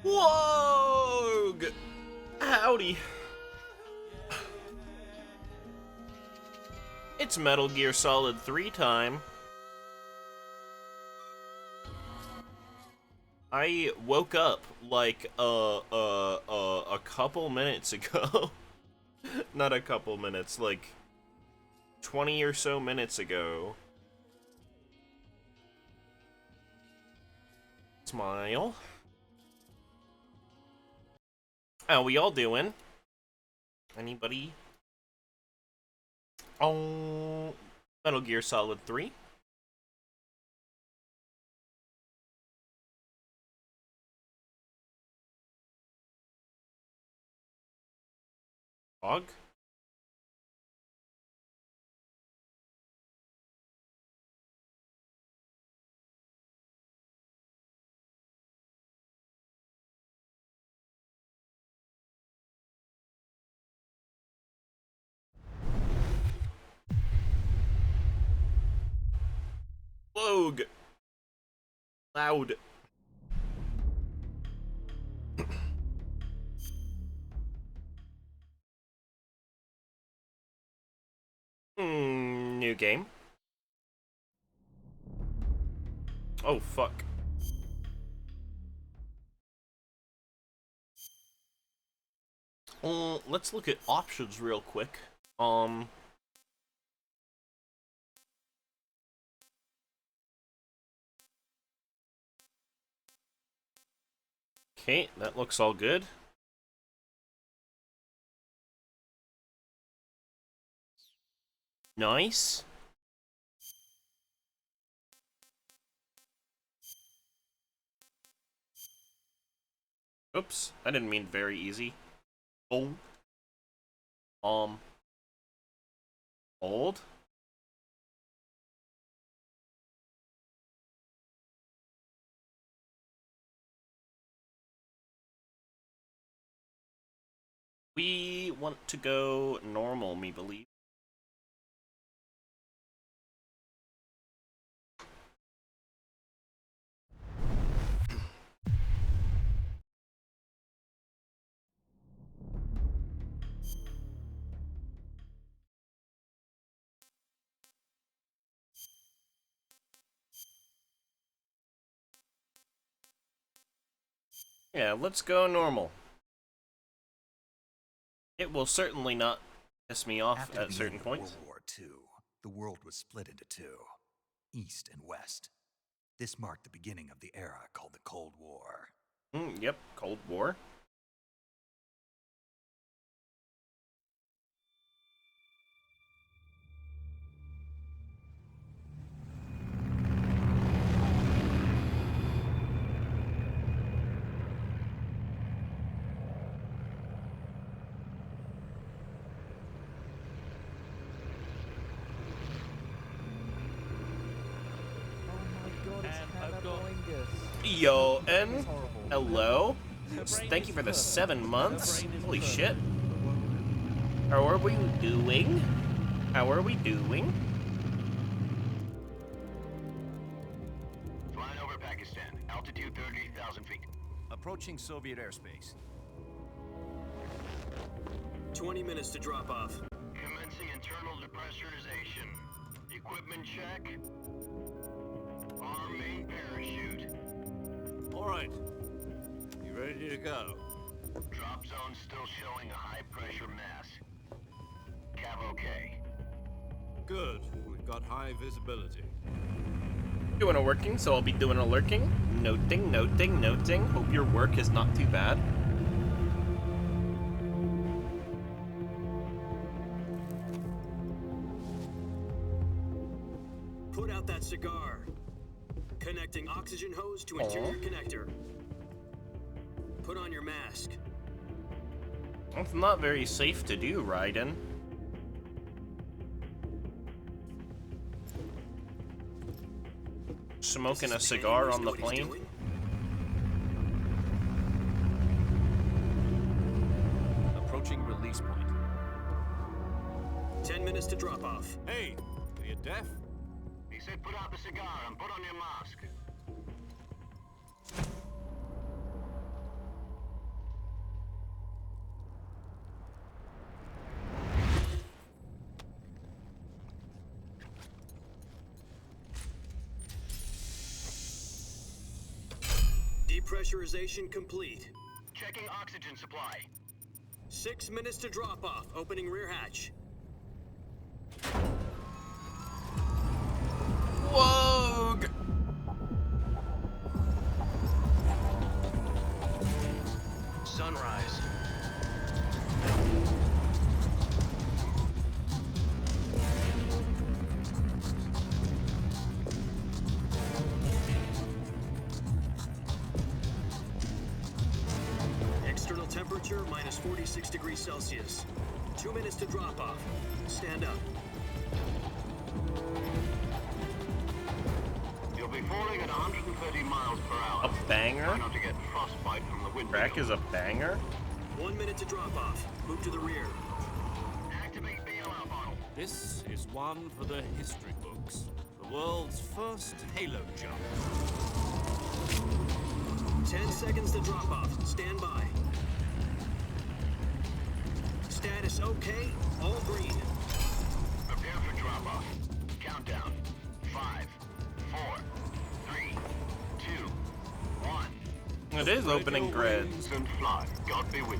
Whoa! Howdy. It's Metal Gear Solid 3 time. I woke up like a couple minutes ago. Not a couple minutes, like 20 or so minutes ago. Smile. How we all doing? Anybody? Oh, Metal Gear Solid 3. Dog? Logue. Loud. New game. Oh, fuck. Let's look at options real quick. Okay, that looks all good. Nice. Oops, I didn't mean very easy. Boom. Old. We want to go normal, me believe. Yeah, let's go normal. It will certainly not piss me off at certain points. After the World War II, the world was split into two, East and West. This marked the beginning of the era called the Cold War. Yep, Cold War. Yo, and hello. Thank you for the 7 months. Holy shit. How are we doing? How are we doing? Flying over Pakistan. Altitude 38,000 feet. Approaching Soviet airspace. 20 minutes to drop off. Commencing internal depressurization. Equipment check. Arm main parachute. All right. You ready to go? Drop zone still showing a high pressure mass. Cav okay. Good. We've got high visibility. Doing a working, so I'll be doing a lurking. Noting, noting, noting. Hope your work is not too bad. Put out that cigar. Connecting oxygen hose to interior connector. Put on your mask. It's not very safe to do, Raiden. Smoking a cigar on the plane. Approaching release point. 10 minutes to drop off. Hey, are you deaf? He said put out the cigar and put on your mask. Depressurization complete. Checking oxygen supply. 6 minutes to drop off. Opening rear hatch. Whoa! Sunrise. External temperature minus 46 degrees Celsius. 2 minutes to drop off. Stand up. You'll be falling at 130 miles per hour. A banger? Try not to get frostbite from the wind. Crack is a banger? 1 minute to drop off. Move to the rear. Activate bailout model. This is one for the history books. The world's first halo jump. 10 seconds to drop off. Stand by. Status okay. All green. Prepare for drop off. Countdown. 5, 4, 3, 2, 1. It is opening grid. Wings and fly. God be with you.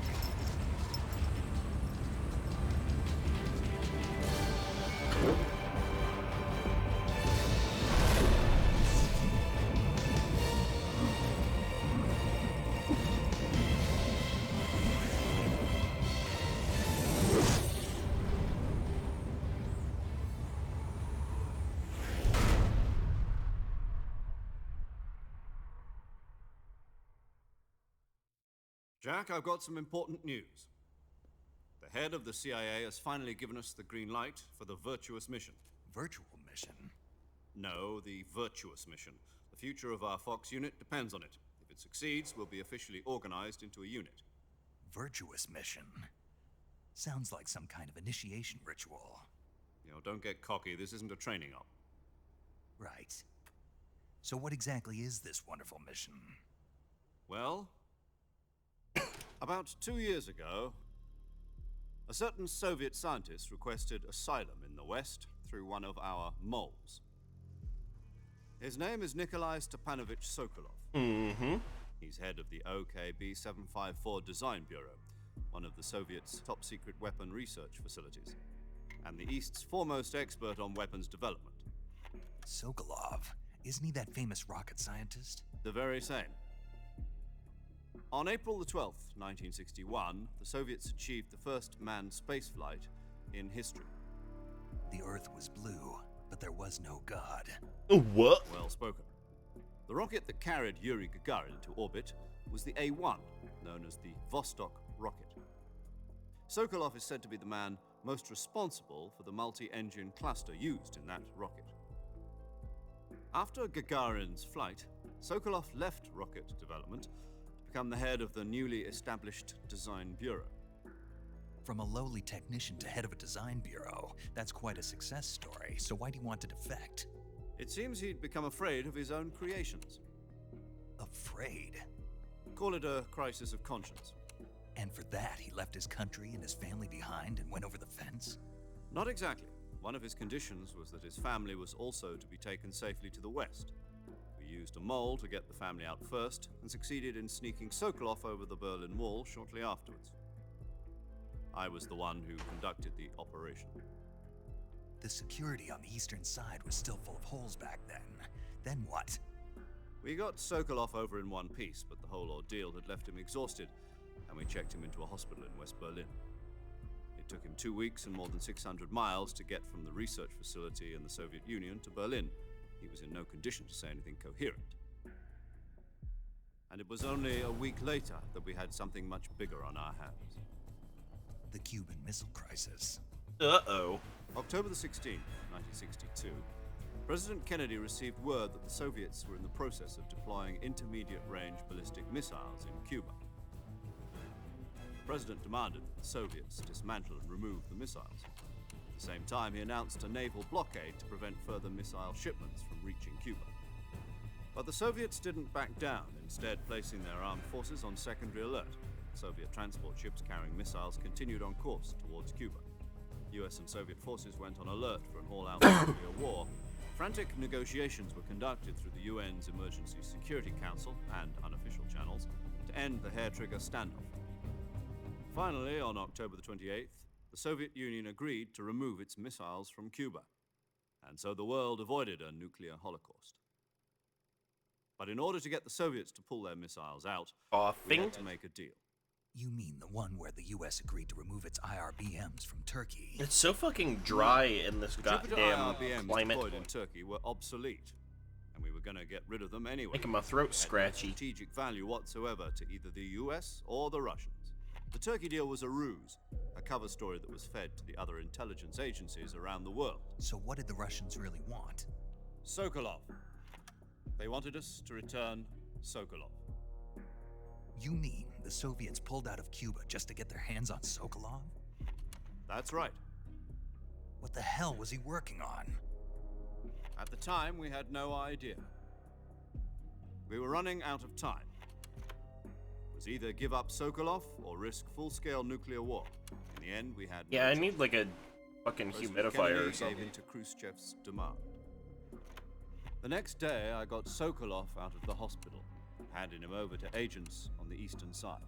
Jack, I've got some important news. The head of the CIA has finally given us the green light for the virtuous mission. Virtual mission? No, the virtuous mission. The future of our Fox unit depends on it. If it succeeds, we'll be officially organized into a unit. Virtuous mission? Sounds like some kind of initiation ritual. You know, don't get cocky. This isn't a training op. Right. So what exactly is this wonderful mission? Well, about 2 years ago, a certain Soviet scientist requested asylum in the West through one of our moles. His name is Nikolai Stepanovich Sokolov. Mm-hmm. He's head of the OKB 754 Design Bureau, one of the Soviets' top-secret weapon research facilities, and the East's foremost expert on weapons development. Sokolov? Isn't he that famous rocket scientist? The very same. On April the 12th, 1961, the Soviets achieved the first manned spaceflight in history. The Earth was blue, but there was no God. What? Well spoken. The rocket that carried Yuri Gagarin into orbit was the A-1, known as the Vostok rocket. Sokolov is said to be the man most responsible for the multi-engine cluster used in that rocket. After Gagarin's flight, Sokolov left rocket development to become the head of the newly established Design Bureau. From a lowly technician to head of a design bureau, that's quite a success story, so why'd he want to defect? It seems he'd become afraid of his own creations. Afraid? Call it a crisis of conscience. And for that, he left his country and his family behind and went over the fence? Not exactly. One of his conditions was that his family was also to be taken safely to the West. We used a mole to get the family out first, and succeeded in sneaking Sokolov over the Berlin Wall shortly afterwards. I was the one who conducted the operation. The security on the eastern side was still full of holes back then. Then what? We got Sokolov over in one piece, but the whole ordeal had left him exhausted, and we checked him into a hospital in West Berlin. It took him 2 weeks and more than 600 miles to get from the research facility in the Soviet Union to Berlin. He was in no condition to say anything coherent. And it was only a week later that we had something much bigger on our hands. The Cuban Missile Crisis. Uh-oh. October the 16th, 1962, President Kennedy received word that the Soviets were in the process of deploying intermediate-range ballistic missiles in Cuba. The President demanded that the Soviets dismantle and remove the missiles. At the same time, he announced a naval blockade to prevent further missile shipments from reaching Cuba. But the Soviets didn't back down, instead placing their armed forces on secondary alert. Soviet transport ships carrying missiles continued on course towards Cuba. US and Soviet forces went on alert for an all-out nuclear war, Frantic negotiations were conducted through the UN's Emergency Security Council and unofficial channels to end the hair-trigger standoff. Finally, on October the 28th, the Soviet Union agreed to remove its missiles from Cuba, and so the world avoided a nuclear holocaust. But in order to get the Soviets to pull their missiles out, we had to make a deal. You mean the one where the US agreed to remove its IRBMs from Turkey? It's so fucking dry in this The Jupiter goddamn IRBMs climate. deployed in Turkey were obsolete, and we were going to get rid of them anyway. Making my throat They had no scratchy. strategic value whatsoever to either the US or the Russians. The Turkey deal was a ruse, a cover story that was fed to the other intelligence agencies around the world. So what did the Russians really want? Sokolov. They wanted us to return Sokolov. You mean the Soviets pulled out of Cuba just to get their hands on Sokolov? That's right. What the hell was he working on? At the time, we had no idea. We were running out of time. It was either give up Sokolov or risk full-scale nuclear war. In the end, we had no Yeah, I choice. need like a fucking President humidifier Kennedy or gave something. in to Khrushchev's demand. The next day, I got Sokolov out of the hospital, handing him over to agents on the eastern side.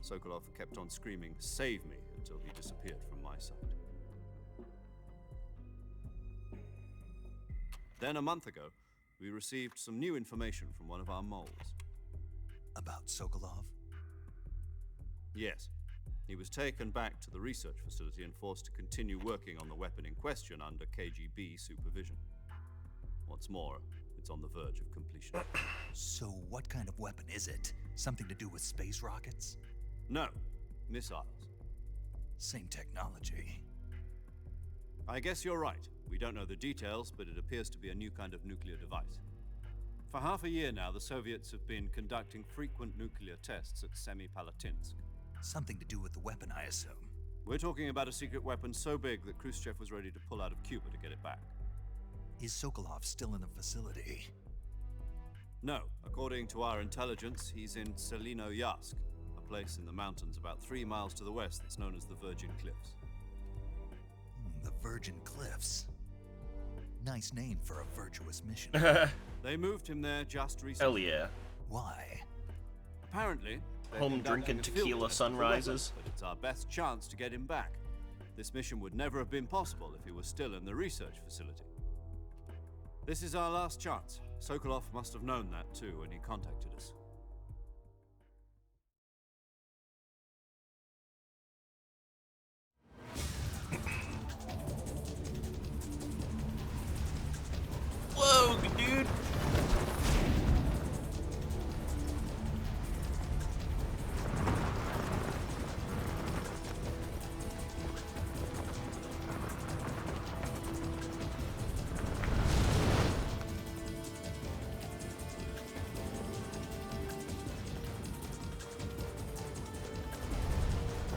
Sokolov kept on screaming, "Save me," until he disappeared from my sight. Then a month ago, we received some new information from one of our moles. About Sokolov? Yes, he was taken back to the research facility and forced to continue working on the weapon in question under KGB supervision. What's more, it's on the verge of completion. So what kind of weapon is it? Something to do with space rockets? No, missiles. Same technology. I guess you're right. We don't know the details, but it appears to be a new kind of nuclear device. For half a year now, the Soviets have been conducting frequent nuclear tests at Semipalatinsk. Something to do with the weapon, I assume. We're talking about a secret weapon so big that Khrushchev was ready to pull out of Cuba to get it back. Is Sokolov still in the facility? No, according to our intelligence, he's in Selino-Yarsk, a place in the mountains about 3 miles to the west that's known as the Virgin Cliffs. The Virgin Cliffs. Nice name for a virtuous mission. They moved him there just recently. Hell yeah. Why? Apparently, they're Home conducting drinking a field tequila test of the sunrises. weapon, but it's our best chance to get him back. This mission would never have been possible if he was still in the research facility. This is our last chance. Sokolov must have known that too when he contacted us. Whoa, dude.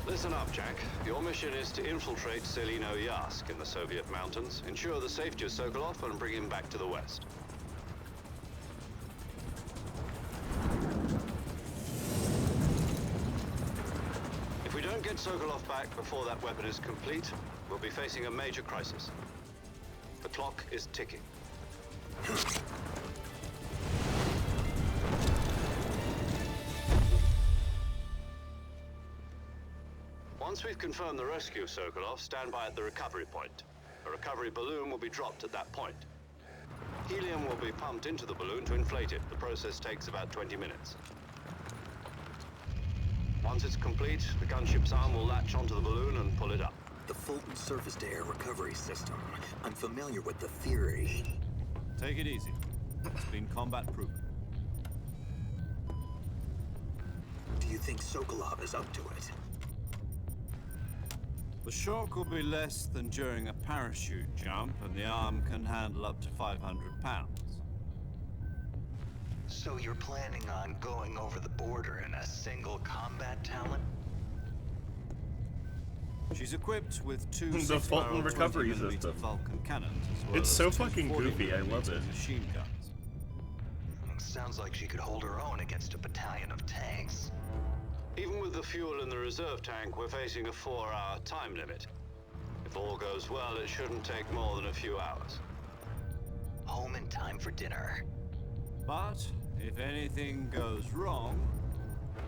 Listen up, Jack. Your mission is to infiltrate Selino-Yarsk in the Soviet mountains, ensure the safety of Sokolov, and bring him back to the west. If we don't get Sokolov back before that weapon is complete, we'll be facing a major crisis. The clock is ticking. Once we've confirmed the rescue of Sokolov, stand by at the recovery point. A recovery balloon will be dropped at that point. Helium will be pumped into the balloon to inflate it. The process takes about 20 minutes. Once it's complete, the gunship's arm will latch onto the balloon and pull it up. The Fulton surface-to-air recovery system. I'm familiar with the theory. Take it easy. It's been combat proven. Do you think Sokolov is up to it? The shock will be less than during a parachute jump, and the arm can handle up to 500 pounds. So you're planning on going over the border in a single combat talent? She's equipped with two The 6-barrel Fulton recovery 20mm system. Vulcan cannons, as well It's as so two fucking goofy, I 40mm love it. machine guns. Sounds like she could hold her own against a battalion of tanks. Even with the fuel in the reserve tank, we're facing a 4-hour time limit. If all goes well, it shouldn't take more than a few hours. home in time for dinner. But if anything goes wrong,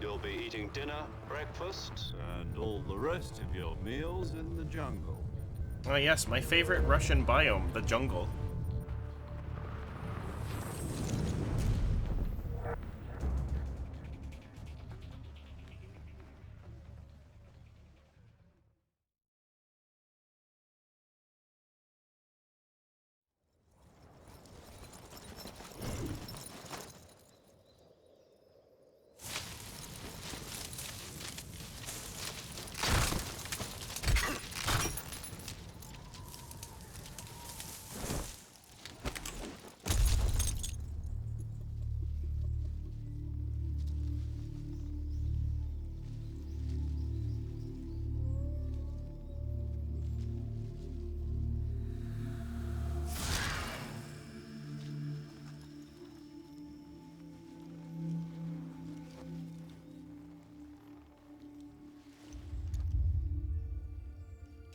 You'll be eating dinner, breakfast. and all the rest of your meals in the jungle. Oh yes, my favorite Russian biome, the jungle.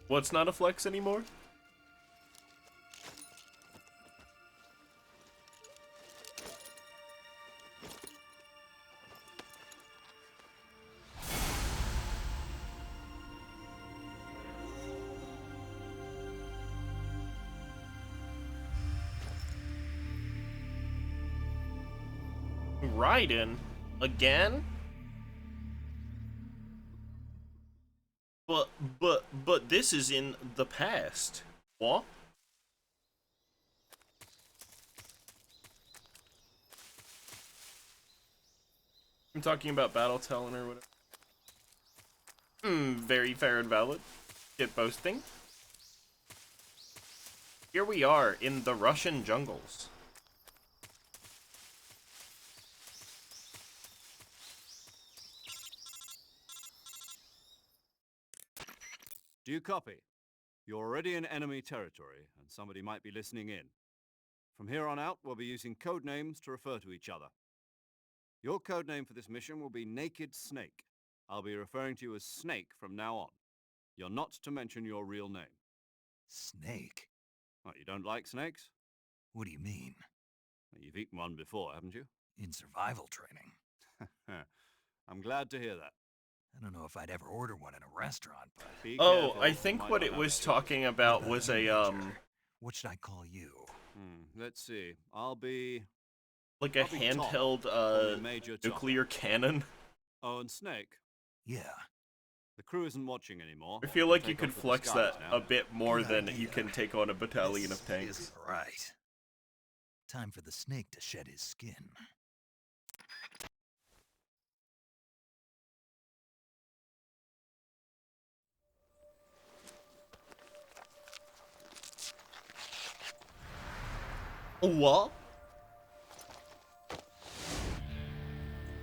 What's not a flex anymore? Raiden? Again? But this is in the past. What? I'm talking about Battle Talon or whatever. Very fair and valid. Get boasting. Here we are in the Russian jungles. Do you copy? You're already in enemy territory, and somebody might be listening in. From here on out, we'll be using code names to refer to each other. Your code name for this mission will be Naked Snake. I'll be referring to you as Snake from now on. You're not to mention your real name. Snake? What, you don't like snakes? What do you mean? Well, you've eaten one before, haven't you? In survival training? I'm glad to hear that. I don't know if I'd ever order one in a restaurant, but... Be Oh, careful, I think might what not it have was it. talking about What was about you, a Major? What should I call you? Let's see. I'll be... like a I'll be Tom. handheld Call me Major Tom. nuclear cannon. Oh, and Snake. Yeah, The crew isn't watching anymore. I feel We'll like you take could off the flex disguise that now. a bit more Good than idea. you can take on a battalion this of tanks. isn't right. Time for the snake to shed his skin. What?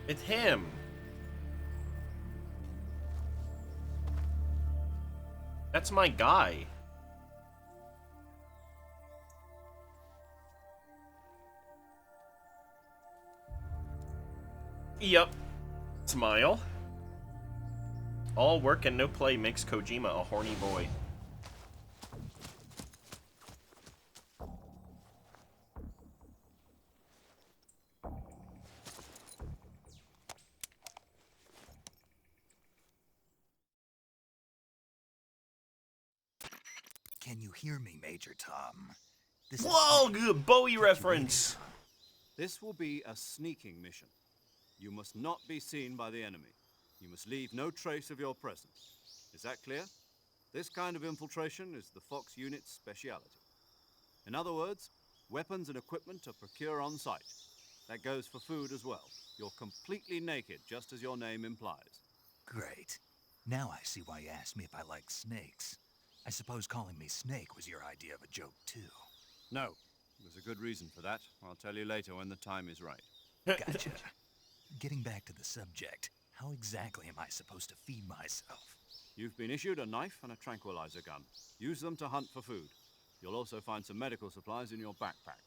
It's him. That's my guy. Yep. Smile. All work and no play makes Kojima a horny boy. Can you hear me, Major Tom? This is Whoa, Snake. good Bowie Keep you reference. waiting. This will be a sneaking mission. You must not be seen by the enemy. You must leave no trace of your presence. Is that clear? This kind of infiltration is the Fox unit's speciality. In other words, weapons and equipment are procure on site. That goes for food as well. You're completely naked, just as your name implies. Great. Now I see why you asked me if I like snakes. I suppose calling me Snake was your idea of a joke, too. No, there's a good reason for that. I'll tell you later when the time is right. Gotcha. Getting back to the subject, how exactly am I supposed to feed myself? You've been issued a knife and a tranquilizer gun. Use them to hunt for food. You'll also find some medical supplies in your backpack.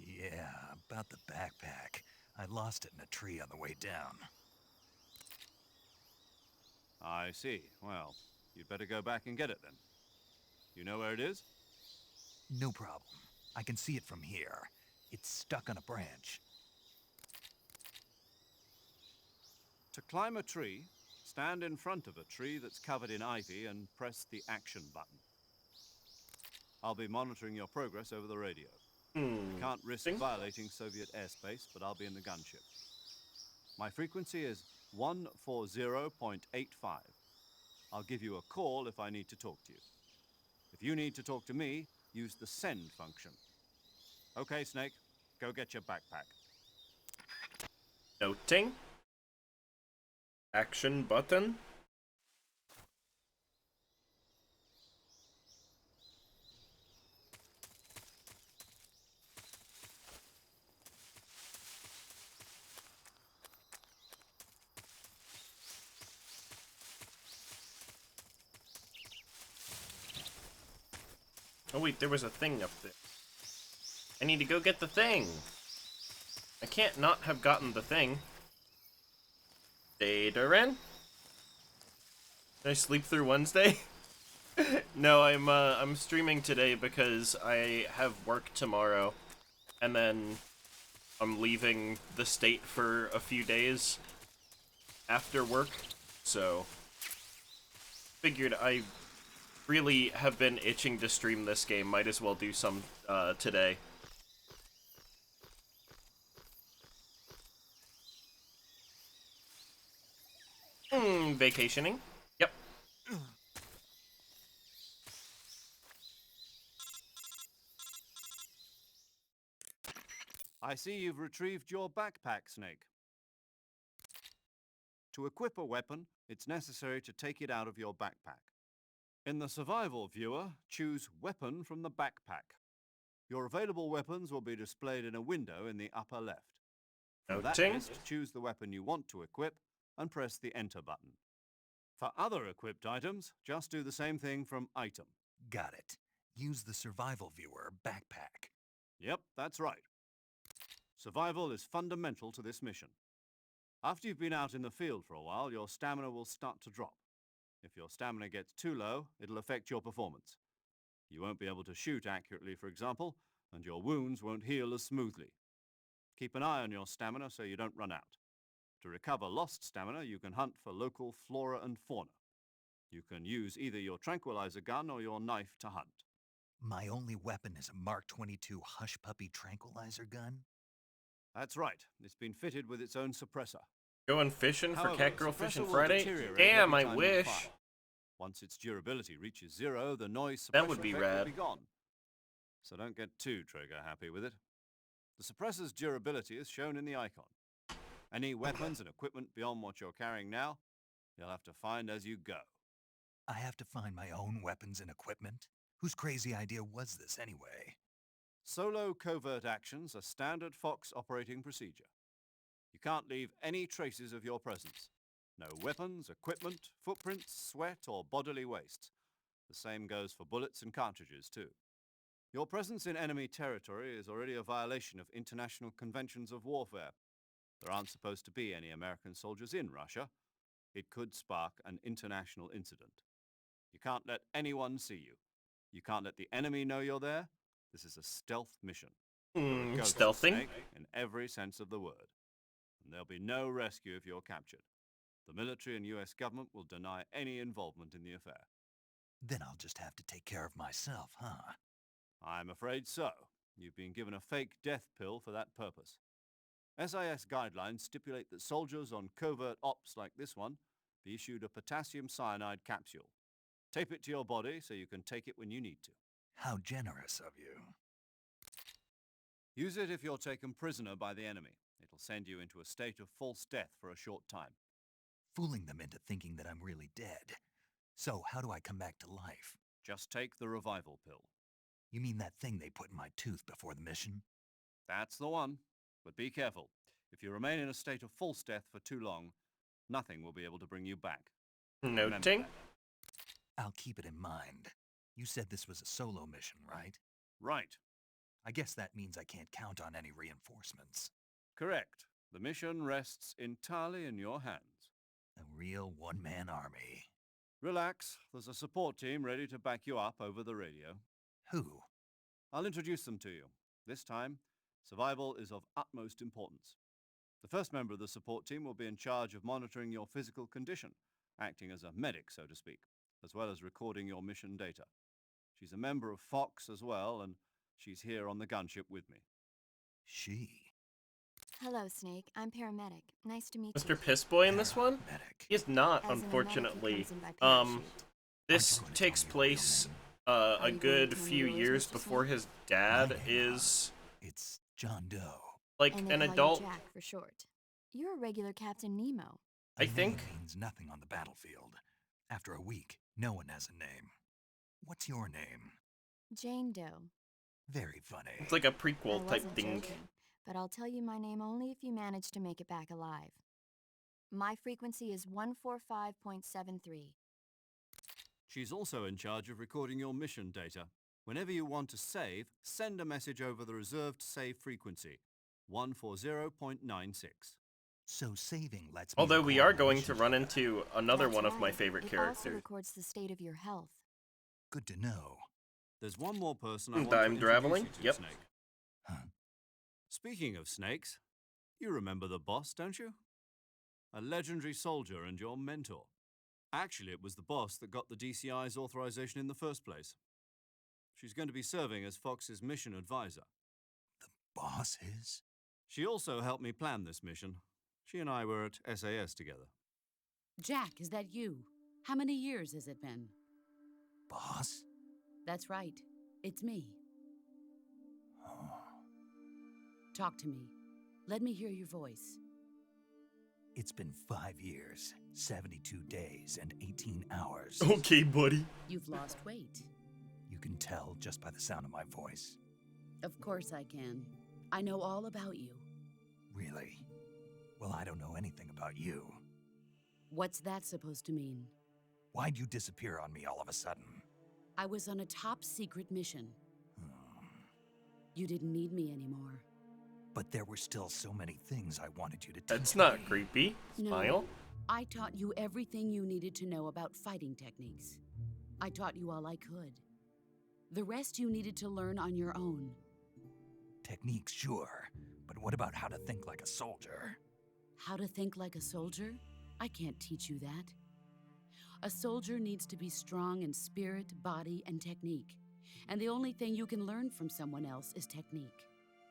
Yeah, about the backpack. I lost it in a tree on the way down. I see. Well, you'd better go back and get it then. You know where it is? No problem. I can see it from here. It's stuck on a branch. To climb a tree, stand in front of a tree that's covered in ivy and press the action button. I'll be monitoring your progress over the radio. Can't risk violating Soviet airspace, but I'll be in the gunship. My frequency is 140.85. I'll give you a call if I need to talk to you. If you need to talk to me, use the send function. Okay, Snake, go get your backpack. Noting. Action button. Oh wait, there was a thing up there. I need to go get the thing. I can't not have gotten the thing. Datarin? Did I sleep through Wednesday? No, I'm streaming today because I have work tomorrow, and then I'm leaving the state for a few days after work, so figured I really have been itching to stream this game. Might as well do some today. Vacationing. Yep. I see you've retrieved your backpack, Snake. To equip a weapon, it's necessary to take it out of your backpack. In the survival viewer, choose Weapon from the backpack. Your available weapons will be displayed in a window in the upper left. From that Noting. list, choose the weapon you want to equip and press the Enter button. For other equipped items, just do the same thing from Item. Got it. Use the survival viewer backpack. Yep, that's right. Survival is fundamental to this mission. After you've been out in the field for a while, your stamina will start to drop. If your stamina gets too low, it'll affect your performance. You won't be able to shoot accurately, for example, and your wounds won't heal as smoothly. Keep an eye on your stamina so you don't run out. To recover lost stamina, you can hunt for local flora and fauna. You can use either your tranquilizer gun or your knife to hunt. My only weapon is a Mark 22 Hush Puppy tranquilizer gun? That's right. It's been fitted with its own suppressor. Going fishing for However, Catgirl suppressor Fishing will Friday? deteriorate Damn, every I time you wish. fire. Once its durability reaches 0, the noise suppressor That would be effect rad. will be gone. So don't get too trigger happy with it. The suppressor's durability is shown in the icon. Any weapons and equipment beyond what you're carrying now, you'll have to find as you go. I have to find my own weapons and equipment? Whose crazy idea was this anyway? Solo covert actions are standard Fox operating procedure. You can't leave any traces of your presence. No weapons, equipment, footprints, sweat, or bodily waste. The same goes for bullets and cartridges, too. Your presence in enemy territory is already a violation of international conventions of warfare. There aren't supposed to be any American soldiers in Russia. It could spark an international incident. You can't let anyone see you. You can't let the enemy know you're there. This is a stealth mission. You're a ghost, Stealthing? Snake, in every sense of the word. And there'll be no rescue if you're captured. The military and US government will deny any involvement in the affair. Then I'll just have to take care of myself, huh? I'm afraid so. You've been given a fake death pill for that purpose. SIS guidelines stipulate that soldiers on covert ops like this one be issued a potassium cyanide capsule. Tape it to your body so you can take it when you need to. How generous of you. Use it if you're taken prisoner by the enemy. It'll send you into a state of false death for a short time. Fooling them into thinking that I'm really dead. So how do I come back to life? Just take the revival pill. You mean that thing they put in my tooth before the mission? That's the one. But be careful. If you remain in a state of false death for too long, nothing will be able to bring you back. Remember Noting. that. I'll keep it in mind. You said this was a solo mission, right? Right. I guess that means I can't count on any reinforcements. Correct. The mission rests entirely in your hands. A real one-man army. Relax. There's a support team ready to back you up over the radio. Who? I'll introduce them to you. This time, survival is of utmost importance. The first member of the support team will be in charge of monitoring your physical condition, acting as a medic, so to speak, as well as recording your mission data. She's a member of Fox as well, and she's here on the gunship with me. She. Hello, Snake. I'm paramedic. Nice to meet you. Mr. Pissboy in this one? Medic. He is not, As in a medic who unfortunately. comes in by parachute. This Aren't you gonna takes tell me your real place name? a Are you good going to tell me few yours, years Mr. before Snake? his dad My name, is It's John Doe. like And they an call you adult. Jack for short. You're a regular Captain Nemo. I A name think. means nothing on the battlefield. After a week, no one has a name. What's your name? Jane Doe. Very funny. It's like a I prequel type wasn't thing. joking, but I'll tell you my name only if you manage to make it back alive. My frequency is 145.73. She's also in charge of recording your mission data. Whenever you want to save, send a message over the reserved save frequency, 140.96. So saving lets me Although we record are going mission to run data. into another That's one of my right. favorite It also characters. records the state of your health. Good to know. There's one more person I want Time to introduce traveling? you to, Yep. Snake. Huh? Speaking of snakes, you remember the boss, don't you? A legendary soldier and your mentor. Actually, it was the boss that got the DCI's authorization in the first place. She's going to be serving as Fox's mission advisor. Boss is? She also helped me plan this mission. She and I were at SAS together. Jack, is that you? How many years has it been? Boss? That's right. It's me. Oh. Talk to me. Let me hear your voice. It's been 5 years, 72 days, and 18 hours. Okay, buddy. You've lost weight. You can tell just by the sound of my voice. Of course I can. I know all about you. Really? Well, I don't know anything about you. What's that supposed to mean? Why'd you disappear on me all of a sudden? I was on a top secret mission. Hmm. You didn't need me anymore. But there were still so many things I wanted you to teach That's me. not creepy. Smile. No, I taught you everything you needed to know about fighting techniques. I taught you all I could. The rest you needed to learn on your own. Techniques, sure. But what about how to think like a soldier? How to think like a soldier? I can't teach you that. A soldier needs to be strong in spirit, body, and technique. And the only thing you can learn from someone else is technique.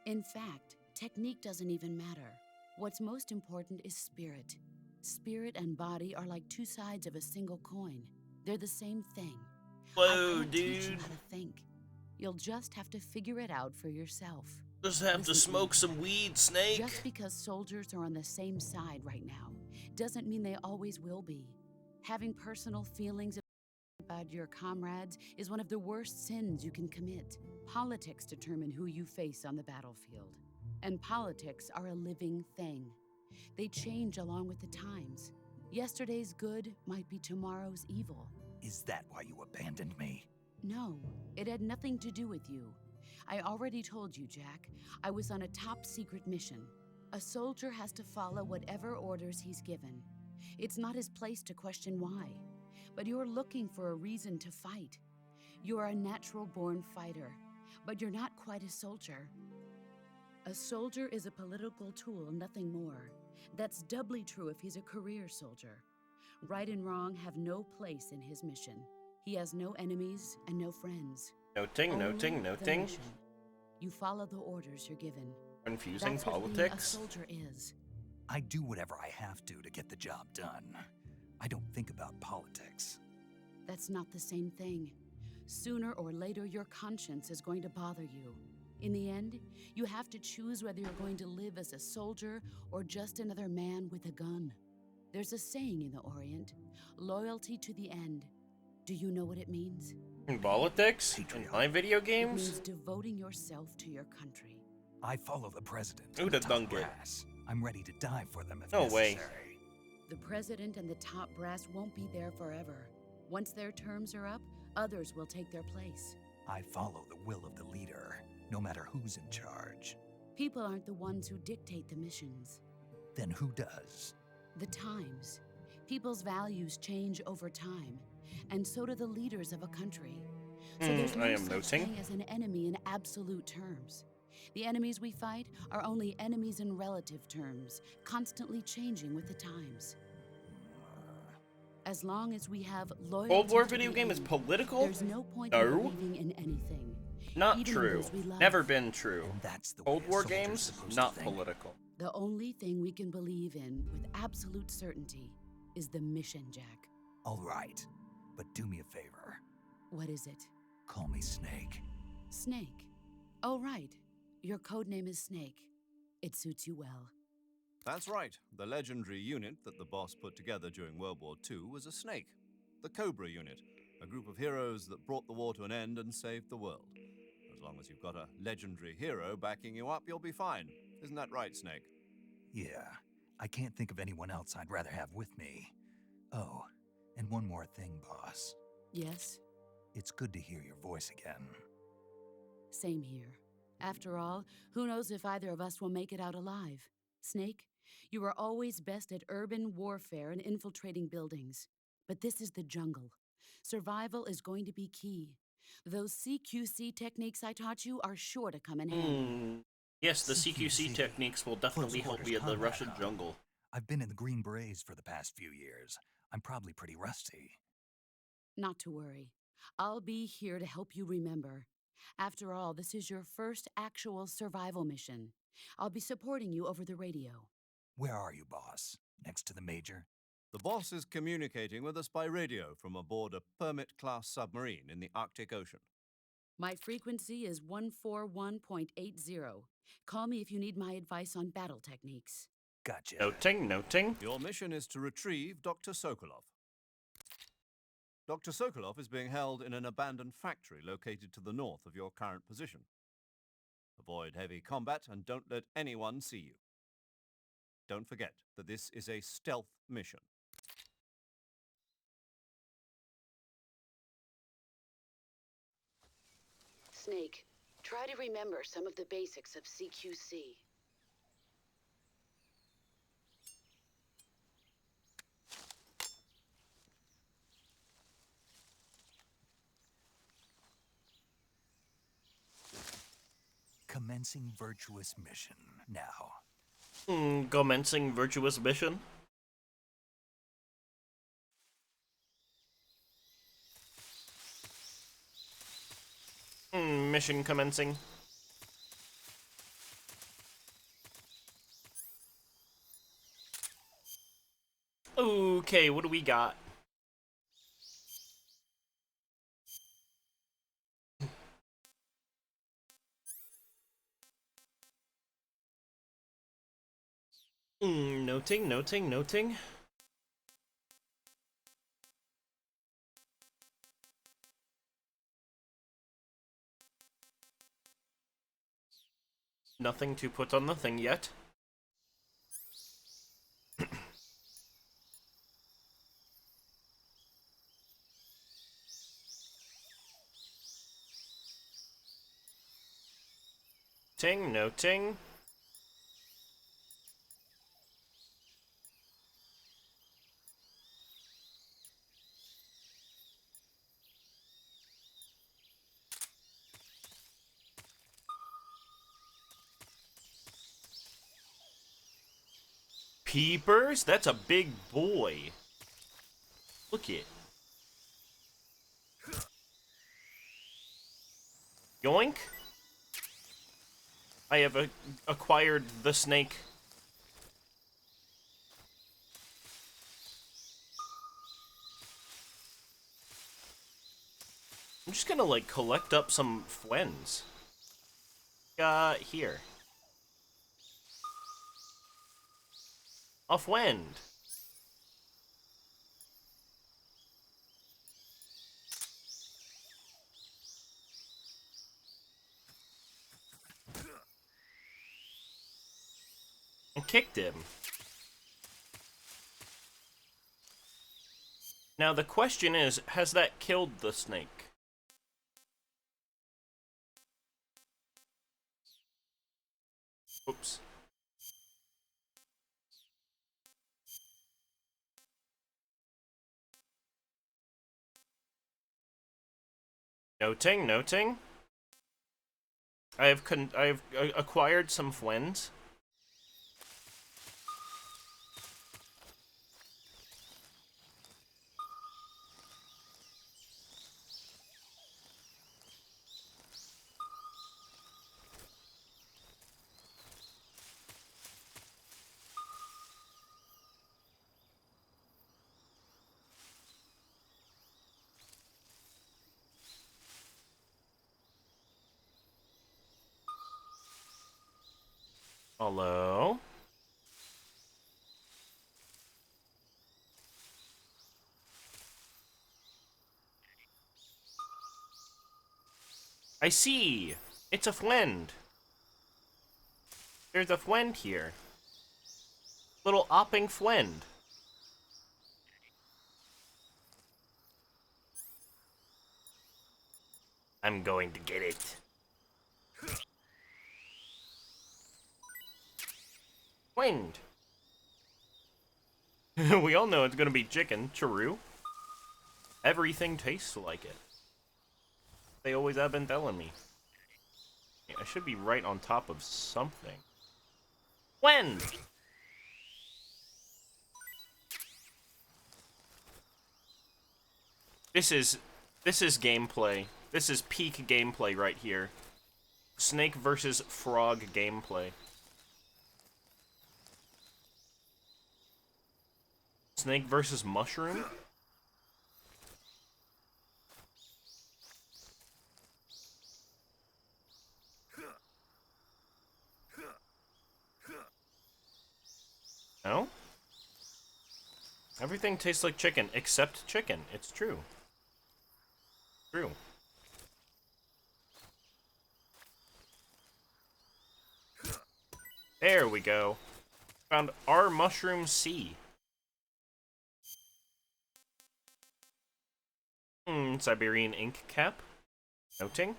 In fact, technique doesn't even matter. What's most important is spirit. Spirit and body are like two sides of a single coin. They're the same thing. I Whoa, can't teach you dude. how to think. You'll just have to figure it out for yourself. Just have to Listen to smoke me. some weed, Snake. Just because soldiers are on the same side right now doesn't mean they always will be. Having personal feelings about your comrades is one of the worst sins you can commit. Politics determine who you face on the battlefield. And politics are a living thing. They change along with the times. Yesterday's good might be tomorrow's evil. Is that why you abandoned me? No, it had nothing to do with you. I already told you, Jack. I was on a top secret mission. A soldier has to follow whatever orders he's given. It's not his place to question why. But you're looking for a reason to fight. You're a natural-born fighter, but you're not quite a soldier. A soldier is a political tool, nothing more. That's doubly true if he's a career soldier. Right and wrong have no place in his mission. He has no enemies and no friends. Noting, Only noting, the noting. mission. You follow the orders you're given. Confusing That's what being a politics. soldier is. I do whatever I have to get the job done. I don't think about politics. That's not the same thing. Sooner or later, your conscience is going to bother you. In the end, you have to choose whether you're going to live as a soldier or just another man with a gun. There's a saying in the Orient, loyalty to the end. Do you know what it means? In politics? In Patriot. my video It games? means devoting yourself to your country. I follow the president. Who and the did top done get? brass. I'm ready to die for them if No way. necessary. The president and the top brass won't be there forever. Once their terms are up, others will take their place. I follow the will of the leader, no matter who's in charge. People aren't the ones who dictate the missions. Then who does? The times. People's values change over time, and so do the leaders of a country. So there's I no am such noting. thing as an enemy in absolute terms. The enemies we fight are only enemies in relative terms, constantly changing with the times. As long as we have loyalty Cold War to video the game is enemy, political? there's no point in No. believing in anything. Not even true. those we love. Never been true. And that's the Cold way a War soldier's games, supposed not to think. political. The only thing we can believe in with absolute certainty is the mission, Jack. All right, but do me a favor. What is it? Call me Snake. Snake. Oh, right. Your codename is Snake. It suits you well. That's right. The legendary unit that the boss put together during World War II was a snake. The Cobra unit, a group of heroes that brought the war to an end and saved the world. As long as you've got a legendary hero backing you up, you'll be fine. Isn't that right, Snake? Yeah, I can't think of anyone else I'd rather have with me. Oh, and one more thing, boss. Yes? It's good to hear your voice again. Same here. After all, who knows if either of us will make it out alive? Snake, you are always best at urban warfare and infiltrating buildings. But this is the jungle. Survival is going to be key. Those CQC techniques I taught you are sure to come in handy. Yes, the CQC techniques will definitely help me in the Russian jungle. I've been in the Green Berets for the past few years. I'm probably pretty rusty. Not to worry. I'll be here to help you remember. After all, this is your first actual survival mission. I'll be supporting you over the radio. Where are you, boss? Next to the Major? The boss is communicating with us by radio from aboard a Permit-class submarine in the Arctic Ocean. My frequency is 141.80. Call me if you need my advice on battle techniques. Gotcha. Noting. Your mission is to retrieve Dr. Sokolov. Dr. Sokolov is being held in an abandoned factory located to the north of your current position. Avoid heavy combat and don't let anyone see you. Don't forget that this is a stealth mission. Snake, try to remember some of the basics of CQC. Commencing virtuous mission now. Commencing virtuous mission. Mission commencing. Okay, what do we got? Noting. Nothing to put on the thing yet. Noting. Peepers? That's a big boy. Look it. Yoink. I have acquired the snake. I'm just gonna, like, collect up some friends. Here. A friend. And kicked him. Now the question is, has that killed the snake? Oops. Noting, noting. I have acquired some friends. Hello? I see! It's a friend. There's a friend here. Little opping friend. I'm going to get it. Friend. We all know it's gonna be chicken, true. Everything tastes like it. They always have been telling me. Yeah, I should be right on top of something. When? This is gameplay. This is peak gameplay right here. Snake versus frog gameplay. Snake versus mushroom? No? Everything tastes like chicken, except chicken. It's true. True. There we go. Found our mushroom C. Siberian ink cap. Noting.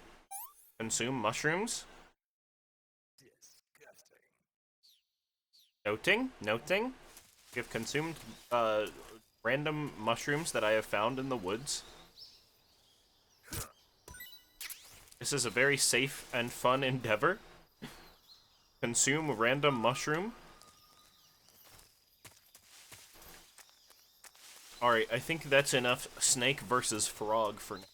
Consume mushrooms. Noting. Noting. We have consumed, random mushrooms that I have found in the woods. This is a very safe and fun endeavor. Consume random mushroom. Alright, I think that's enough snake versus frog for now.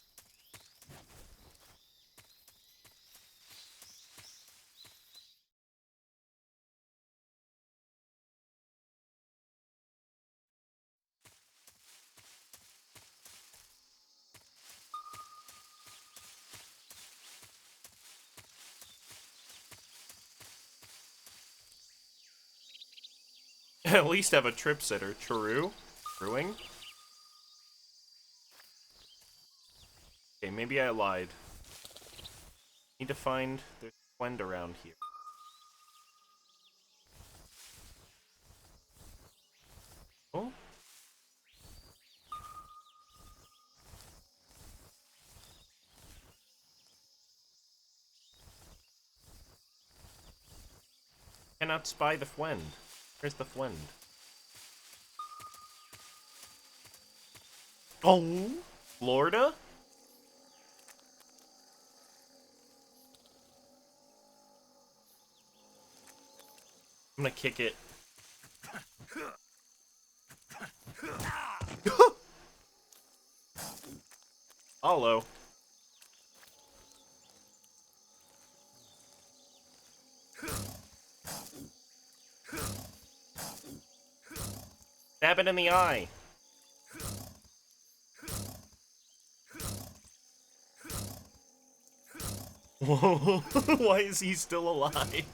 At least have a trip sitter. True? Truing? Okay, maybe I lied. Need to find... There's a friend around here. Oh? Cannot spy the friend. Where's the friend? Oh? Florida? I'm gonna kick it. Hello. Stab it in the eye. Whoa. Why is he still alive?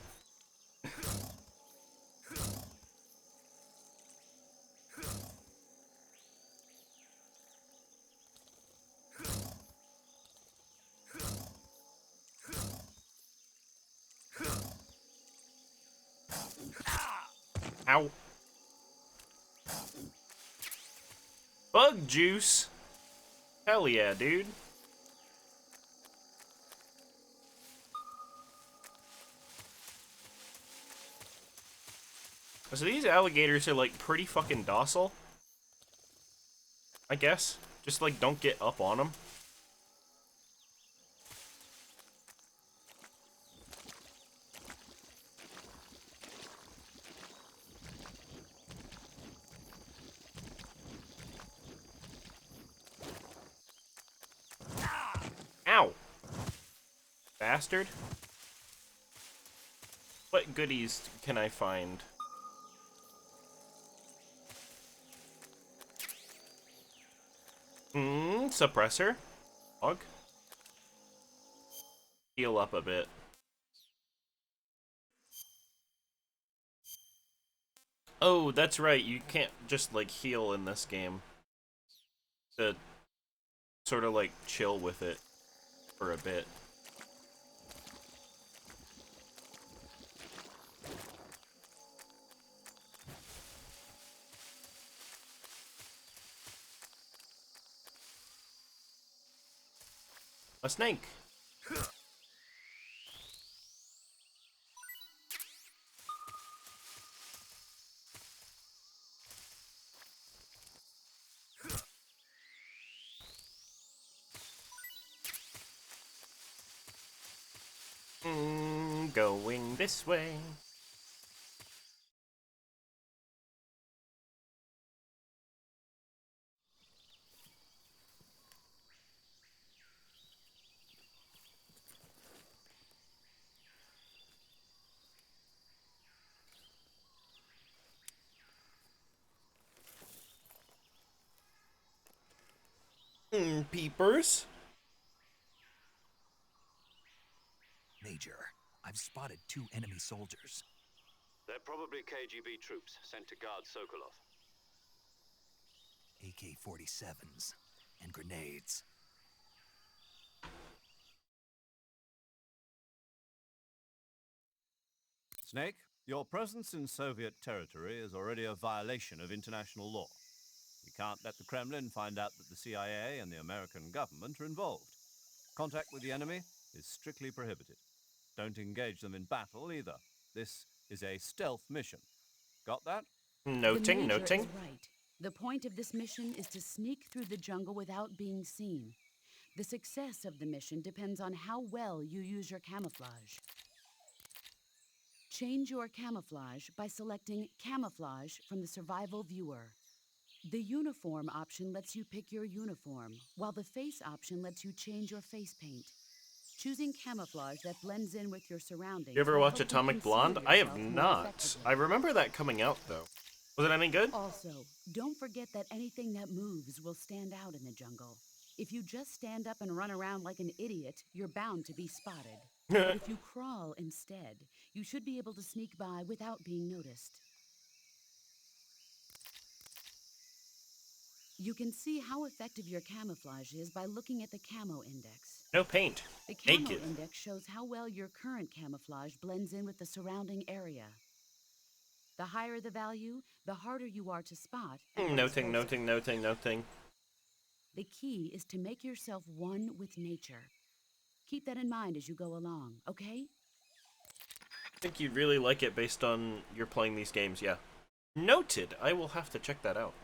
Ow. Bug juice? Hell yeah, dude. So these alligators are, like, pretty fucking docile. I guess. Just, like, don't get up on them. bastard. What goodies can I find? Suppressor. Hog. Heal up a bit. Oh, that's right. You can't just, like, heal in this game. To sort of, like, chill with it for a bit. A snake. Going this way. Peepers. Major, I've spotted 2 enemy soldiers. They're probably KGB troops sent to guard Sokolov. AK-47s and grenades. Snake, your presence in Soviet territory is already a violation of international law. We can't let the Kremlin find out that the CIA and the American government are involved. Contact with the enemy is strictly prohibited. Don't engage them in battle either. This is a stealth mission. Got that? Noting, the Major noting. is right. The point of this mission is to sneak through the jungle without being seen. The success of the mission depends on how well you use your camouflage. Change your camouflage by selecting Camouflage from the Survival Viewer. The Uniform option lets you pick your uniform, while the Face option lets you change your face paint. Choosing camouflage that blends in with your surroundings. You ever will watch help you Atomic conceal Blonde? I have yourself more not. effectively. I remember that coming out, though. Was it any good? Also, don't forget that anything that moves will stand out in the jungle. If you just stand up and run around like an idiot, you're bound to be spotted. But if you crawl instead, you should be able to sneak by without being noticed. You can see how effective your camouflage is by looking at the camo index. No paint. The camo Naked. index shows how well your current camouflage blends in with the surrounding area. The higher the value, the harder you are to spot. And vice Noting, versa. noting, noting, noting. The key is to make yourself one with nature. Keep that in mind as you go along, okay? I think you'd really like it based on you're playing these games, yeah. Noted. I will have to check that out.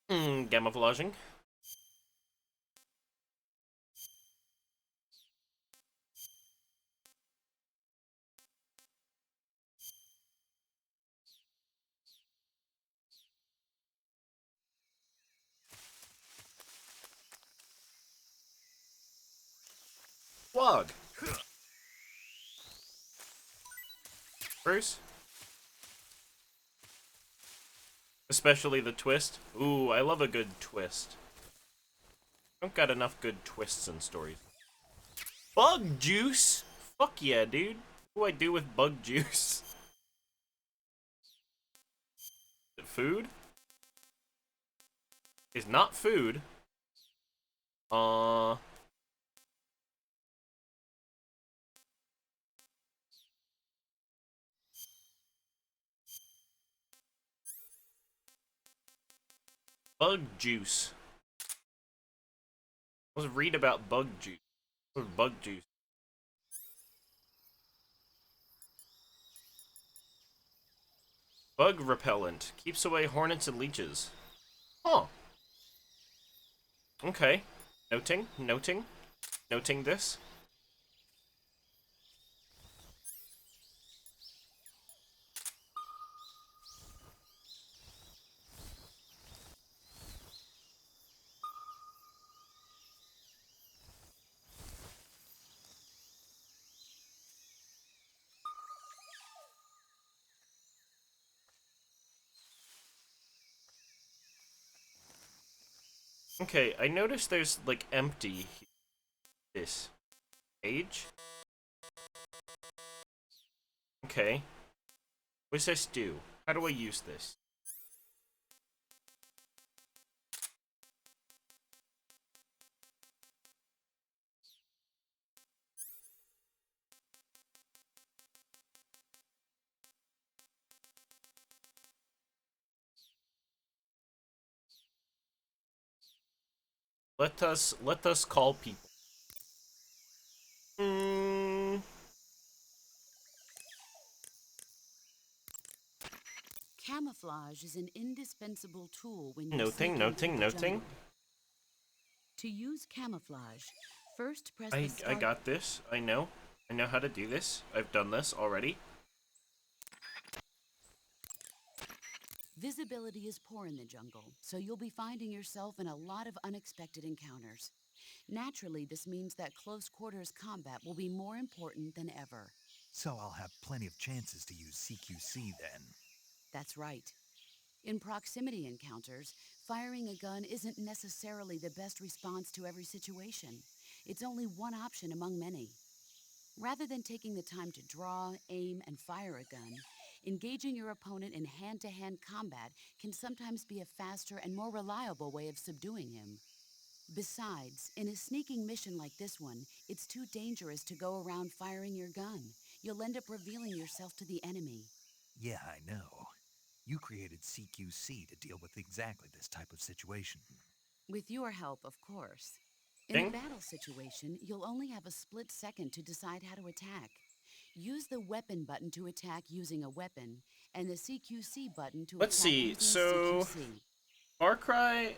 Camouflaging. Log. Bruce? Especially the twist. Ooh, I love a good twist. Don't got enough good twists in stories. Bug juice? Fuck yeah, dude. What do I do with bug juice? Is it food? It's not food. Bug juice. Let's read about bug juice. What's bug juice? Bug repellent. Keeps away hornets and leeches. Huh. Okay. Noting, noting, noting this. Okay, I noticed there's like empty this page. Okay. What does this do? How do I use this? Let us call people. Camouflage is an indispensable tool when you're Noting, sneaking through noting, the noting. jungle. To use camouflage, first press the I start. got this. I know how to do this. I've done this already. Visibility is poor in the jungle, so you'll be finding yourself in a lot of unexpected encounters. Naturally, this means that close quarters combat will be more important than ever. So I'll have plenty of chances to use CQC then. That's right. In proximity encounters, firing a gun isn't necessarily the best response to every situation. It's only one option among many. Rather than taking the time to draw, aim, and fire a gun, engaging your opponent in hand-to-hand combat can sometimes be a faster and more reliable way of subduing him. Besides, in a sneaking mission like this one, it's too dangerous to go around firing your gun. You'll end up revealing yourself to the enemy. Yeah, I know. You created CQC to deal with exactly this type of situation. With your help, of course. In a Ding. battle situation, you'll only have a split second to decide how to attack. Use the weapon button to attack using a weapon, and the CQC button to Let's attack see. using So, CQC. Far Cry,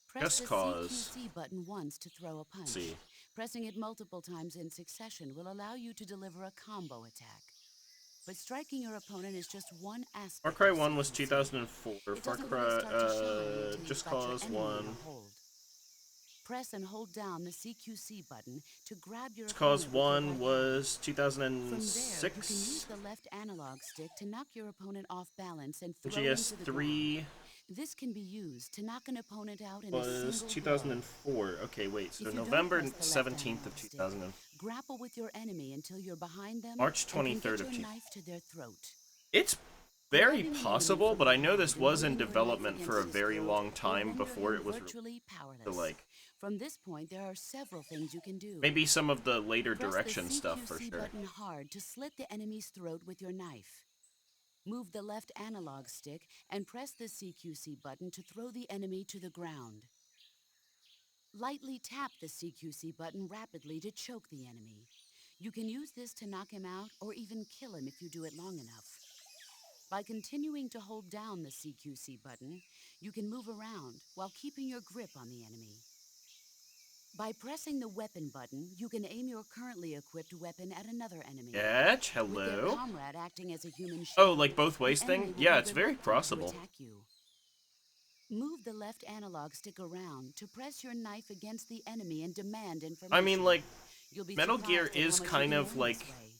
Press Just the Cause. CQC button once to throw a punch. See. Pressing it multiple times in succession will allow you to deliver a combo attack. But striking your opponent is just one aspect Far Cry of 1 was CQC. 2004. It Far doesn't Cry, really start to shine until Just you've got your Cause enemy 1. in a hold. Press and hold down the CQC button to grab your Just Cause opponent with your 1 right was hand. From there, you can use 2006. the left analog stick to knock your opponent off balance and throw him to the ground. GS3 This can be used to knock an opponent out in a was single 2004. Okay, wait. So If you don't November press the left 17th of analog stick, 2000. grapple with your enemy until you're behind them March and can 23rd get of your 2000. knife to their throat. It's very Grabbing the enemy possible, from but I know behind this and was in moving your knife development for a against his very throat long will time render before him it was virtually to powerless. like From this point, there are several things you can do. maybe some of the later Press direction the stuff for CQC sure. button hard to slit the enemy's throat with your knife. Move the left analog stick and press the CQC button to throw the enemy to the ground. Lightly tap the CQC button rapidly to choke the enemy. You can use this to knock him out or even kill him if you do it long enough. By continuing to hold down the CQC button, you can move around while keeping your grip on the enemy. By pressing the weapon button, you can aim your currently equipped weapon at another enemy. Yeah, With their hello. comrade acting as a human shield, Oh, like both the ways enemy thing? will Yeah, be it's very reluctant to crossable. attack you. Move the left analog stick around to press your knife against the enemy and demand information. I mean, like, You'll be Metal Gear surprised at how is much kind you can of learn like this way.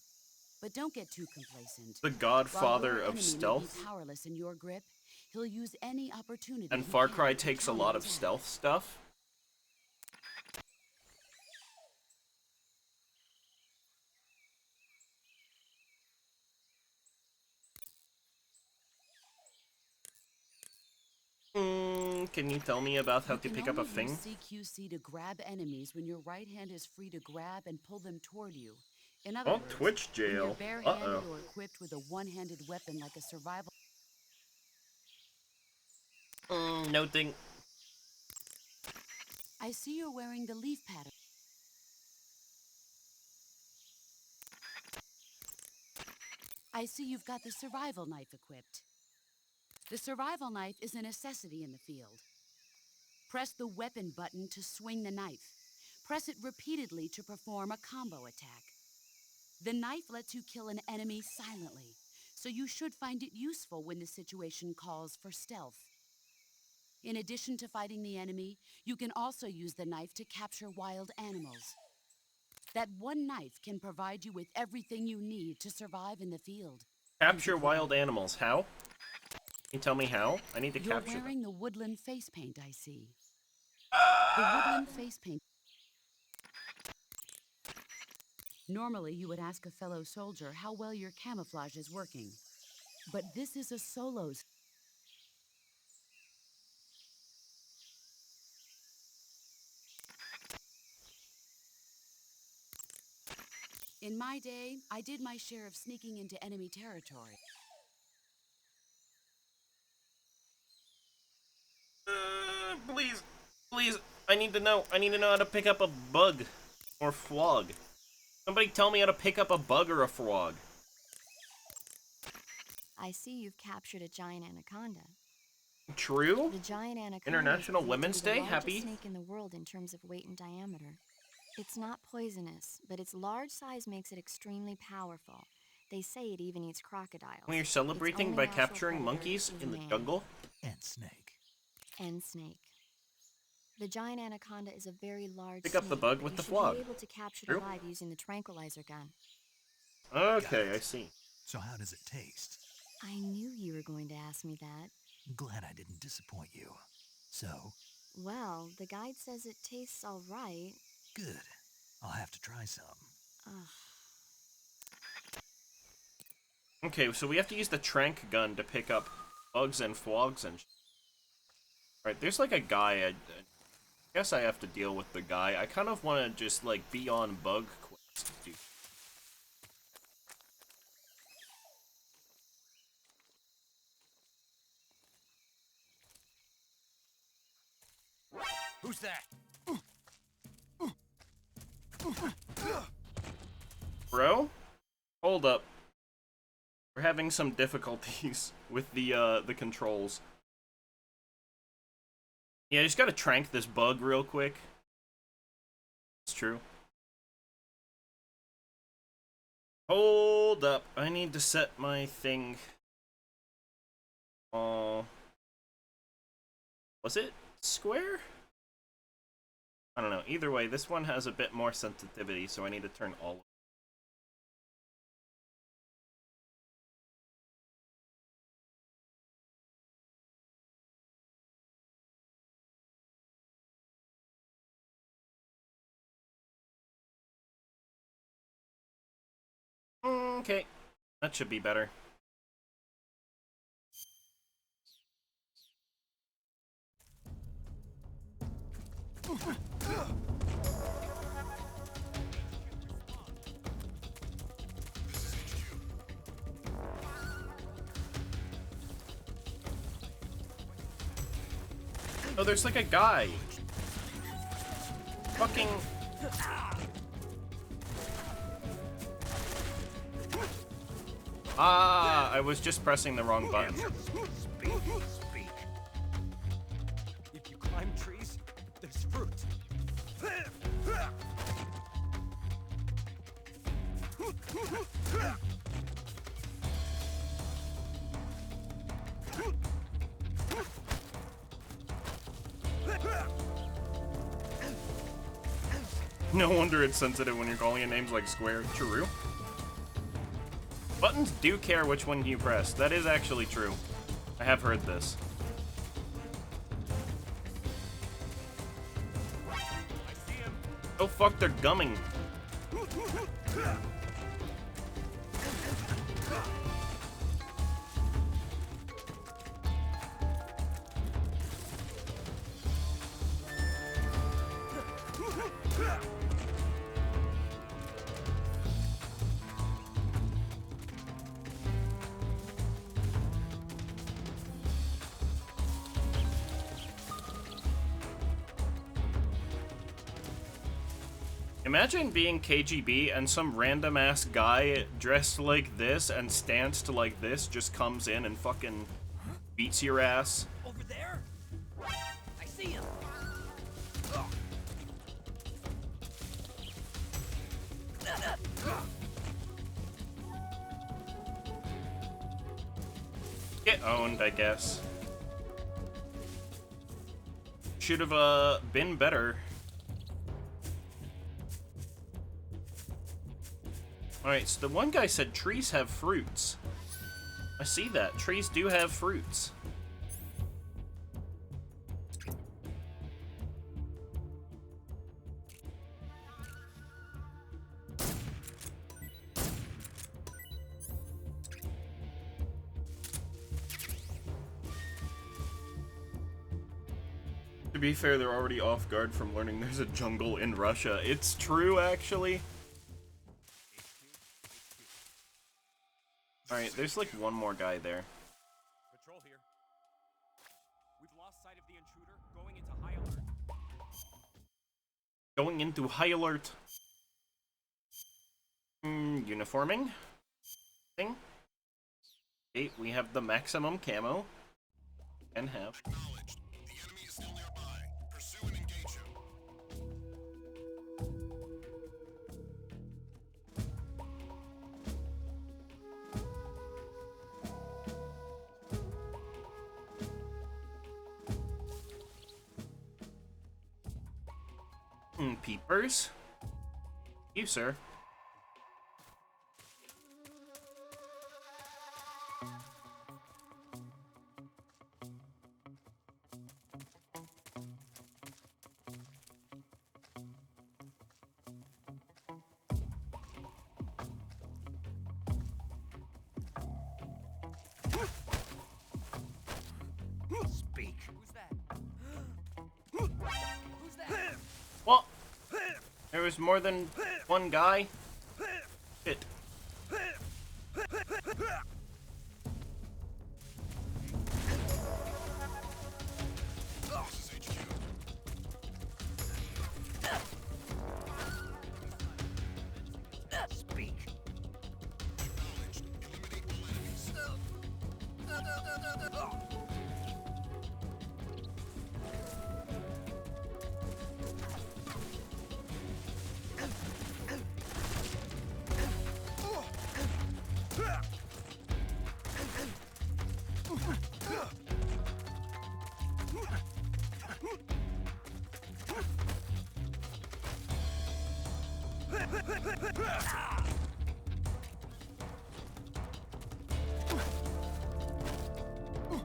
But don't get too complacent. the While godfather your of enemy stealth, may be powerless in your grip, he'll use any opportunity and he Far can Cry to takes a lot of counterattack. stealth stuff. Can you tell me about how You to can pick up a only thing? use CQC to grab enemies when your right hand is free to grab and pull them toward you. In other Oh, words, Twitch when you're jail. barehanded Uh-oh. or equipped with a one-handed weapon like a survival. Noting. I see you're wearing the leaf pattern. I see you've got the survival knife equipped. The survival knife is a necessity in the field. Press the weapon button to swing the knife. Press it repeatedly to perform a combo attack. The knife lets you kill an enemy silently, so you should find it useful when the situation calls for stealth. In addition to fighting the enemy, you can also use the knife to capture wild animals. That one knife can provide you with everything you need to survive in the field. Capture wild animals. How? Can you tell me how? I need to You're capture them. wearing the woodland face paint, I see. The woodland face paint. Normally, you would ask a fellow soldier how well your camouflage is working. But this is a solo. In my day, I did my share of sneaking into enemy territory. Please, please, I need to know. I need to know how to pick up a bug or frog. Somebody tell me how to pick up a bug or a frog. I see you've captured a giant anaconda. True? The giant anaconda International is believed Women's to be the Day? largest Happy? snake in the world in terms of weight and diameter. It's not poisonous, but its large size makes it extremely powerful. They say it even eats crocodiles. We're Its celebrating only by natural capturing predator monkeys is in the man. jungle? And snake. And snake. The giant anaconda is a very large Pick snake. up the bug but with you the should frog. be able to capture True? it alive using the tranquilizer gun. Okay, I see. So how does it taste? I knew you were going to ask me that. Glad I didn't disappoint you. So, Well, the guide says it tastes all right. good. I'll have to try some. Ugh. Okay, so we have to use the trank gun to pick up bugs and frogs and Right, there's like a guy, I guess I have to deal with the guy. I kind of want to just like be on bug quest, dude. Who's that? Bro? Hold up. We're having some difficulties with the controls. Yeah, I just gotta trank this bug real quick. It's true. Hold up. I need to set my thing. Was it square? I don't know. Either way, this one has a bit more sensitivity, so I need to turn all. Okay, that should be better. Oh, there's like a guy. Fucking. Ah, I was just pressing the wrong button. Speak. If you climb trees, there's fruit. No wonder it's sensitive when you're calling it names like square. True. Buttons do care which one you press. That is actually true. I have heard this. Oh fuck, they're gumming. Imagine being KGB and some random ass guy dressed like this and stanced like this just comes in and fucking beats your ass. Over there? I see him. Get owned, I guess. Should have been better. Alright, so the one guy said trees have fruits. I see that. Trees do have fruits. To be fair, they're already off guard from learning there's a jungle in Russia. It's true, actually. Alright, there's like one more guy there. Patrol here. We've lost sight of the intruder. Going into high alert. Going into high alert. Uniforming. Thing. Okay, we have the maximum camo. And have. Acknowledged. The enemy is still nearby. Pursue and engage him. Peepers. You, sir. Speak. Who's that? Who's that? What? There was more than one guy? Shit. This is HQ. Speak. Acknowledged. Eliminate all enemies.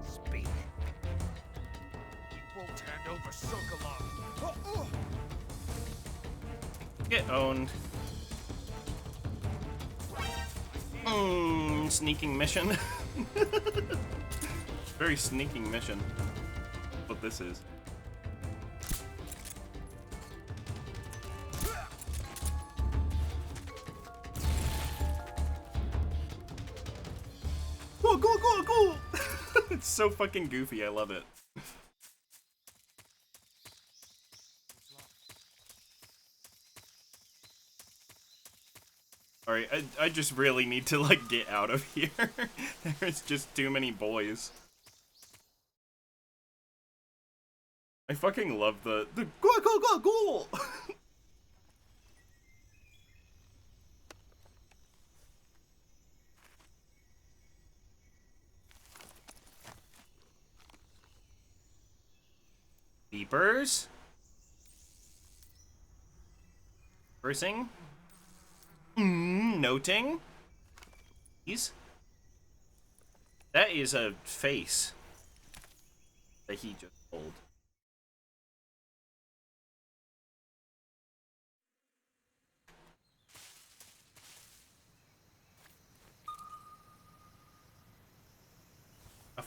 Speak. Won't hand over Sokolov. Get owned. Sneaking mission. Very sneaking mission. What this is. Cool, cool, cool, cool. It's so fucking goofy. I love it. Alright, I just really need to, like, get out of here. There's just too many boys. I fucking love the go, go, go, go! Beepers. Cursing. Noting. Please. That is a face that he just pulled.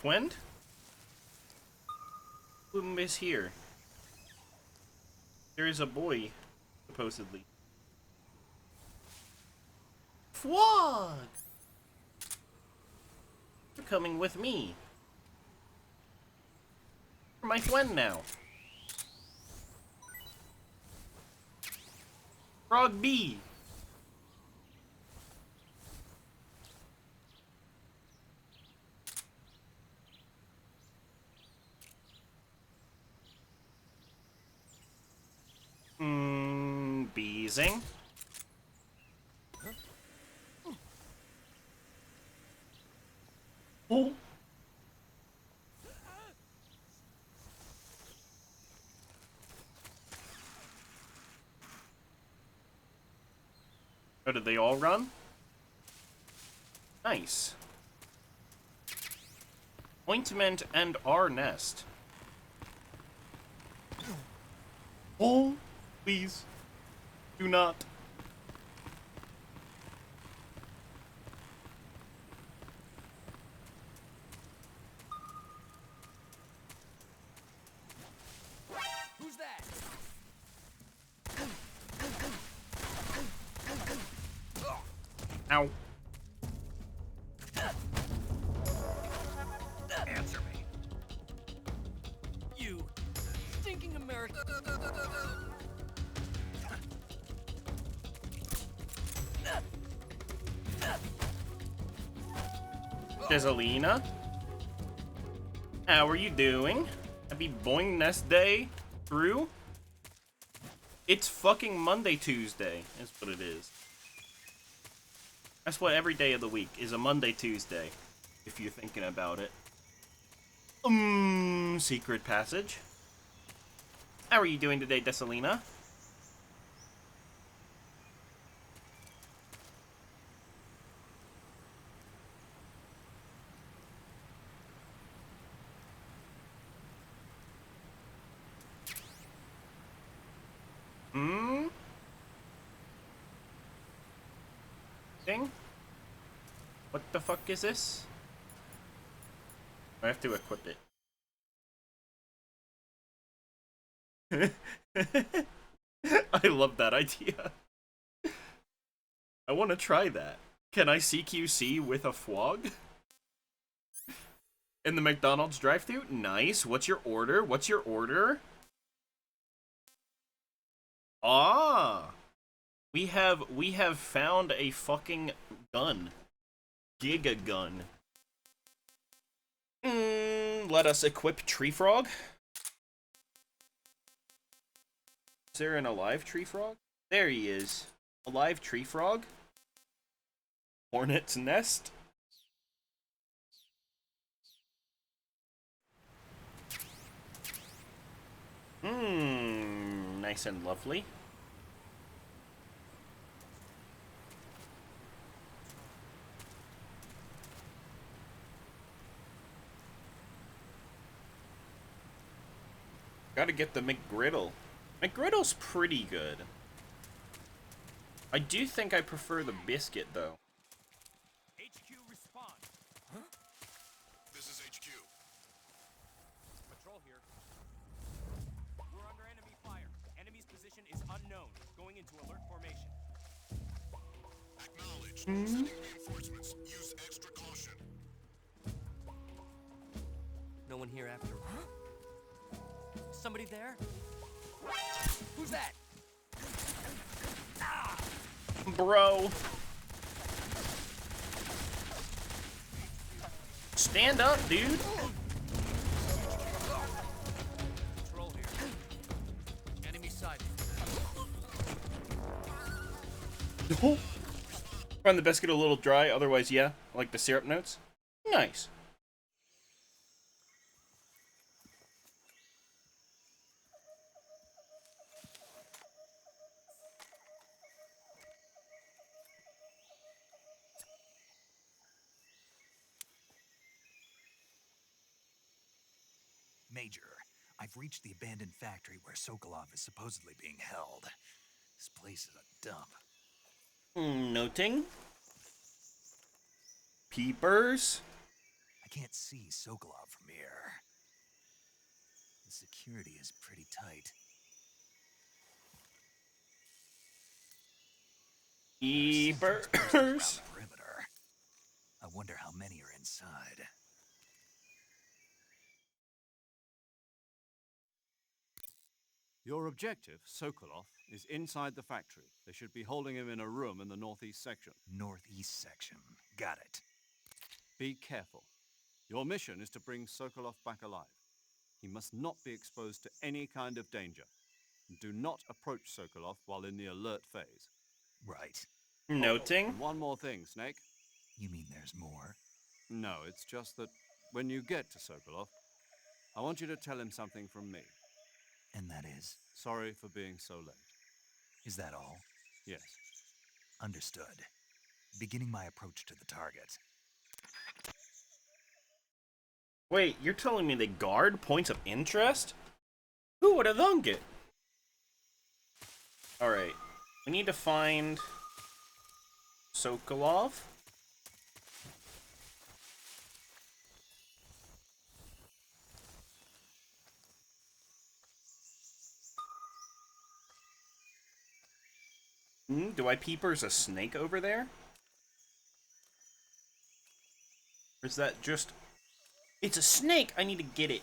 Wind? Whom is here? There is a boy, supposedly. Fwag! You're coming with me. You're my friend now. Frog B. Beezing. Oh. Oh, did they all run? Nice. Ointment and our nest. Oh, please. Do not. Ow. Answer me. You stinking American. Jezelina? How are you doing? Happy Boing Nest Day through? It's fucking Monday Tuesday, is what it is. That's what every day of the week is, a Monday Tuesday, if you're thinking about it. Secret passage. How are you doing today, Desalina? Thing? What the fuck is this? I have to equip it. I love that idea. I want to try that. Can I CQC with a FWOG? In the McDonald's drive-thru? Nice. What's your order? What's your order? Ah! We have found a fucking gun. Giga gun. Let us equip Tree Frog. Is there an alive Tree Frog? There he is. Alive Tree Frog. Hornet's Nest. Nice and lovely. Gotta get the McGriddle. McGriddle's pretty good. I do think I prefer the biscuit, though. HQ respond. Huh? This is HQ. Patrol here. We're under enemy fire. Enemy's position is unknown. Going into alert formation. Acknowledged. Sending reinforcements. Use extra caution. No one here after. Huh? Somebody there? Who's that? Ah! Bro. Stand up, dude. Patrol here. Enemy side. Find the biscuit a little dry, otherwise, yeah. I like the syrup notes. Nice. Major, I've reached the abandoned factory where Sokolov is supposedly being held. This place is a dump. Noting. Peepers. I can't see Sokolov from here. The security is pretty tight. Peepers. Around the perimeter. I wonder how many are inside. Your objective, Sokolov, is inside the factory. They should be holding him in a room in the northeast section. Northeast section. Got it. Be careful. Your mission is to bring Sokolov back alive. He must not be exposed to any kind of danger. Do not approach Sokolov while in the alert phase. Right. Noting. And one more thing, Snake. You mean there's more? No, it's just that when you get to Sokolov, I want you to tell him something from me. And that is? Sorry for being so late. Is that all? Yes. Understood. Beginning my approach to the target. Wait, you're telling me they guard points of interest? Who would have thunk it? Alright. We need to find Sokolov. Do I peepers a snake over there? Or is that just... It's a snake! I need to get it.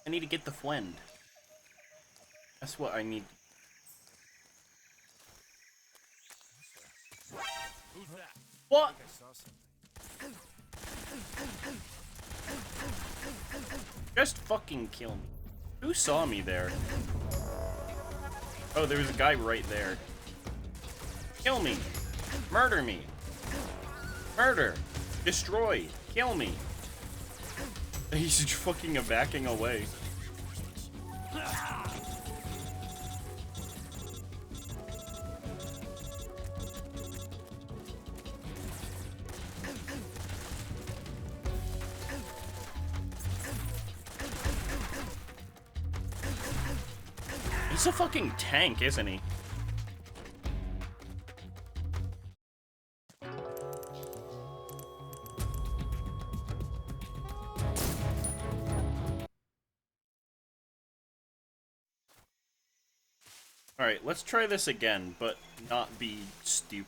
I need to get the friend. That's what I need. Who's that? What? I saw something. Just fucking kill me. Who saw me there? Oh, there was a guy right there. Kill me. Murder me. Murder. Destroy. Kill me. He's just fucking backing away. He's a fucking tank, isn't he? Alright, let's try this again, but not be stupid.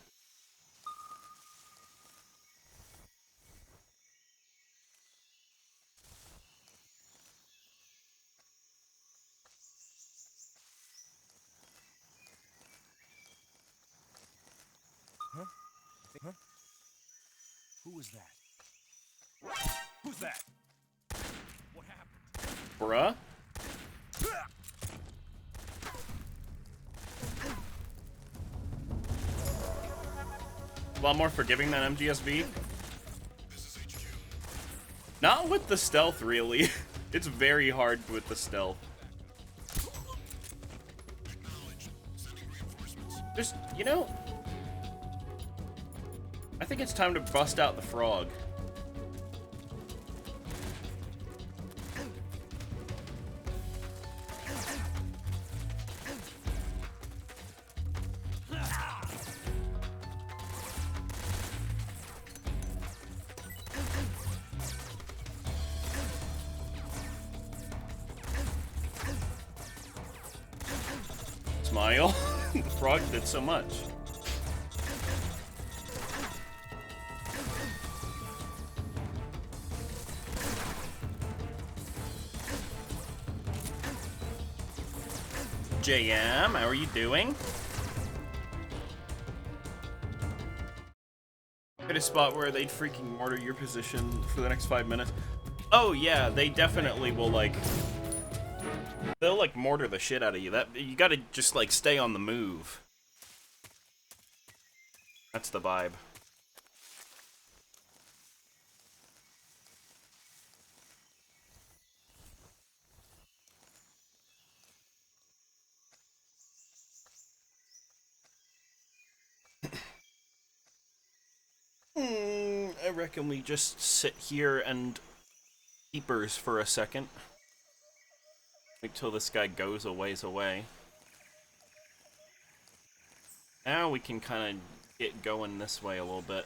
Huh? Who was that? Who's that? What happened? Bruh? A lot more forgiving than MGSV. This is HQ. Not with the stealth, really. It's very hard with the stealth. Acknowledged. Sending reinforcements. Just, you know... I think it's time to bust out the frog. Smile. The frog did so much. JM, how are you doing? Hit a spot where they'd freaking mortar your position for the next 5 minutes. Oh yeah, they definitely will, like... They'll, like, mortar the shit out of you. You gotta just, like, stay on the move. That's the vibe. I reckon we just sit here and keepers for a second. Wait till this guy goes a ways away. Now we can kind of get going this way a little bit.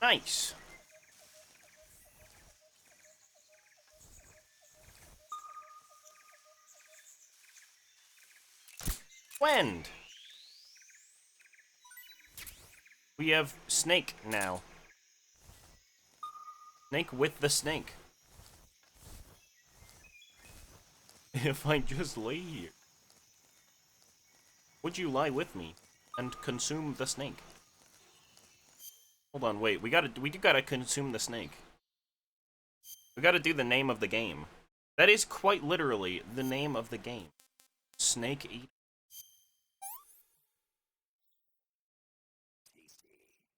Nice! Wind! We have snake now. Snake with the snake. If I just lay here, would you lie with me and consume the snake? Hold on, wait. We do gotta consume the snake. We gotta do the name of the game. That is quite literally the name of the game. Snake Eat.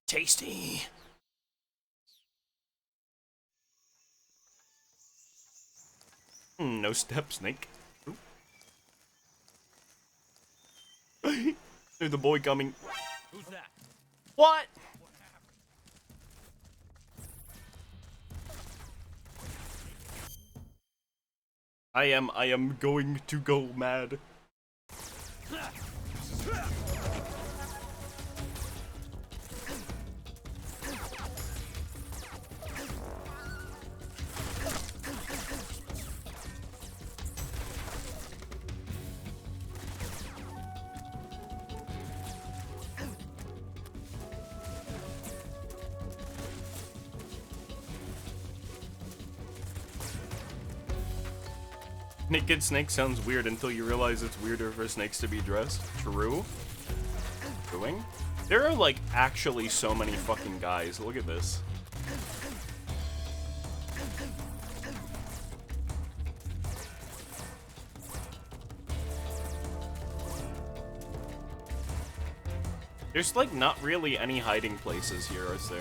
Tasty. No step, snake. There's the boy coming. Who's that? What? I am going to go mad. Naked snake sounds weird until you realize it's weirder for snakes to be dressed. True. Doing? There are like actually so many fucking guys. Look at this. There's like not really any hiding places here, is there?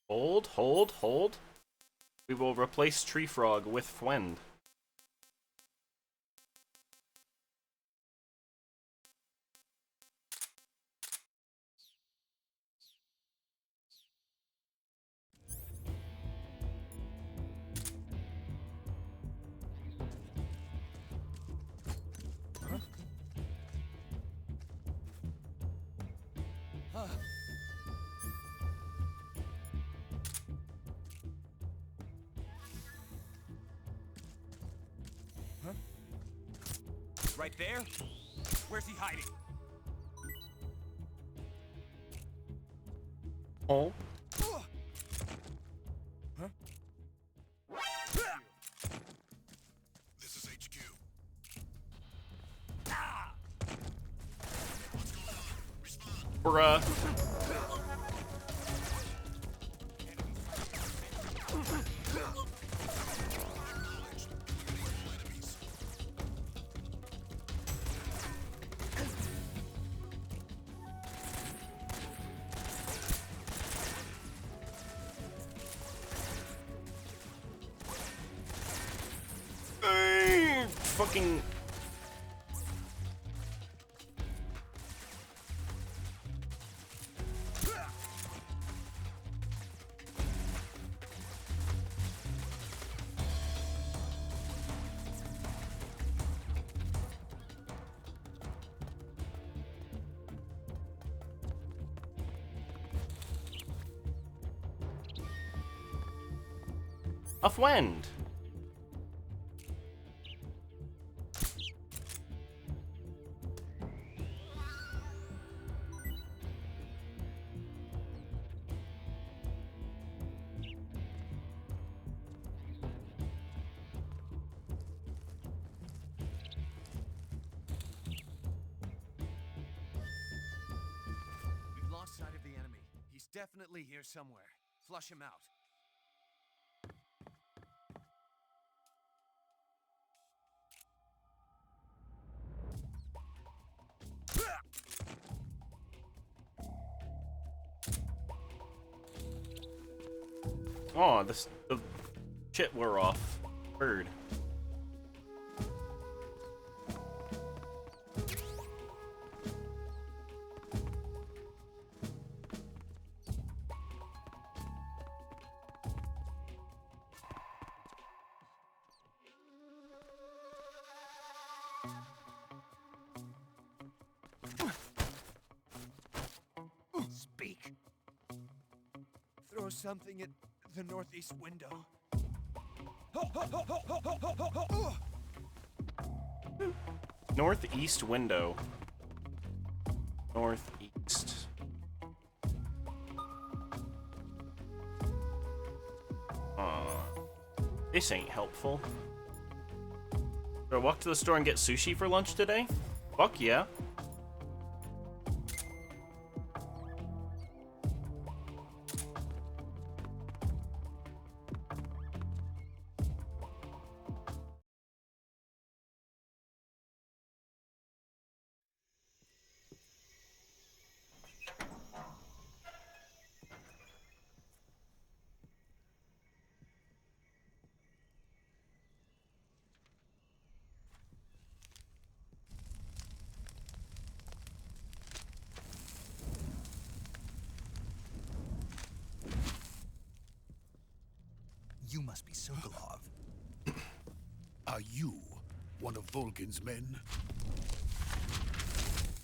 Hold, hold, hold. We will replace Tree Frog with Fwend. Right there? Where's he hiding? Oh. Huh? This is HQ. Bruh. Fucking... A Fwend. We've lost sight of the enemy. He's definitely here somewhere. Flush him out. Oh, the shit wore off. Bird. Speak. Throw something at the northeast window. Northeast window. Northeast. This ain't helpful. Should I walk to the store and get sushi for lunch today? Fuck yeah. You must be Sokolov. Are you one of Volkin's men?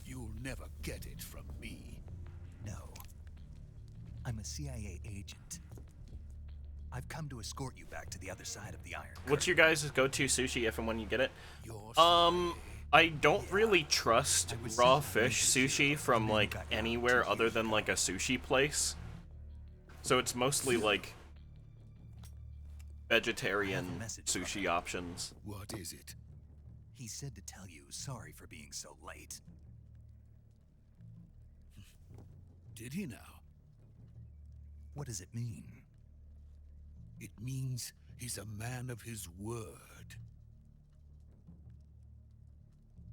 You'll never get it from me. No. I'm a CIA agent. I've come to escort you back to the other side of the Iron Curtain. What's your guys' go-to sushi if and when you get it? I don't really trust raw fish sushi from like anywhere other than like a sushi place. So it's mostly like vegetarian sushi options. What is it? He said to tell you sorry for being so late. Did he now? What does it mean? It means he's a man of his word.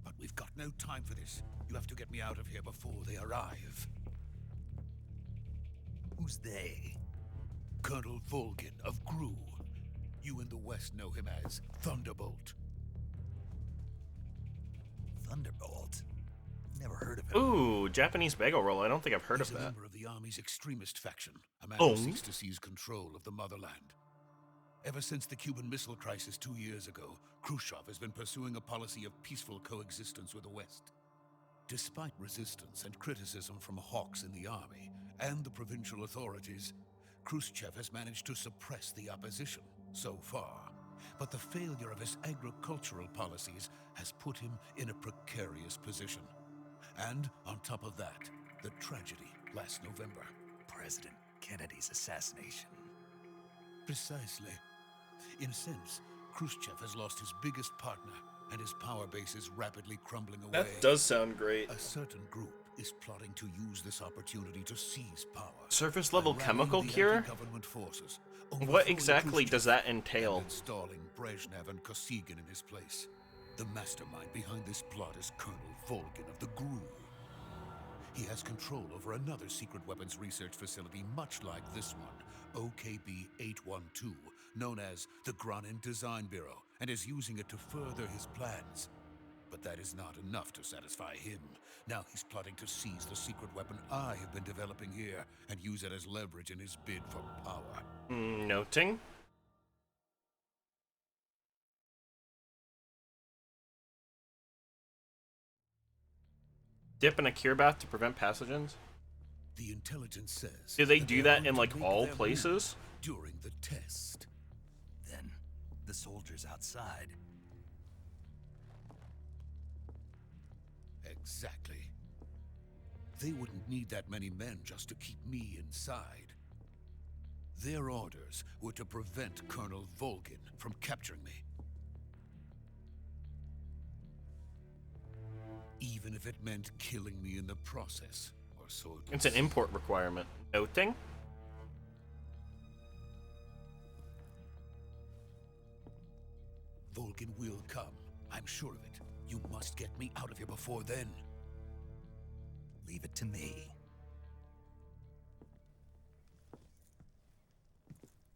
But we've got no time for this. You have to get me out of here before they arrive. Who's they? Colonel Volgin of Gru. You in the West know him as Thunderbolt. Thunderbolt? Never heard of him. Ooh, Japanese bagel roll. I don't think I've heard He's of a that. member of the Army's extremist faction, a man Oh. who seeks to seize control of the motherland. Ever since the Cuban Missile Crisis 2 years ago, Khrushchev has been pursuing a policy of peaceful coexistence with the West. Despite resistance and criticism from hawks in the army and the provincial authorities, Khrushchev has managed to suppress the opposition so far. But the failure of his agricultural policies has put him in a precarious position. And on top of that, the tragedy last November. President Kennedy's assassination. Precisely. In a sense, Khrushchev has lost his biggest partner, and his power base is rapidly crumbling away. That does sound great. A certain group is plotting to use this opportunity to seize power. Surface level by chemical rallying the cure? anti-government forces, What overthrowing exactly Khrushchev, does that entail? and installing Brezhnev and Kosygin in his place. The mastermind behind this plot is Colonel Volgin of the GRU. He has control over another secret weapons research facility much like this one, OKB-812, known as the Granin Design Bureau, and is using it to further his plans. But that is not enough to satisfy him. Now he's plotting to seize the secret weapon I have been developing here and use it as leverage in his bid for power. Noting. Dip in a cure bath to prevent pathogens? The intelligence says... Do they do they're that in going to like make all their places? move during the test. Then, the soldiers outside. Exactly. They wouldn't need that many men just to keep me inside. Their orders were to prevent Colonel Volgin from capturing me. Even if it meant killing me in the process, or so it was. It's an import requirement. Noting. Volgin will come. I'm sure of it. You must get me out of here before then. Leave it to me.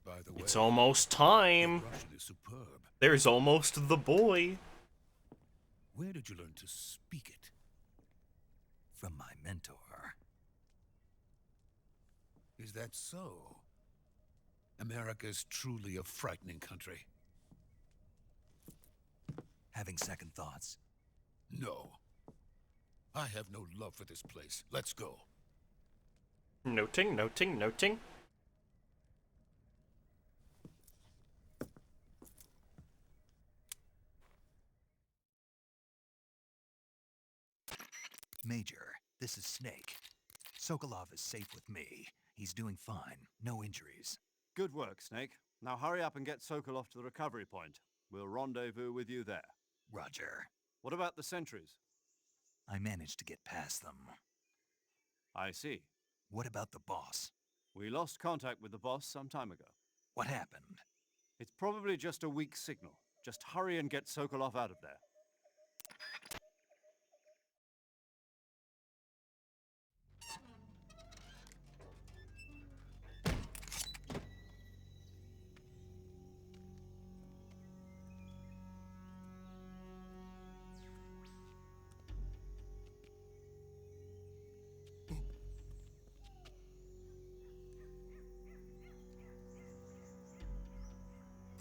By the way, It's almost time. your Russian is superb. There's almost the boy. Where did you learn to speak it? From my mentor. Is that so? America's truly a frightening country. Having second thoughts. No. I have no love for this place. Let's go. Noting, noting, noting. Major, this is Snake. Sokolov is safe with me. He's doing fine. No injuries. Good work, Snake. Now hurry up and get Sokolov to the recovery point. We'll rendezvous with you there. Roger. What about the sentries? I managed to get past them. I see. What about the boss? We lost contact with the boss some time ago. What happened? It's probably just a weak signal. Just hurry and get Sokolov out of there.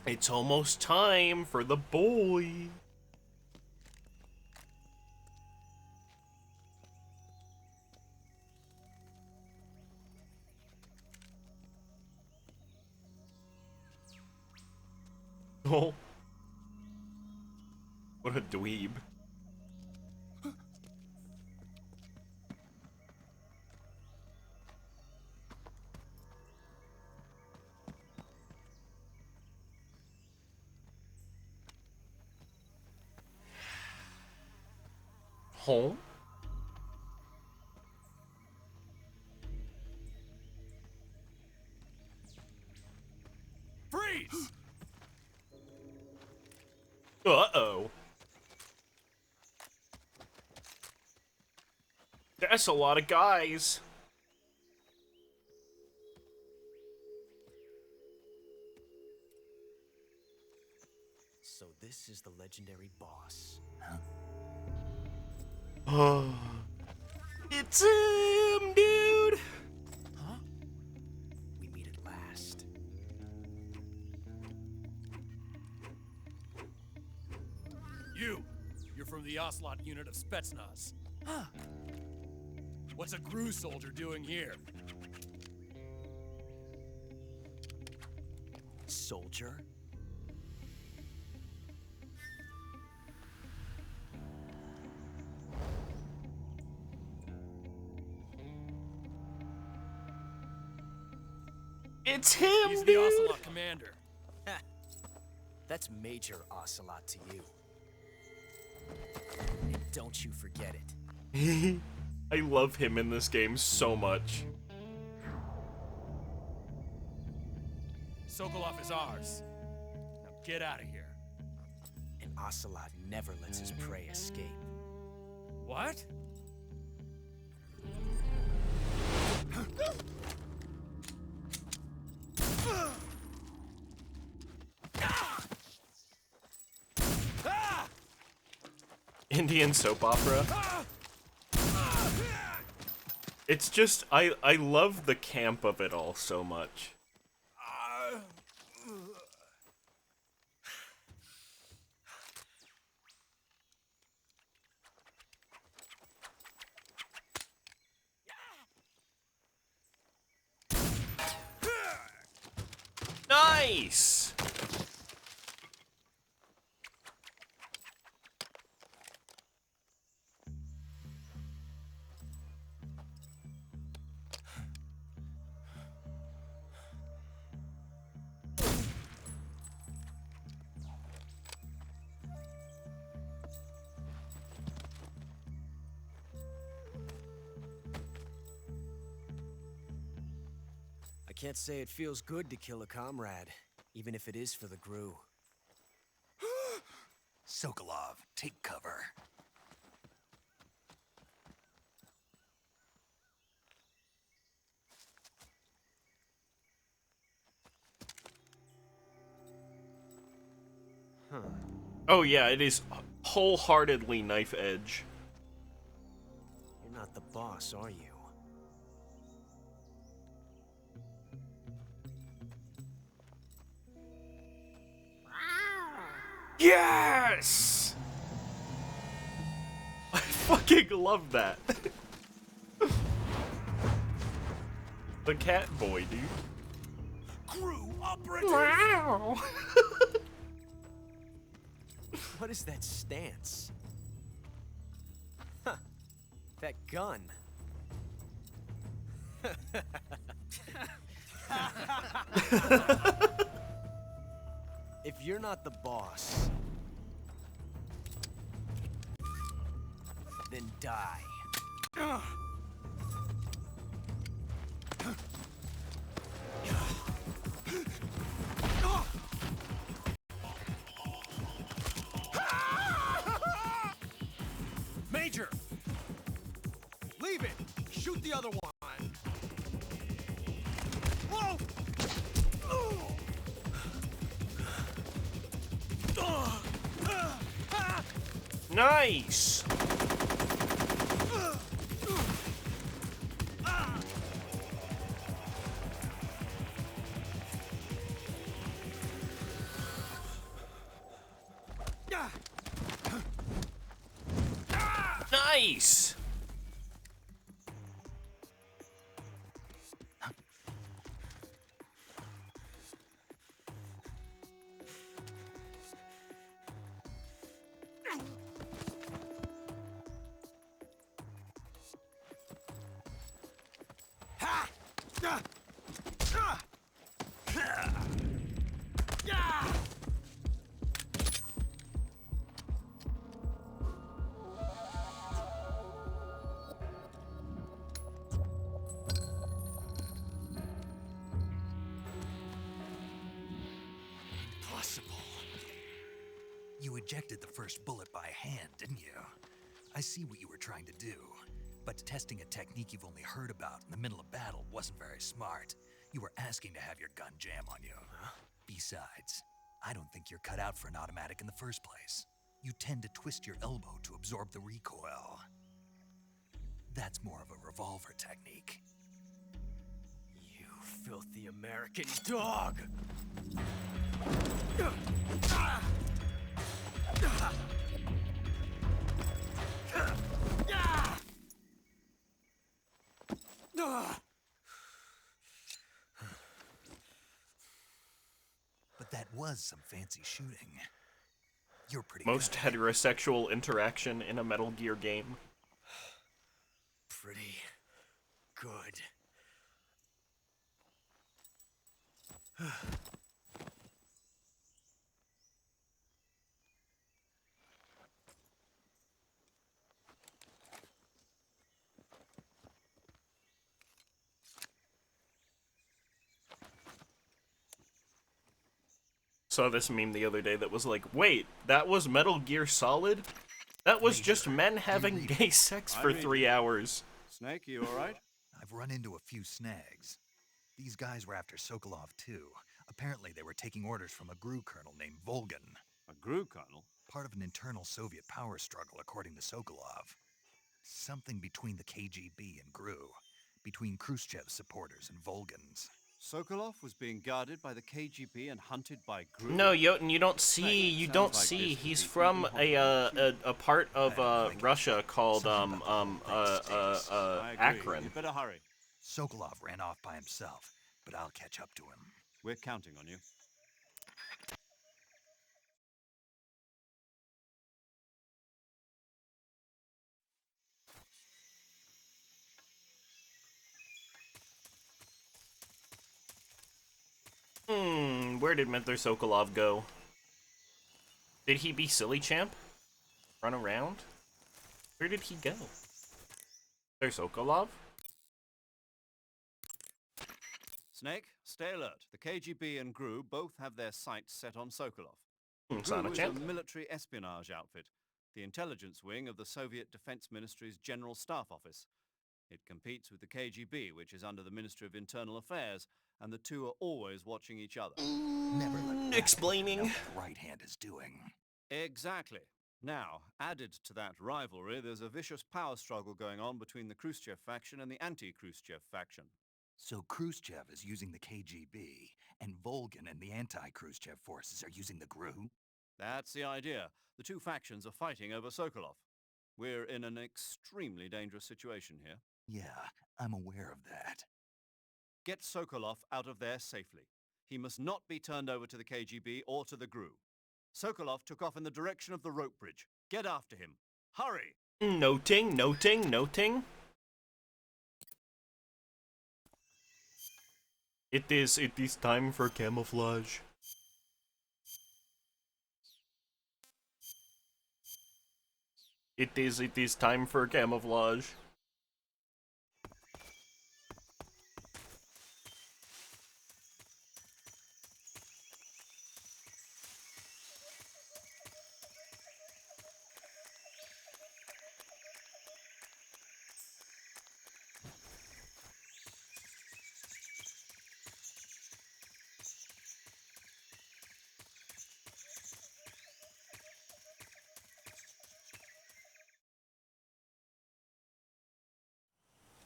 It's almost time for the boy. Oh. What a dweeb. Home? Freeze! Uh-oh. That's a lot of guys. So this is the legendary boss. It's him, dude. Huh? We meet at last. You're from the Ocelot unit of Spetsnaz. Huh. What's a GRU soldier doing here? Soldier? It's him, He's dude. the Ocelot commander. That's Major Ocelot to you. And don't you forget it. I love him in this game so much. Sokolov is ours. Now get out of here. And Ocelot never lets his prey escape. What? Indian soap opera. It's just, I love the camp of it all so much. Nice! I can't say it feels good to kill a comrade, even if it is for the GRU. Sokolov, take cover. Huh. Oh yeah, it is wholeheartedly knife edge. You're not the boss, are you? Yes! I fucking love that. The cat boy, dude. GRU operative! Wow! What is that stance? Huh. That gun. If you're not the boss, then die. Major! Leave it! Shoot the other one! Whoa! Nice! Nice! Impossible. You ejected the first bullet by hand, didn't you? I see what you were trying to do, but testing a technique you've only heard about in the middle of battle wasn't very smart. You were asking to have your gun jam on you. Besides, I don't think you're cut out for an automatic in the first place. You tend to twist your elbow to absorb the recoil. That's more of a revolver technique. You filthy American dog! But that was some fancy shooting. You're pretty Most good. heterosexual interaction in a Metal Gear game. Pretty good. Saw this meme the other day that was like, wait, that was Metal Gear Solid? That was just men having gay sex for 3 hours. Snake, you alright? I've run into a few snags. These guys were after Sokolov too. Apparently they were taking orders from a GRU colonel named Volgan. A GRU colonel? Part of an internal Soviet power struggle, according to Sokolov. Something between the KGB and GRU. Between Khrushchev's supporters and Volgan's. Sokolov was being guarded by the KGB and hunted by GRU? No, Jotun, you don't see. You don't see. He's from a part of Russia called Akron. You better hurry. Sokolov ran off by himself, but I'll catch up to him. We're counting on you. Where did Mentor Sokolov go? Did he be Silly Champ? Run around? Where did he go? There's Sokolov? Snake, stay alert. The KGB and GRU both have their sights set on Sokolov. Sana GRU is Champ. a military espionage outfit, the intelligence wing of the Soviet Defense Ministry's General Staff Office. It competes with the KGB, which is under the Ministry of Internal Affairs, and the two are always watching each other. Never let Explaining. what the right hand is doing. Exactly. Now, added to that rivalry, there's a vicious power struggle going on between the Khrushchev faction and the anti-Khrushchev faction. So Khrushchev is using the KGB, and Volgan and the anti-Khrushchev forces are using the GRU? That's the idea. The two factions are fighting over Sokolov. We're in an extremely dangerous situation here. Yeah, I'm aware of that. Get Sokolov out of there safely. He must not be turned over to the KGB or to the GRU. Sokolov took off in the direction of the rope bridge. Get after him. Hurry! Noting. It is time for camouflage. It is time for camouflage.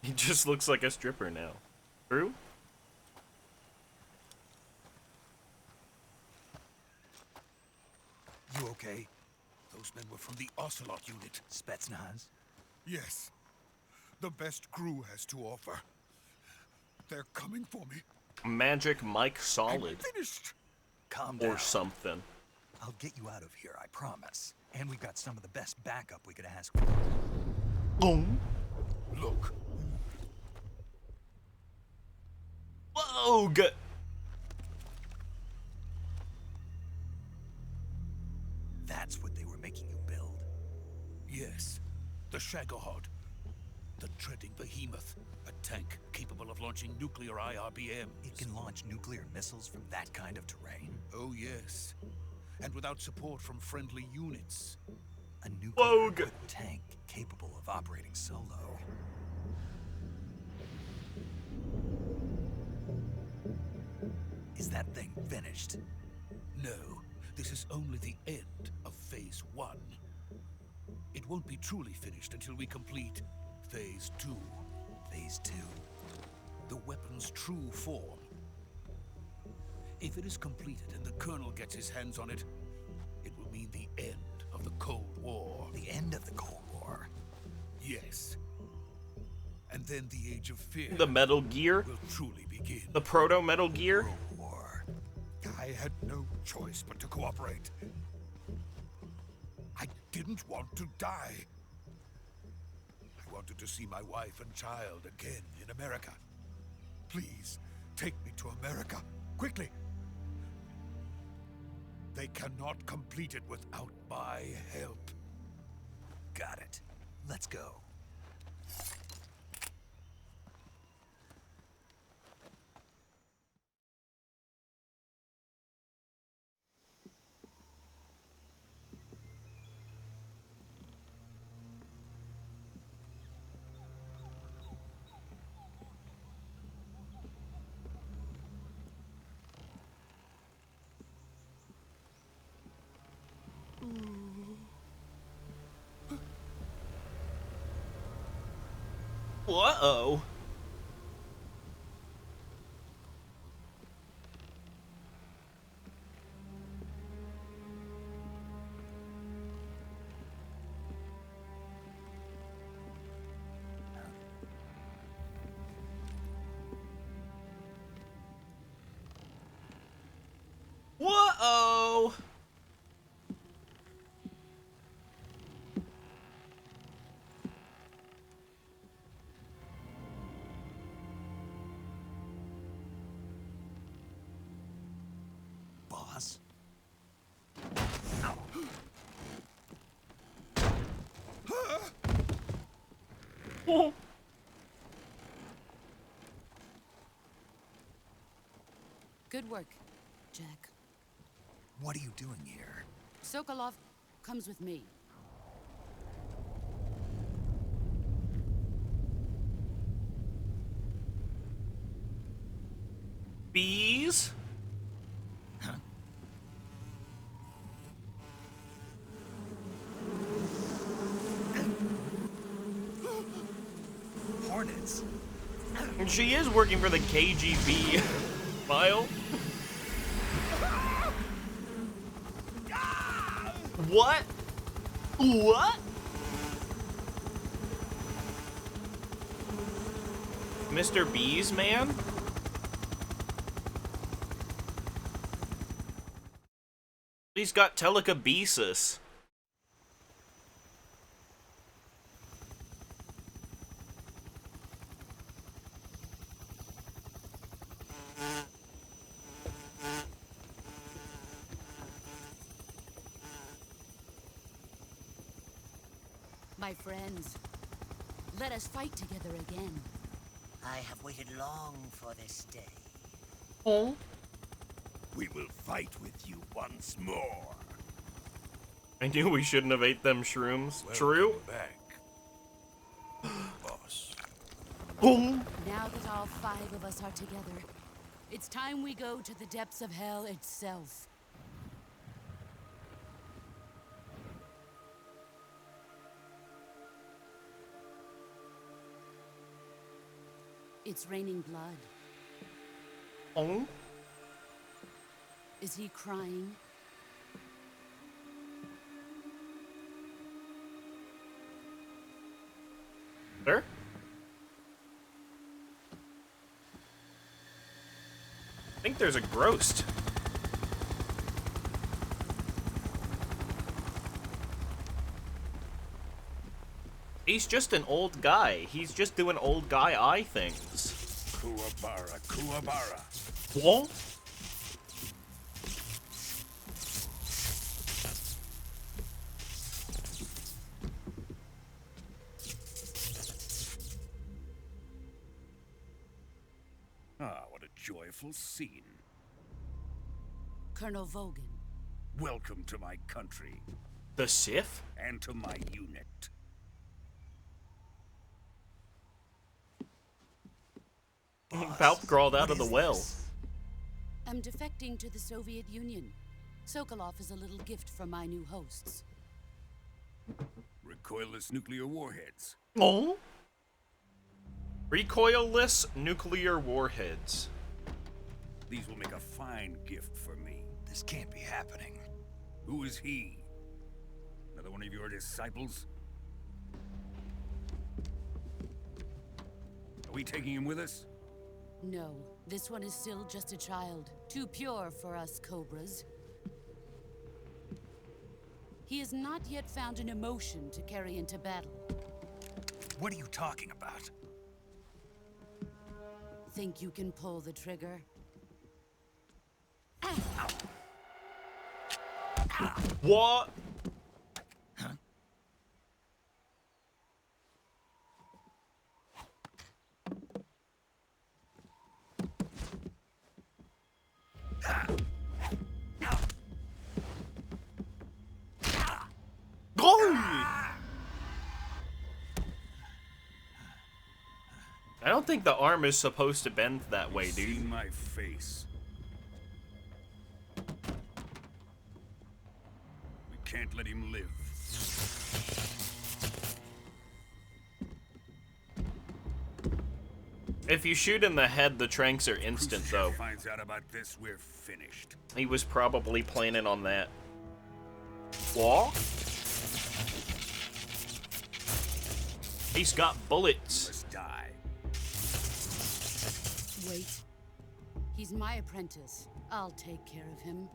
He just looks like a stripper now. True? You okay? Those men were from the Ocelot unit. Spetsnaz? Yes. The best GRU has to offer. They're coming for me. Magic Mike Solid. I'm finished. Calm down. Or something. I'll get you out of here, I promise. And we've got some of the best backup we could ask for. Look. Rogue! That's what they were making you build? Yes, the Shagohod. The treading behemoth. A tank capable of launching nuclear IRBMs. It can launch nuclear missiles from that kind of terrain? Oh yes. And without support from friendly units. A Rogue. nuclear-equipped tank capable of operating solo. Is that thing finished? No, this is only the end of Phase 1. It won't be truly finished until we complete Phase 2. Phase 2? The weapon's true form. If it is completed and the Colonel gets his hands on it, it will mean the end of the Cold War. The end of the Cold War? Yes. And then the Age of Fear. The Metal Gear? Will truly begin. The Proto-Metal Gear? World War. I had no choice but to cooperate. I didn't want to die. I wanted to see my wife and child again in America. Please, take me to America, quickly. They cannot complete it without my help. Got it. Let's go. Uh-oh. Whoa! Boss? Oh. Good work, Jack. What are you doing here? Sokolov comes with me. Bees? Huh? Hornets? She is working for the KGB. File? What? What? Mr. Bees, man? He's got telekinesis. My friends, let us fight together again. I have waited long for this day. Oh? We will fight with you once more. I knew we shouldn't have ate them shrooms. Welcome True? back, boss. Boom. Now that all 5 of us are together, it's time we go to the depths of hell itself. It's raining blood. Oh? Is he crying? Sir? I think there's a ghost. He's just an old guy. He's just doing old guy eye things. Kuwabara, Kuwabara. What? Ah, what a joyful scene. Colonel Vogan. Welcome to my country. The Sith? And to my unit. Palp crawled out of the well. I'm defecting to the Soviet Union. Sokolov is a little gift from my new hosts. Recoilless nuclear warheads. Oh? Recoilless nuclear warheads. These will make a fine gift for me. This can't be happening. Who is he? Another one of your disciples? Are we taking him with us? No, this one is still just a child. Too pure for us Cobras. He has not yet found an emotion to carry into battle. What are you talking about? Think you can pull the trigger? What? I don't think the arm is supposed to bend that way, dude. See my face. We can't let him live. If you shoot in the head, the tranks are instant, though. Finds out about this, we're finished. He was probably planning on that. What? He's got bullets. Must die. Wait. He's my apprentice. I'll take care of him.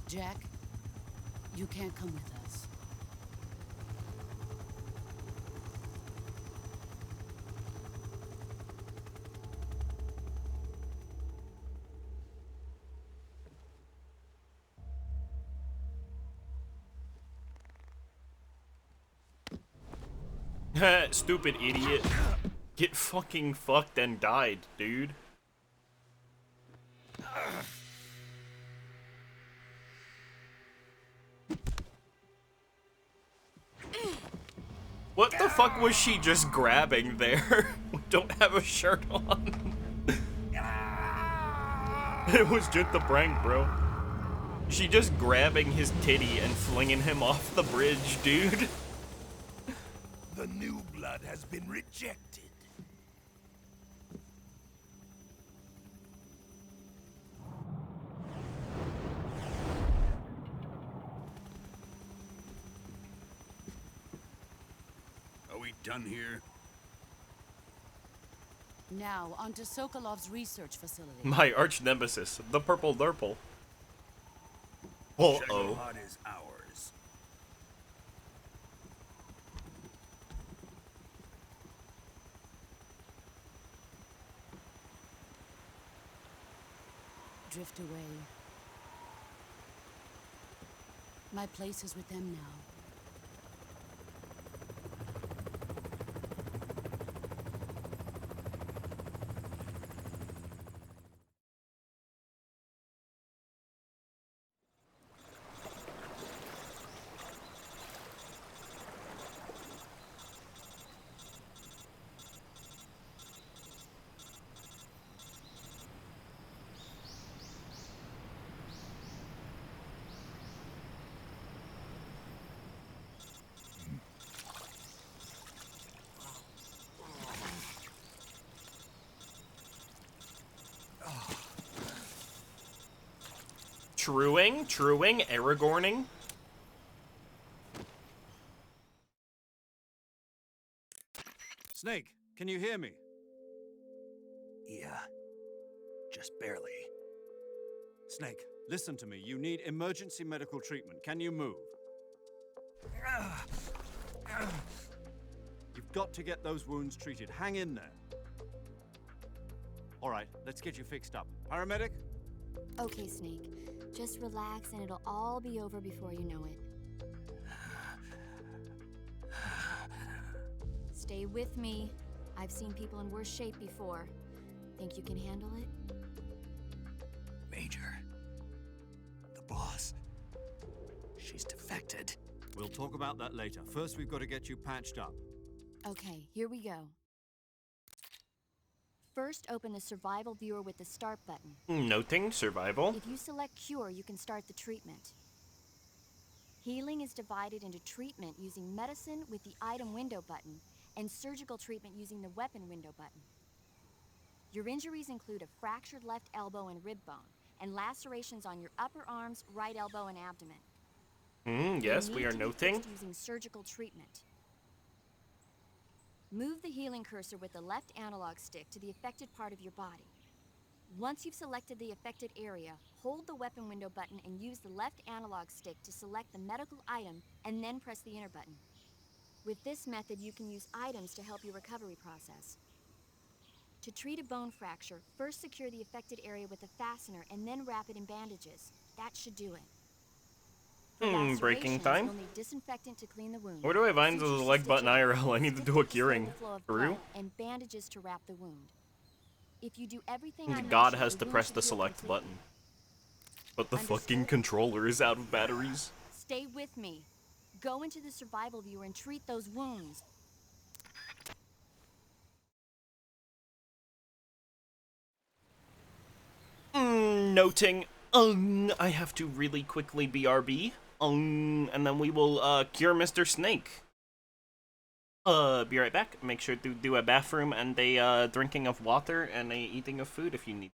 Jack, you can't come with us. Stupid idiot. Get fucking fucked and died, dude. What the fuck was she just grabbing there? We don't have a shirt on. It was just a prank, bro. She just grabbing his titty and flinging him off the bridge, dude. The new blood has been rejected. Are we done here? Now, onto Sokolov's research facility. My arch nemesis, the Purple Nurple. Uh-oh. Shagohod is ours. Drift away. My place is with them now. Truing, Aragorning. Snake, can you hear me? Yeah. Just barely. Snake, listen to me. You need emergency medical treatment. Can you move? You've got to get those wounds treated. Hang in there. All right, let's get you fixed up. Paramedic? Okay, Snake. Just relax and it'll all be over before you know it. Stay with me. I've seen people in worse shape before. Think you can handle it? Major. The boss. She's defected. We'll talk about that later. First, we've got to get you patched up. Okay, here we go. First, open the survival viewer with the start button. Noting survival. If you select cure, you can start the treatment. Healing is divided into treatment using medicine with the item window button and surgical treatment using the weapon window button. Your injuries include a fractured left elbow and rib bone, and lacerations on your upper arms, right elbow, and abdomen. Yes, we are noting. Using surgical treatment. Move the healing cursor with the left analog stick to the affected part of your body. Once you've selected the affected area, hold the weapon window button and use the left analog stick to select the medical item and then press the enter button. With this method, you can use items to help your recovery process. To treat a bone fracture, first secure the affected area with a fastener and then wrap it in bandages. That should do it. Breaking time. You'll need disinfectant to clean the wound. Where do I find the leg button IRL? I need to do a curing. Through? And bandages to wrap the wound. If you do everything God has to press the select button. But the fucking controller is out of batteries. Stay with me. Go into the survival viewer and treat those wounds. Noting, I have to really quickly BRB. And then we will, cure Mr. Snake. Be right back. Make sure to do a bathroom and a, drinking of water and a eating of food if you need.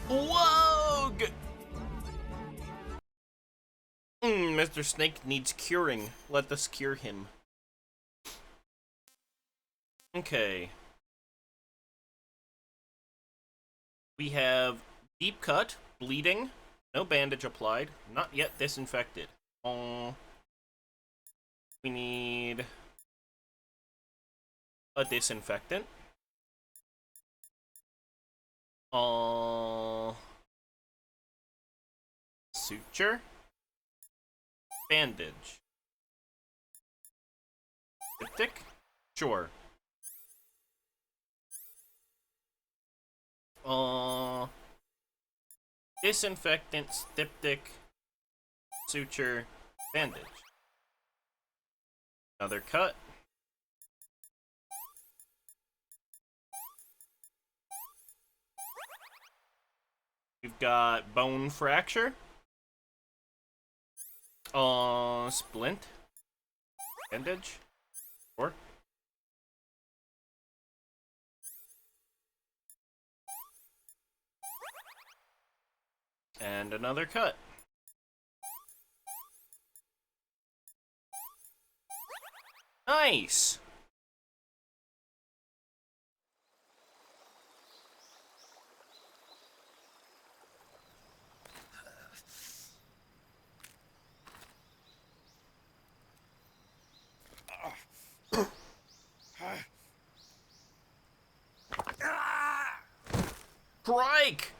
Whoa! Mr. Snake needs curing. Let us cure him. Okay. We have deep cut, bleeding, no bandage applied, not yet disinfected. We need a disinfectant. Suture. Bandage. Styptic? Sure. Disinfectant, styptic, suture, bandage. Another cut. We've got bone fracture. Splint. Bandage. Or and another cut. Nice. Crike!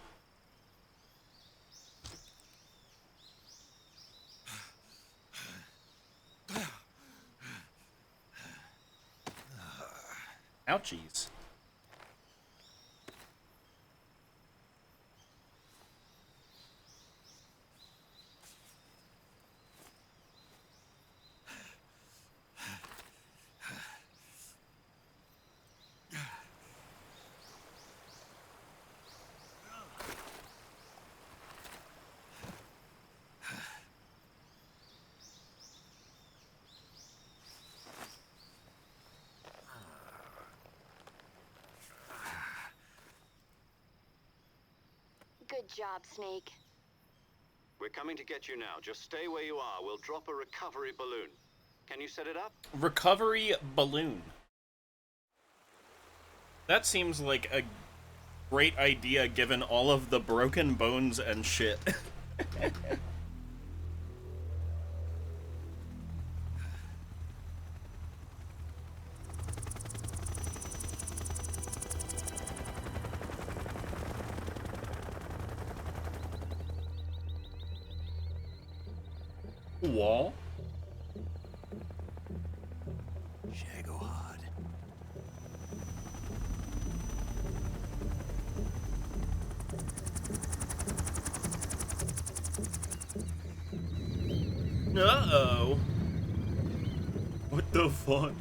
Ouchies. Good job, Snake. We're coming to get you now. Just stay where you are. We'll drop a recovery balloon. Can you set it up? Recovery balloon. That seems like a great idea given all of the broken bones and shit. Wall? Shagohod. Uh-oh. What the fuck?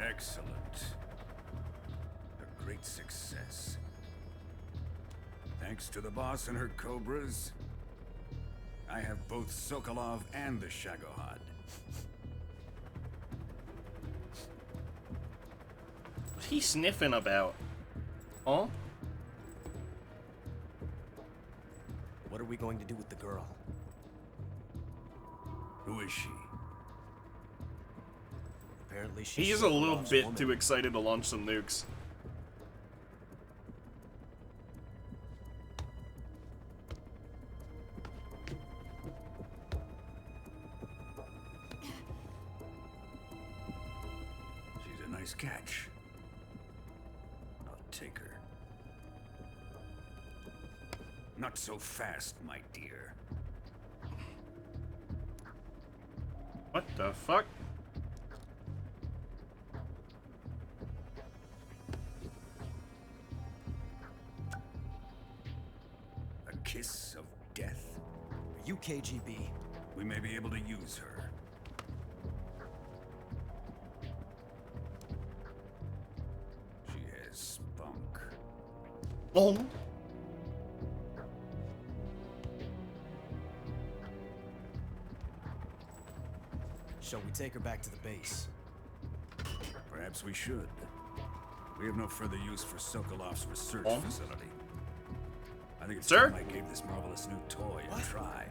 Excellent. A great success. Thanks to the boss and her cobras, I have both Sokolov and the Shagohod. What's he sniffing about? Huh? What are we going to do with the girl? Who is she? Apparently she's He is a little Sokolov's bit woman. too excited to launch some nukes. She's a nice catch. I'll take her. Not so fast, my dear. What the fuck? A kiss of death. Are you KGB? We may be able to use her. She has spunk. Oh. Shall we take her back to the base? Perhaps we should. We have no further use for Sokolov's research facility. I think it's Sir? time I gave this marvelous new toy a try.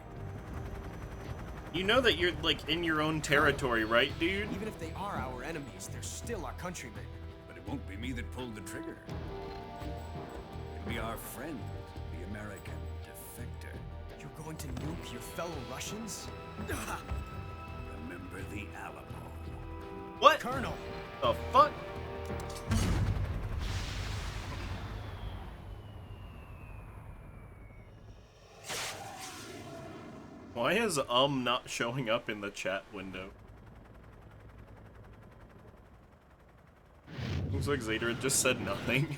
You know that you're, like, in your own territory, right, dude? Even if they are our enemies, they're still our countrymen. But it won't be me that pulled the trigger. It'll be our friend, the American defector. You're going to nuke your fellow Russians? Remember the Alamo. What? Colonel! The fuck? Why is not showing up in the chat window? Looks like Zader just said nothing.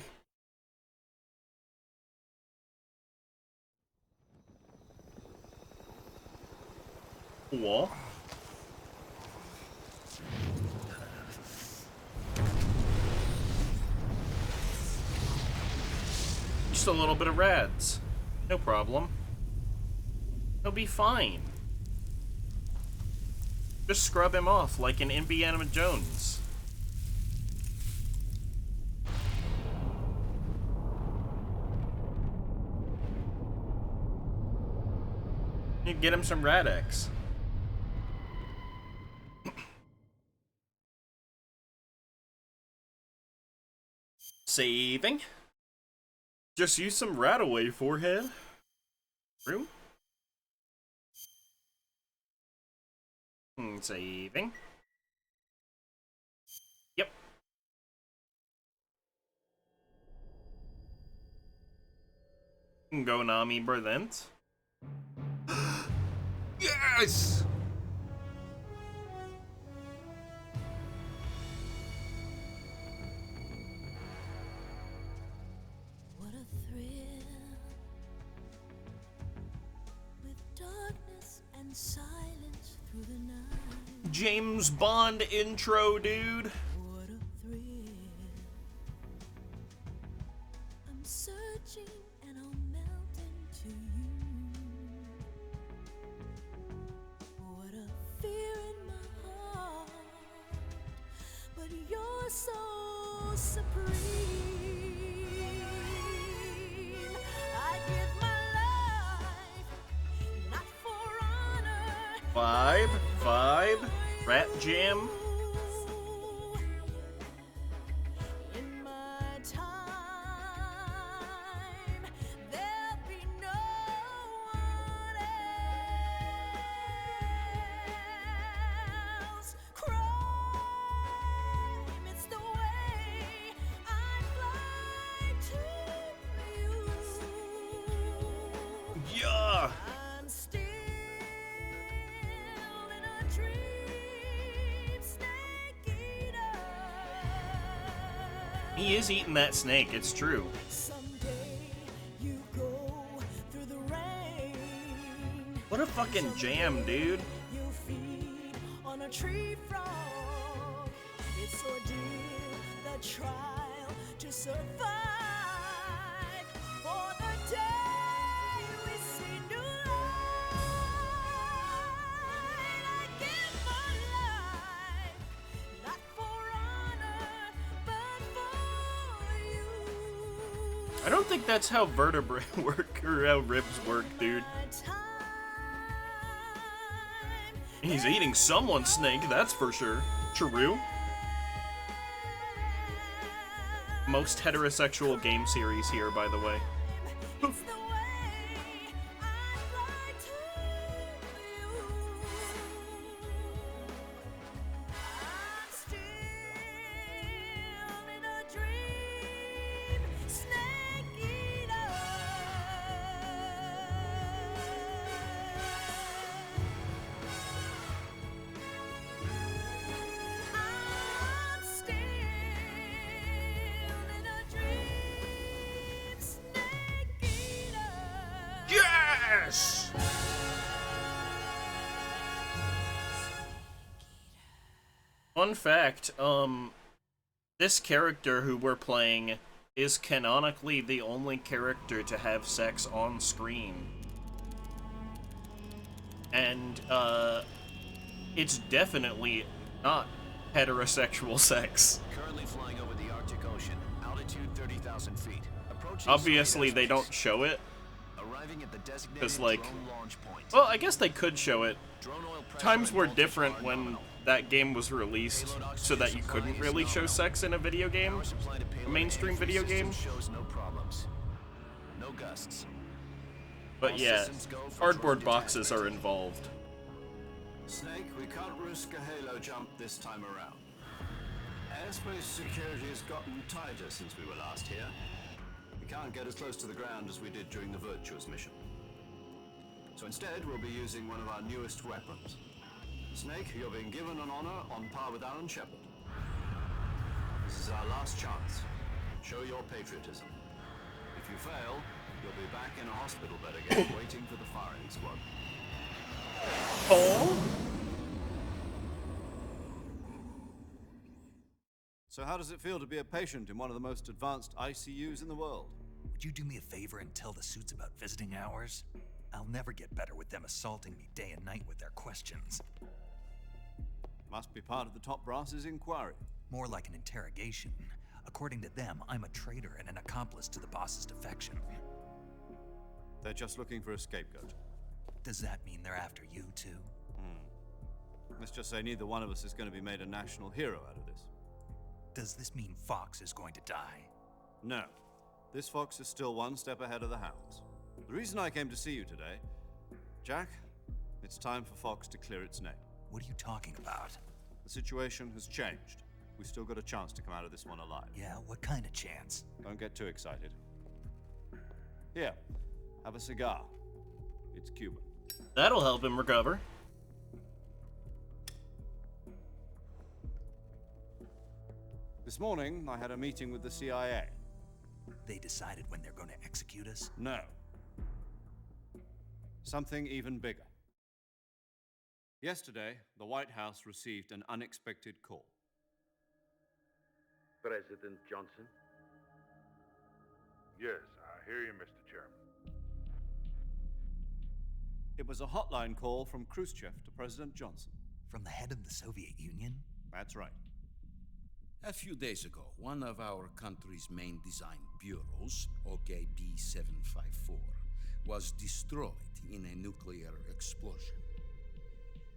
What? Just a little bit of rads. No problem. He'll be fine. Just scrub him off like an Indiana Jones. You get him some Rad-X. Saving. Just use some Radaway, forehead. Room. Saving. Yep. Go Nami Berlent. Yes! What a thrill, with darkness and silence through the night. James Bond intro, dude. What a thrill. I'm searching and I'll melt into you. What a fear in my heart, but you're so supreme. I give my life, not for honor. Vibe. Rat Jam. In my time, there'll be no one else. Crime, it's the way I fly to you. Yeah. I'm still in a dream, snake eater. He is eating that snake, it's true. Someday you go through the rain. What a fucking jam, dude. You'll feed on a tree frog. It's ordeal, the trial to survive. For the day we see new light. I give my life, not for honor, but for you. I don't think that's how vertebrae work or how ribs work, dude. He's eating someone's snake, that's for sure. True. Most heterosexual game series here, by the way. Yes! Fun fact, this character who we're playing is canonically the only character to have sex on screen. And, it's definitely not heterosexual sex. Currently flying over the Arctic Ocean, altitude 30,000 feet. Approaching Obviously, they don't show it. Because, like, well, I guess they could show it. Times were different when that game was released, so that you couldn't really show sex in a video game, a mainstream video game. But yeah, cardboard boxes are involved. Snake, we can't risk a halo jump this time around. Airspace security has gotten tighter since we were last here. We can't get as close to the ground as we did during the Virtuous mission. So instead, we'll be using one of our newest weapons. Snake, you're being given an honor on par with Alan Shepard. This is our last chance. Show your patriotism. If you fail, you'll be back in a hospital bed again, waiting for the firing squad. Oh? So how does it feel to be a patient in one of the most advanced ICUs in the world? Would you do me a favor and tell the suits about visiting hours? I'll never get better with them assaulting me day and night with their questions. Must be part of the top brass's inquiry. More like an interrogation. According to them, I'm a traitor and an accomplice to the boss's defection. They're just looking for a scapegoat. Does that mean they're after you, too? Let's just say neither one of us is going to be made a national hero out of this. Does this mean Fox is going to die? No. This fox is still one step ahead of the hounds. The reason I came to see you today, Jack, it's time for Fox to clear its name. What are you talking about? The situation has changed. We've still got a chance to come out of this one alive. Yeah, what kind of chance? Don't get too excited. Here, have a cigar. It's Cuban. That'll help him recover. This morning, I had a meeting with the CIA. They decided when they're going to execute us? No. Something even bigger. Yesterday, the White House received an unexpected call. President Johnson? Yes, I hear you, Mr. Chairman. It was a hotline call from Khrushchev to President Johnson. From the head of the Soviet Union? That's right. A few days ago, one of our country's main design bureaus, OKB 754, was destroyed in a nuclear explosion.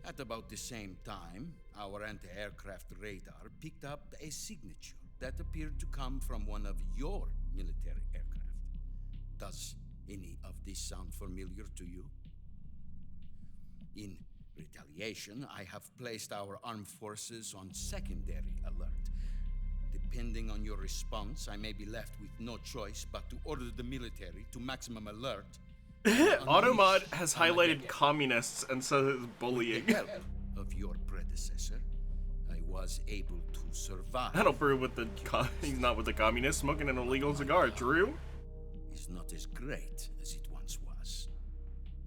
At about the same time, our anti-aircraft radar picked up a signature that appeared to come from one of your military aircraft. Does any of this sound familiar to you? In retaliation, I have placed our armed forces on secondary alert. Depending on your response, I may be left with no choice but to order the military to maximum alert. Automod has highlighted communists and says bullying. With the help of your predecessor, I was able to survive. That'll prove with the he's not with the communists smoking an illegal cigar. True? Is not as great as it once was.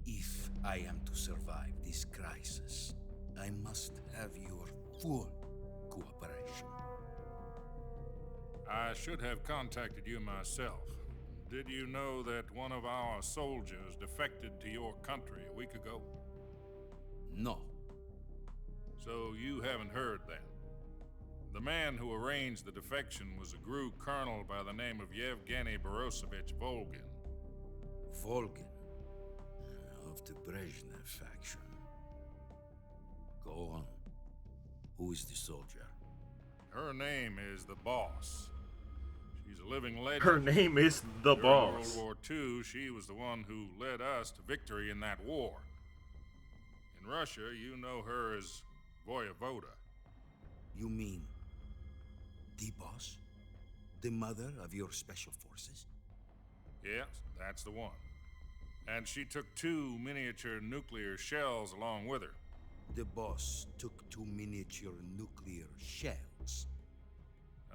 If I am to survive this crisis, I must have your full cooperation. I should have contacted you myself. Did you know that one of our soldiers defected to your country a week ago? No. So you haven't heard then. The man who arranged the defection was a GRU colonel by the name of Yevgeny Borosovich Volgin. Volgin? Of the Brezhnev faction. Go on. Who is the soldier? Her name is the Boss. She's a living legend. Her name is the During Boss. World War II, she was the one who led us to victory in that war. In Russia, you know her as Voyevoda. You mean the boss? The mother of your special forces? Yes, that's the one. And she took 2 miniature nuclear shells along with her. The boss took 2 miniature nuclear shells.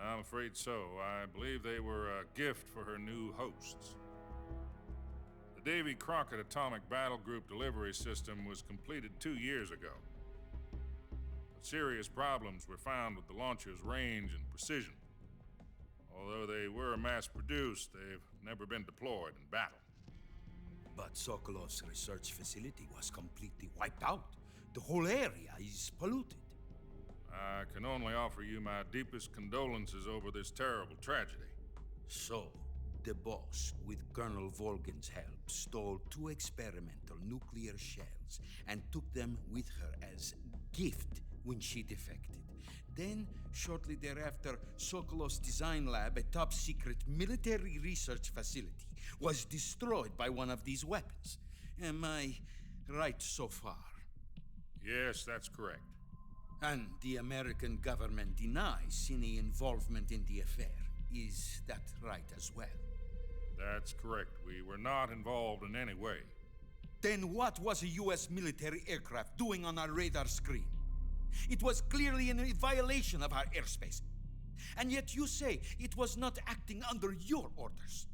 I'm afraid so. I believe they were a gift for her new hosts. The Davy Crockett Atomic Battle Group delivery system was completed 2 years ago. But serious problems were found with the launcher's range and precision. Although they were mass-produced, they've never been deployed in battle. But Sokolov's research facility was completely wiped out. The whole area is polluted. I can only offer you my deepest condolences over this terrible tragedy. So, the boss, with Colonel Volgin's help, stole 2 experimental nuclear shells and took them with her as gift when she defected. Then, shortly thereafter, Sokolov's design lab, a top-secret military research facility, was destroyed by one of these weapons. Am I right so far? Yes, that's correct. And the American government denies any involvement in the affair. Is that right as well? That's correct. We were not involved in any way. Then what was a U.S. military aircraft doing on our radar screen? It was clearly in a violation of our airspace. And yet you say it was not acting under your orders.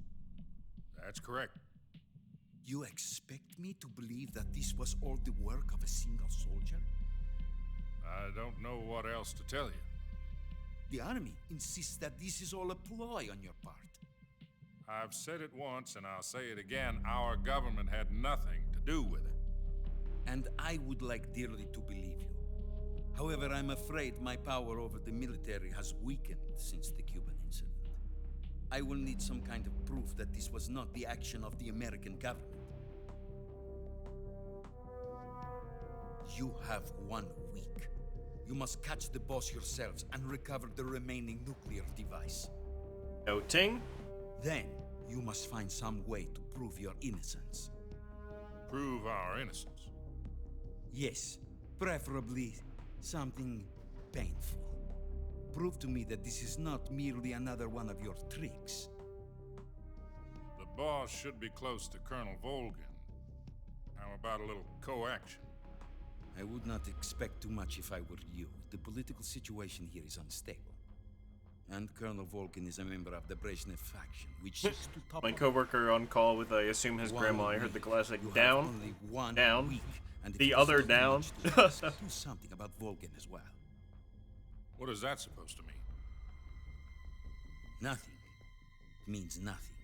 That's correct. You expect me to believe that this was all the work of a single soldier? I don't know what else to tell you. The army insists that this is all a ploy on your part. I've said it once and I'll say it again. Our government had nothing to do with it. And I would like dearly to believe you. However, I'm afraid my power over the military has weakened since the Cuban incident. I will need some kind of proof that this was not the action of the American government. You have 1 week. You must catch the boss yourselves and recover the remaining nuclear device. Noting. Then, you must find some way to prove your innocence. Prove our innocence? Yes, preferably something painful. Prove to me that this is not merely another one of your tricks. The boss should be close to Colonel Volgin. How about a little co-action? I would not expect too much if I were you. The political situation here is unstable. And Colonel Volgin is a member of the Brezhnev faction, which seeks to topple. My coworker on call with, I assume, his grandma. I heard the classic down, down, the other down. Do something about Volgin as well. What is that supposed to mean? Nothing. It means nothing.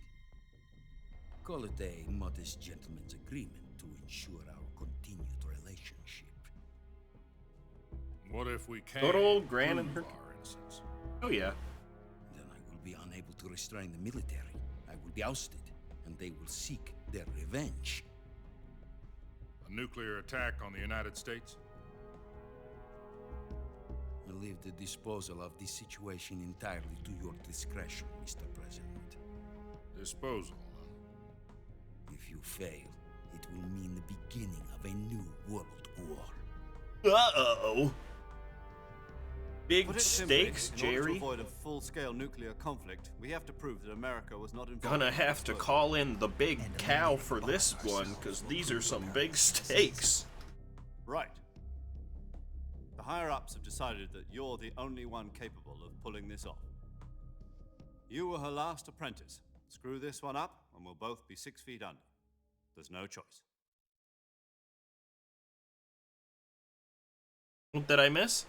Call it a modest gentleman's agreement to ensure our continued relationship. What if we can't Good old Gran and prove her... our innocence? Oh yeah. Then I will be unable to restrain the military. I will be ousted, and they will seek their revenge. A nuclear attack on the United States? I leave the disposal of this situation entirely to your discretion, Mr. President. Disposal, If you fail, it will mean the beginning of a new world war. Uh-oh. Big Put it simply, stakes, in order Jerry. to avoid a full-scale nuclear conflict, we have to prove that America was not involved. Gonna have to call in the big cow for this one, because these are some big stakes. Right. The higher-ups have decided that you're the only one capable of pulling this off. You were her last apprentice. Screw this one up, and we'll both be 6 feet under. There's no choice. What did I miss?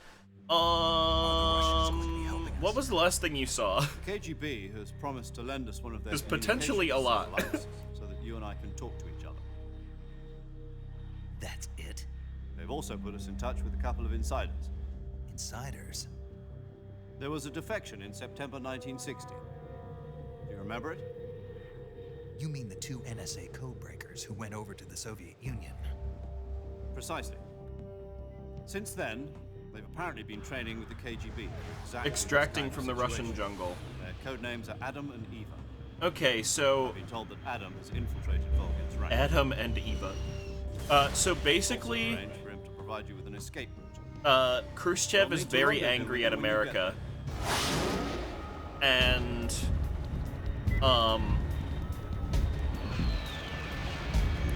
What was the last thing you saw? The KGB has promised to lend us one of their There's potentially a lot. satellites so that you and I can talk to each other. That's it? They've also put us in touch with a couple of insiders. Insiders? There was a defection in September 1960. Do you remember it? You mean the 2 NSA codebreakers who went over to the Soviet Union? Precisely. Since then, they've apparently been training with the KGB. Exactly Extracting this kind from of the Russian situation. jungle. Their codenames are Adam and Eva. Okay, so... I've been told that Adam has infiltrated Volgin's ranks. Adam and Eva. So basically... Also arranged for him to provide you with an escape route. Khrushchev is very angry at America. And...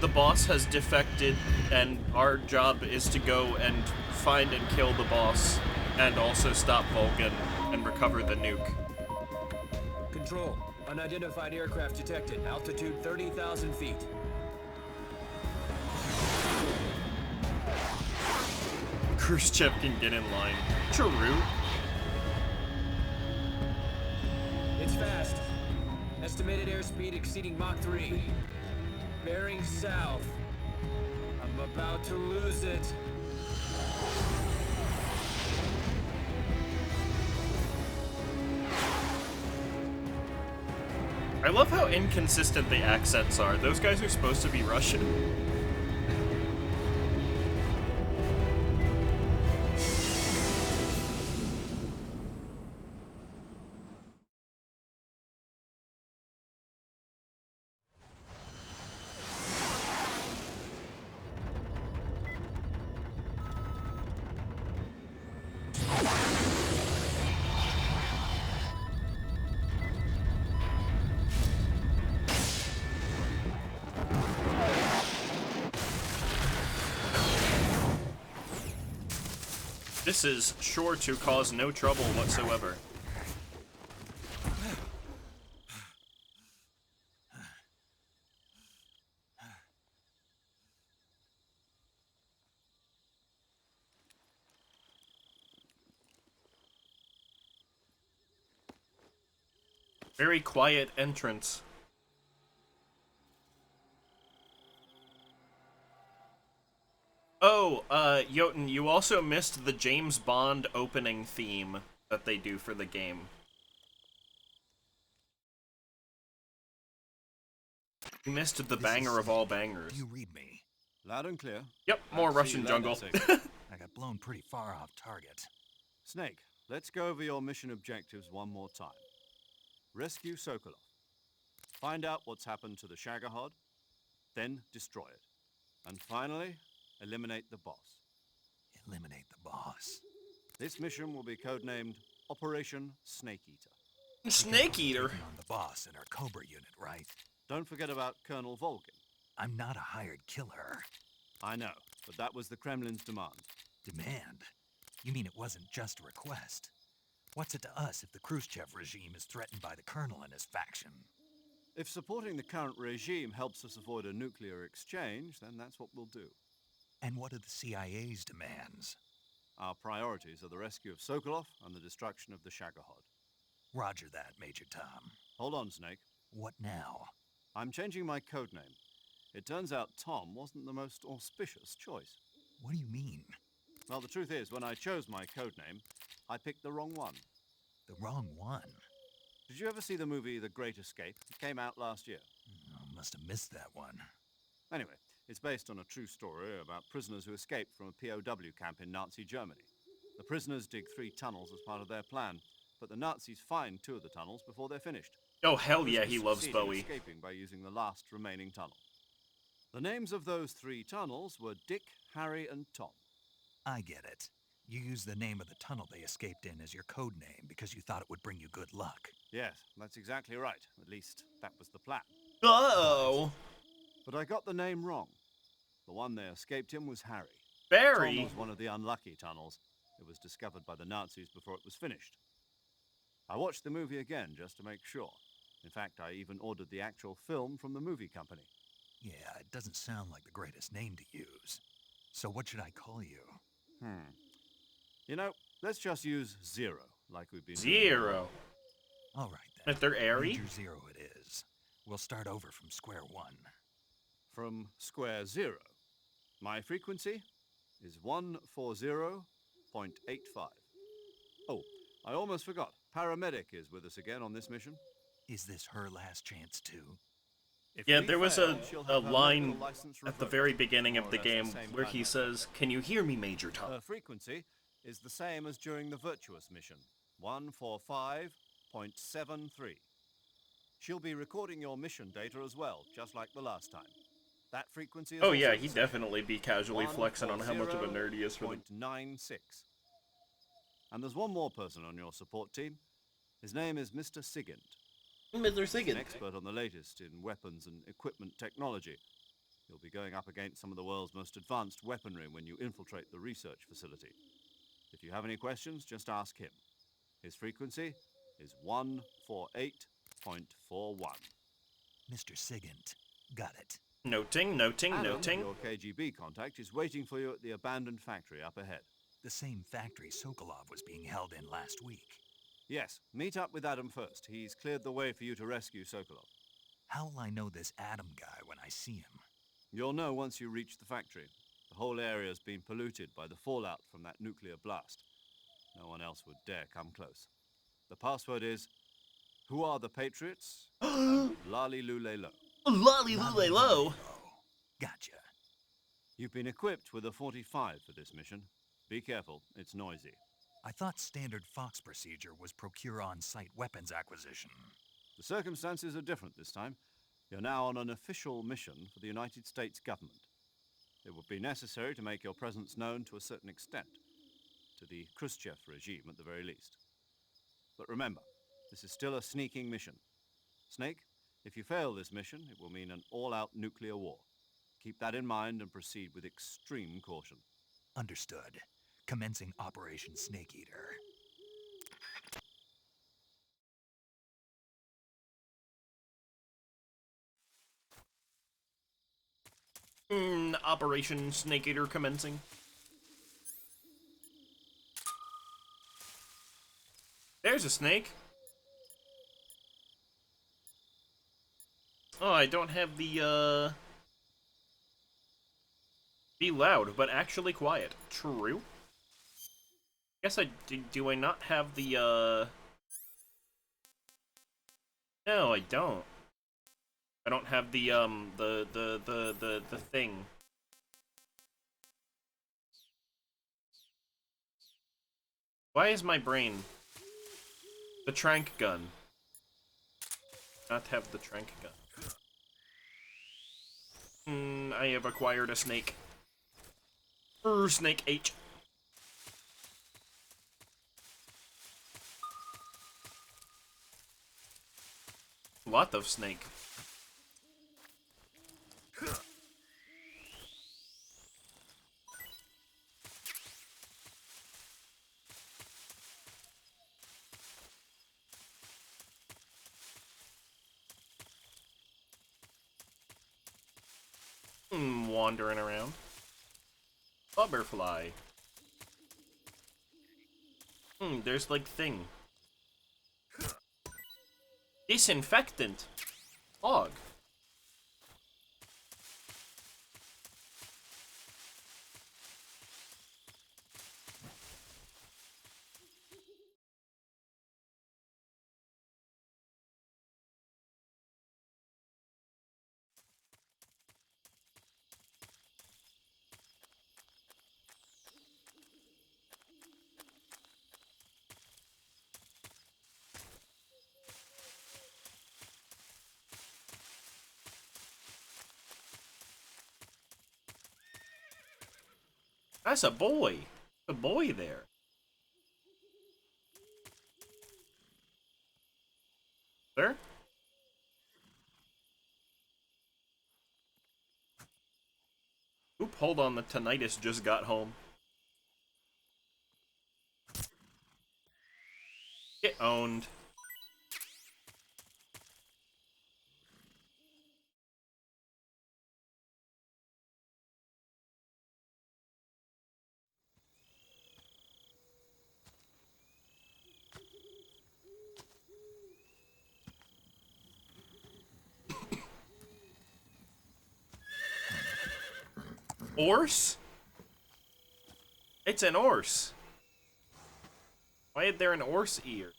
the boss has defected, and our job is to go and find and kill the boss, and also stop Volgin and recover the nuke. Control. Unidentified aircraft detected. Altitude 30,000 feet. Khrushchev can get in line. True. It's fast. Estimated airspeed exceeding Mach 3. Bearing south. I'm about to lose it. I love how inconsistent the accents are. Those guys are supposed to be Russian. This is sure to cause no trouble whatsoever. Very quiet entrance. Oh, Jotun, you also missed the James Bond opening theme that they do for the game. You missed the banger of all bangers. Do you read me? Loud and clear. Yep, more Russian jungle. I got blown pretty far off target. Snake, let's go over your mission objectives one more time. Rescue Sokolov. Find out what's happened to the Shagohod, then destroy it. And finally, eliminate the boss. Eliminate the boss. This mission will be codenamed Operation Snake Eater. Snake Eater? On the boss in our Cobra unit, right? Don't forget about Colonel Volgin. I'm not a hired killer. I know, but that was the Kremlin's demand. Demand? You mean it wasn't just a request? What's it to us if the Khrushchev regime is threatened by the colonel and his faction? If supporting the current regime helps us avoid a nuclear exchange, then that's what we'll do. And what are the CIA's demands? Our priorities are the rescue of Sokolov and the destruction of the Shagohod. Roger that, Major Tom. Hold on, Snake. What now? I'm changing my codename. It turns out Tom wasn't the most auspicious choice. What do you mean? Well, the truth is, when I chose my codename, I picked the wrong one. The wrong one? Did you ever see the movie The Great Escape? It came out last year. I must have missed that one. Anyway, it's based on a true story about prisoners who escaped from a POW camp in Nazi Germany. The prisoners dig 3 tunnels as part of their plan, but the Nazis find 2 of the tunnels before they're finished. Oh, hell yeah, he loves Bowie. Escaping by using the last remaining tunnel. The names of those 3 tunnels were Dick, Harry, and Tom. I get it. You used the name of the tunnel they escaped in as your code name because you thought it would bring you good luck. Yes, that's exactly right. At least, that was the plan. Uh-oh. But I got the name wrong. The one they escaped in was Harry. Barry? Tom was one of the unlucky tunnels. It was discovered by the Nazis before it was finished. I watched the movie again just to make sure. In fact, I even ordered the actual film from the movie company. Yeah, it doesn't sound like the greatest name to use. So what should I call you? You know, let's just use Zero, like we've been Zero. All right, then. If they're airy? Major Zero it is. We'll start over from square one. From square 0. My frequency is 140.85. Oh, I almost forgot. Paramedic is with us again on this mission. Is this her last chance, too? If Yeah, we there was fail, she'll a have her line medical license at the revoked, very beginning more of or the less game same where kind he of says, "Can you hear me, Major Tom?" Her frequency is the same as during the Virtuous mission, 145.73. She'll be recording your mission data as well, just like the last time. That frequency is Oh also yeah, the he'd same. definitely be casually flexing on how much of a nerd he is for the... 140.96. And there's one more person on your support team. His name is Mr. Sigint. Mr. He's Sigint. an expert on the latest in weapons and equipment technology. You'll be going up against some of the world's most advanced weaponry when you infiltrate the research facility. If you have any questions, just ask him. His frequency is 148.41. Mr. Sigint. Got it. Noting, noting, Adam, noting. your KGB contact, is waiting for you at the abandoned factory up ahead. The same factory Sokolov was being held in last week. Yes, meet up with Adam first. He's cleared the way for you to rescue Sokolov. How'll I know this Adam guy when I see him? You'll know once you reach the factory. The whole area's been polluted by the fallout from that nuclear blast. No one else would dare come close. The password is, "Who are the Patriots?" Lali Lule Lo. Lali Lule Lo. Gotcha. You've been equipped with a 45 for this mission. Be careful, it's noisy. I thought standard Fox procedure was procure on-site weapons acquisition. The circumstances are different this time. You're now on an official mission for the United States government. It would be necessary to make your presence known to a certain extent, to the Khrushchev regime at the very least. But remember, this is still a sneaking mission. Snake, if you fail this mission, it will mean an all-out nuclear war. Keep that in mind and proceed with extreme caution. Understood. Commencing Operation Snake Eater. Operation Snake Eater commencing. There's a snake. Oh, I don't have the, be loud, but actually quiet. True. Guess I... Do I not have the, No, I don't. I don't have the, the thing. Why is my brain... The trank gun. Not have the trank gun. I have acquired a snake. Snake H. Lot of snake. Wandering around. Butterfly. There's like thing. Disinfectant. Fog. That's a boy. A boy there. Sir? Oop, hold on, the tinnitus just got home. Get owned. Horse? It's an horse. Why is there an horse ear?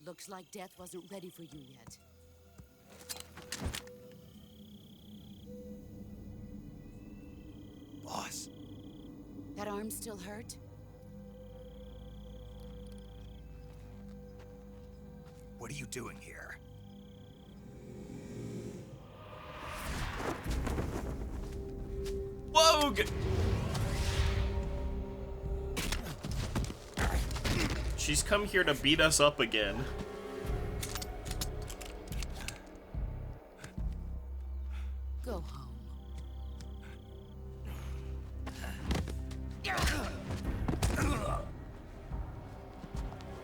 Looks like death wasn't ready for you yet. Boss. That arm still hurt? What are you doing here? Whoa! She's come here to beat us up again. Go home.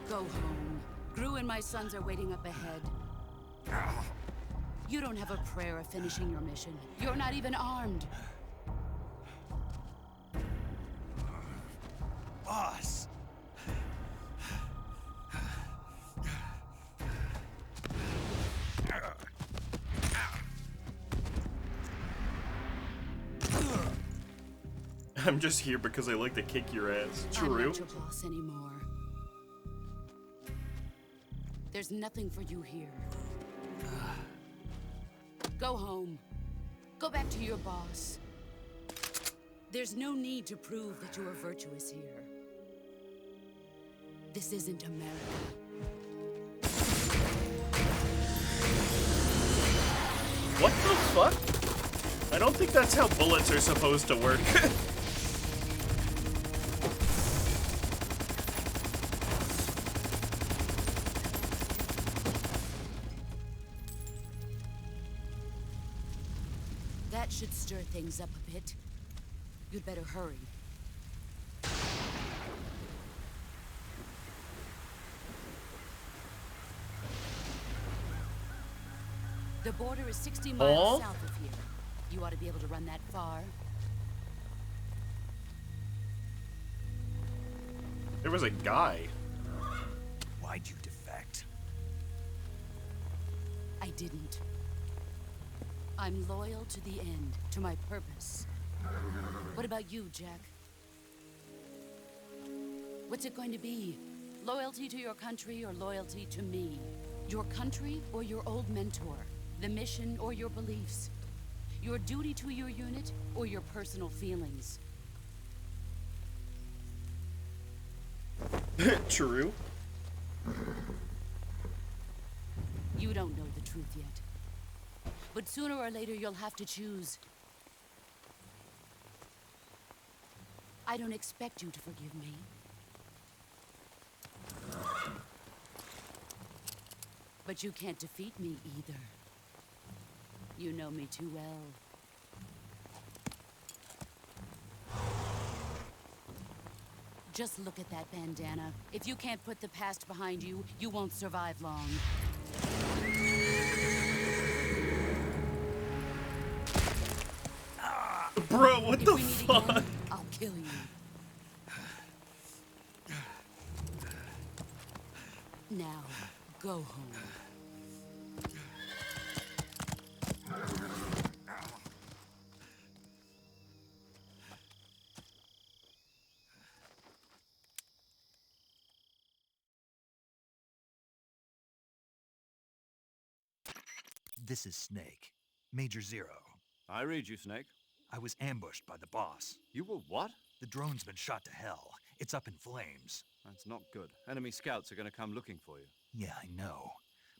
Go home. Gru and my sons are waiting up ahead. You don't have a prayer of finishing your mission. You're not even armed. Boss! I'm just here because I like to kick your ass. I'm True. not your boss anymore. There's nothing for you here. Go home. Go back to your boss. There's no need to prove that you are virtuous here. This isn't America. What the fuck? I don't think that's how bullets are supposed to work. That should stir things up a bit. You'd better hurry. The border is 60 miles south of here. You ought to be able to run that far. There was a guy. Why'd you defect? I didn't. I'm loyal to the end, to my purpose. What about you, Jack? What's it going to be? Loyalty to your country or loyalty to me? Your country or your old mentor? The mission or your beliefs? Your duty to your unit or your personal feelings? True. You don't know the truth yet. But sooner or later you'll have to choose. I don't expect you to forgive me. But you can't defeat me either. You know me too well. Just look at that bandana. If you can't put the past behind you, you won't survive long. Bro, what the fuck? Again, I'll kill you. Now, go home. This is Snake. Major Zero. I read you, Snake. I was ambushed by the boss. You were what? The drone's been shot to hell. It's up in flames. That's not good. Enemy scouts are going to come looking for you. Yeah, I know.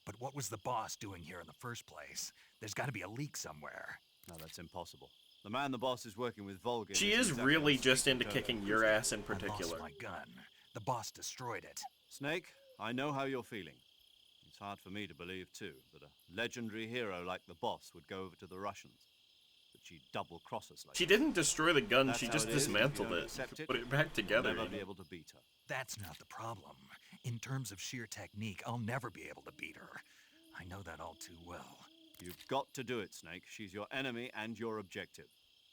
But what was the boss doing here in the first place? There's got to be a leak somewhere. No, that's impossible. The man the boss is working with, Volgin... She is really just into kicking your ass in particular. I lost my gun. The boss destroyed it. Snake, I know how you're feeling. It's hard for me to believe, too, that a legendary hero like the boss would go over to the Russians. That she'd double-cross us like She that. didn't destroy the gun, That's she how just it is. If you dismantled don't it. accept Put it back together. You'll never be able to beat her. That's not the problem. In terms of sheer technique, I'll never be able to beat her. I know that all too well. You've got to do it, Snake. She's your enemy and your objective.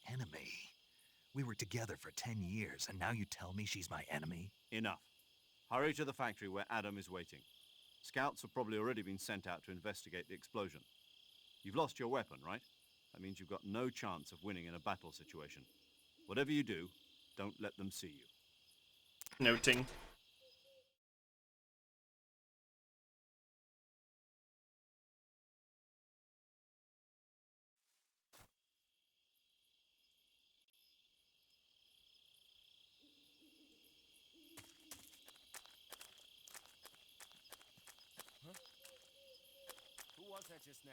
Enemy? We were together for 10 years, and now you tell me she's my enemy? Enough. Hurry to the factory where Adam is waiting. Scouts have probably already been sent out to investigate the explosion. You've lost your weapon, right? That means you've got no chance of winning in a battle situation. Whatever you do, don't let them see you. Noting. upset just now.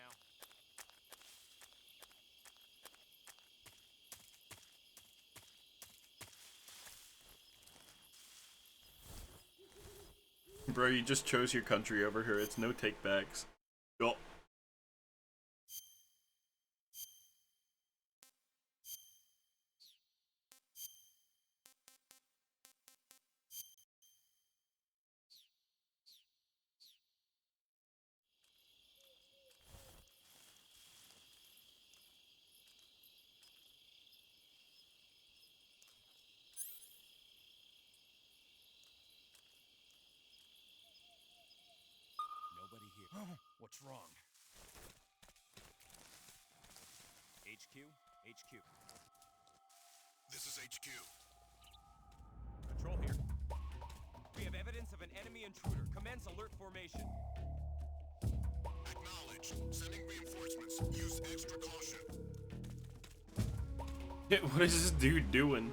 Bro, you just chose your country over her. It's no takebacks. Yo. Nobody here. What's wrong? HQ? HQ. This is HQ. Patrol here. We have evidence of an enemy intruder. Commence alert formation. Acknowledged. Sending reinforcements. Use extra caution. Yeah, what is this dude doing?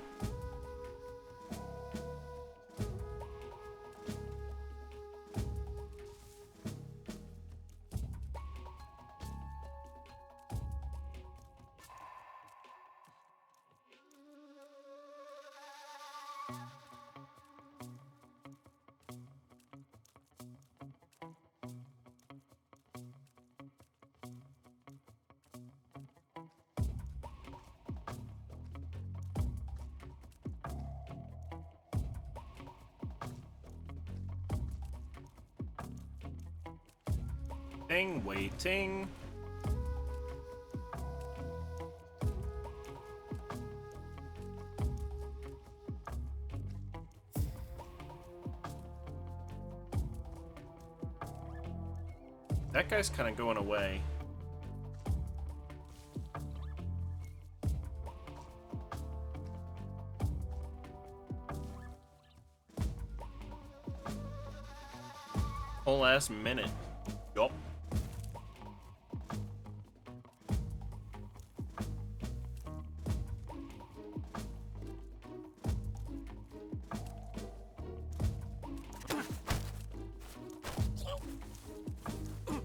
Waiting. That guy's kind of going away. Whole last minute. Yup.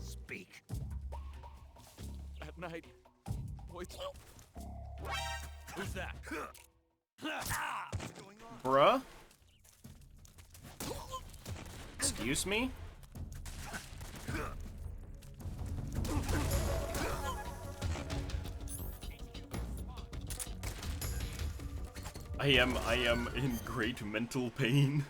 Speak. At night. Wait. Who's that? What's going on? Bruh? Excuse me? I am in great mental pain.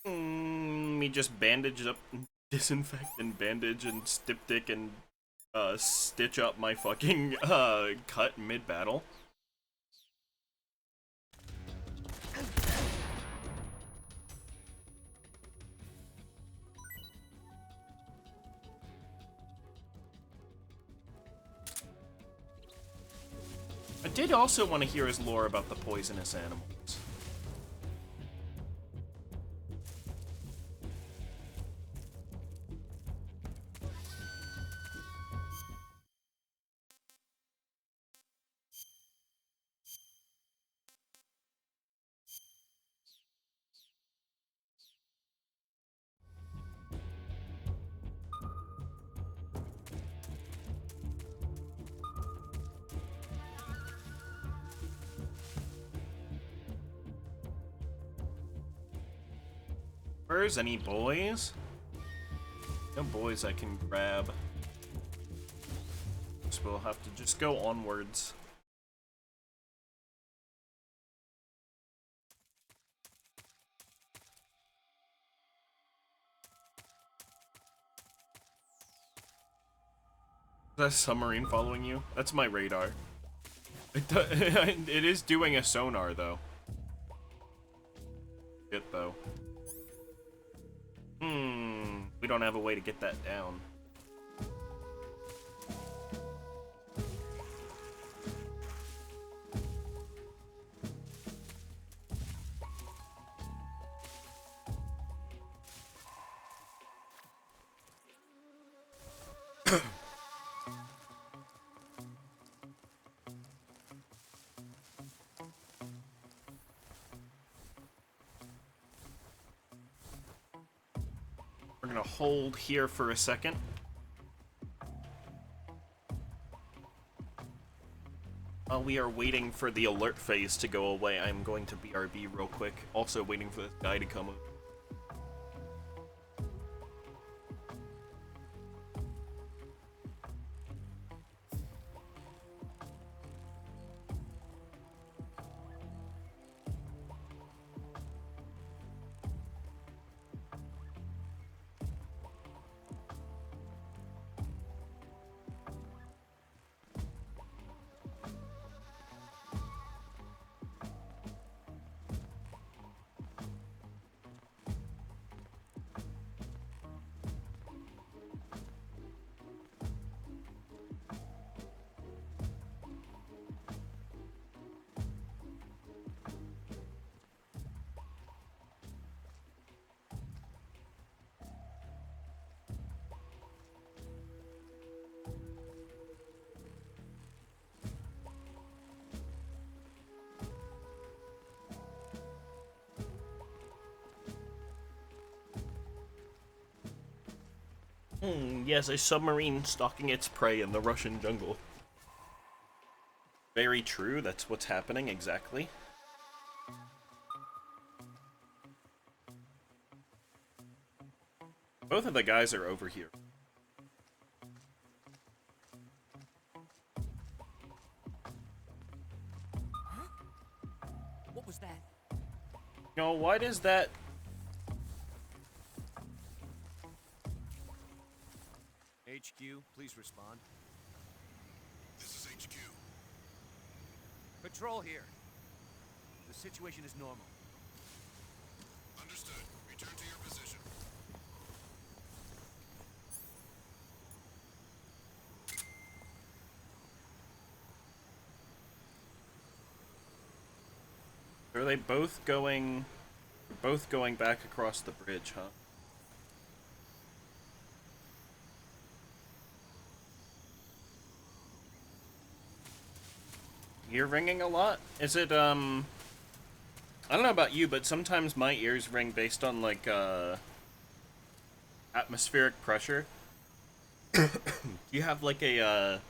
Me just bandage up, disinfect and bandage and styptic and stitch up my fucking cut mid-battle. I did also want to hear his lore about the poisonous animals. Where's any boys? No boys I can grab. So we'll have to just go onwards. Is that a submarine following you? That's my radar. It is doing a sonar though. Shit though. We don't have a way to get that down. We're gonna hold here for a second. While we are waiting for the alert phase to go away, I'm going to BRB real quick. Also waiting for this guy to come up. Yes, a submarine stalking its prey in the Russian jungle. Very true, that's what's happening, exactly. Both of the guys are over here. What was that? No, why does that... HQ, please respond. This is HQ. Patrol here. The situation is normal. Understood. Return to your position. Are they both going... Both going back across the bridge, huh? Ear ringing a lot? Is it, I don't know about you, but sometimes my ears ring based on, like, atmospheric pressure. You have, like, a,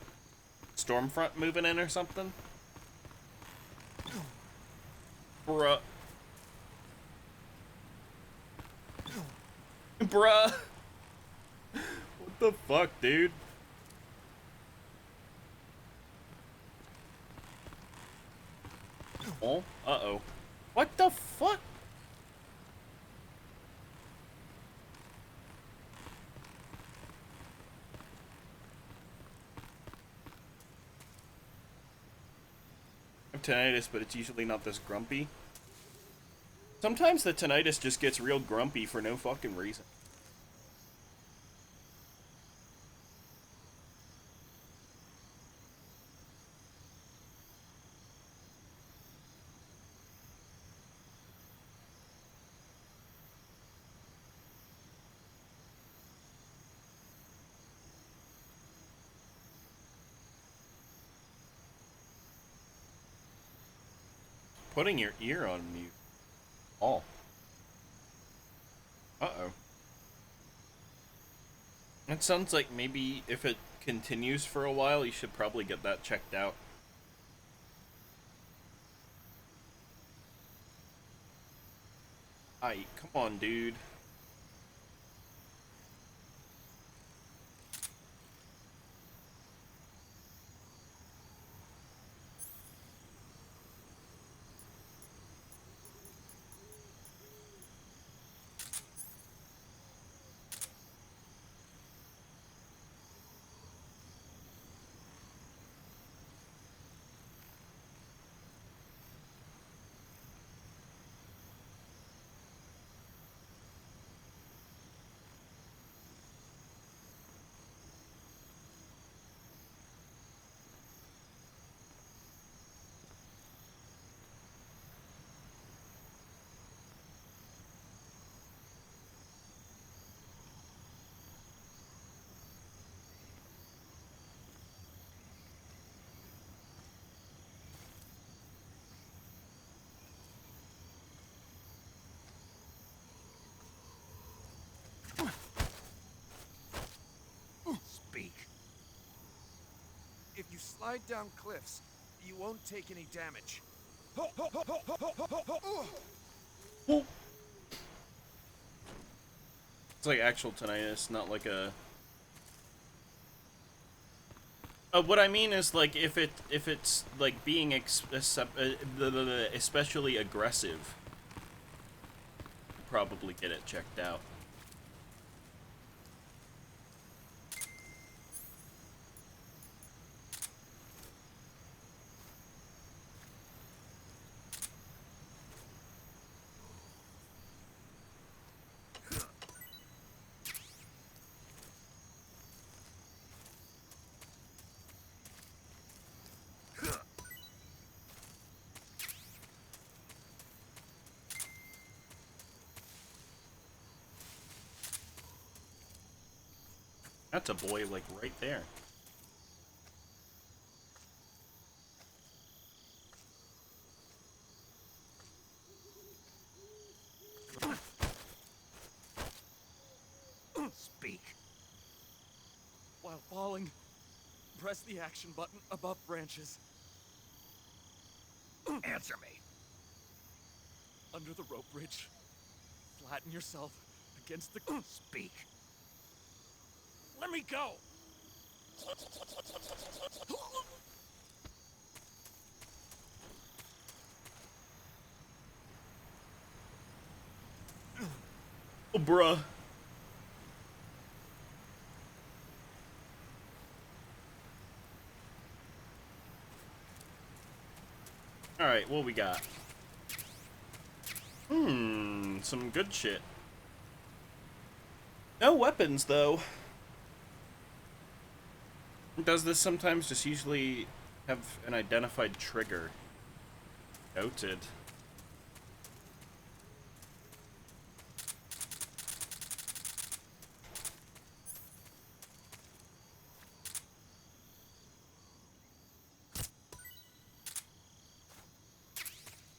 storm front moving in or something? Bruh. Bruh. What the fuck, dude? Oh, uh-oh. What the fuck? I have tinnitus, but it's usually not this grumpy. Sometimes the tinnitus just gets real grumpy for no fucking reason. Putting your ear on mute. Oh. Uh-oh. It sounds like maybe if it continues for a while, you should probably get that checked out. Aight, come on, dude. Slide down cliffs. You won't take any damage. It's like actual tinnitus, not like a... what I mean is, like, if it's like being especially aggressive, probably get it checked out. That's a boy, like, right there. Speak. While falling, press the action button above branches. Answer me. Under the rope bridge, flatten yourself against the... Speak. Let me go! Oh, bruh. Alright, what we got? Some good shit. No weapons, though. Does this sometimes just usually have an identified trigger? Noted.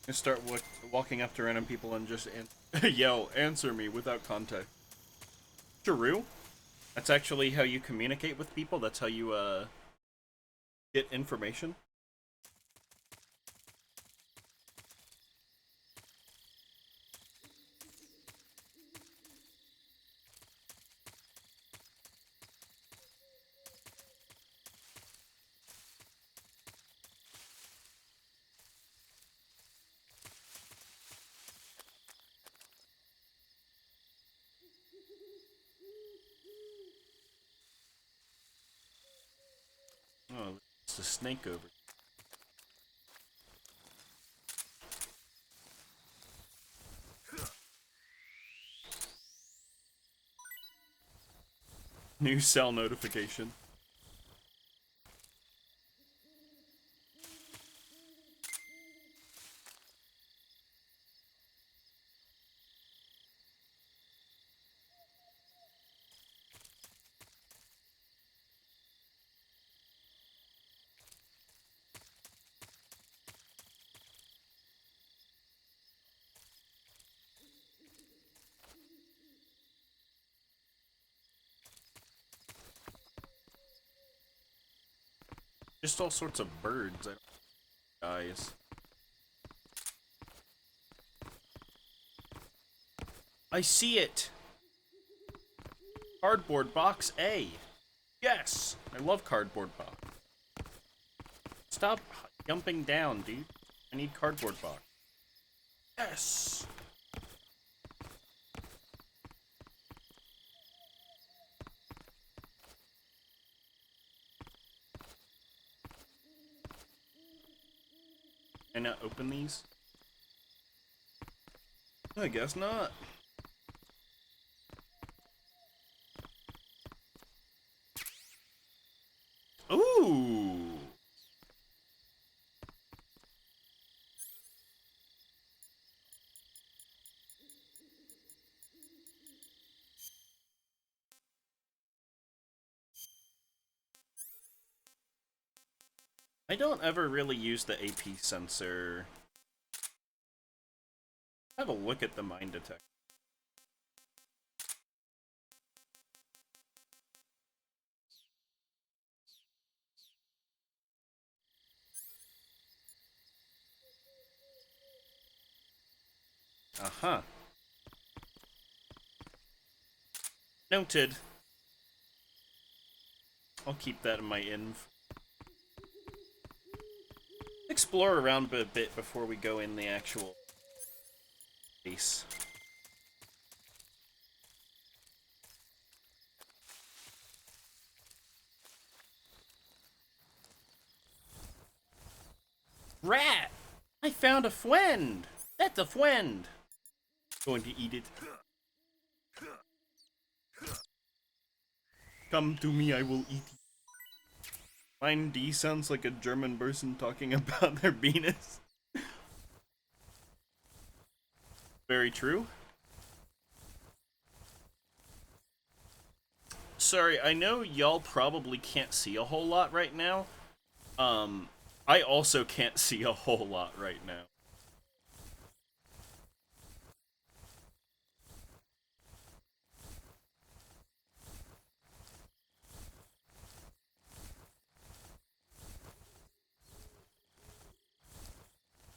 I start walking up to random people and just yell, answer me without context. True. That's actually how you communicate with people. That's how you get information. Oh, it's a snake over. New cell notification. Just all sorts of birds. Guys. I see it! Cardboard box A. Yes! I love cardboard box. Stop jumping down, dude. I need cardboard box. Yes! Can I not open these? I guess not. Ooh! I don't ever really use the AP sensor. Have a look at the mine detector. Uh-huh. Noted. I'll keep that in my inv. Explore around a bit before we go in the actual base. Rat! I found a friend! That's a friend! Going to eat it. Come to me, I will eat you. Mine D sounds like a German person talking about their penis. Very true. Sorry, I know y'all probably can't see a whole lot right now. I also can't see a whole lot right now.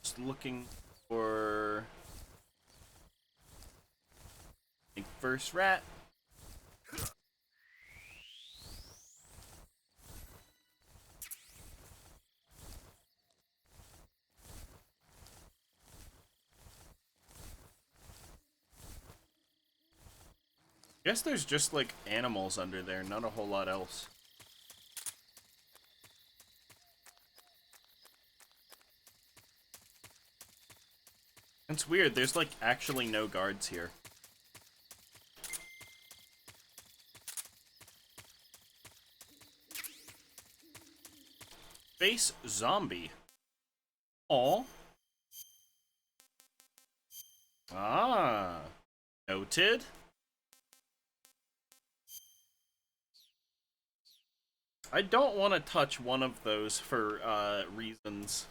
Just looking for the first rat. Guess there's just like animals under there, not a whole lot else. It's weird, there's like actually no guards here. Face zombie. Aw. Ah. Noted. I don't want to touch one of those for reasons.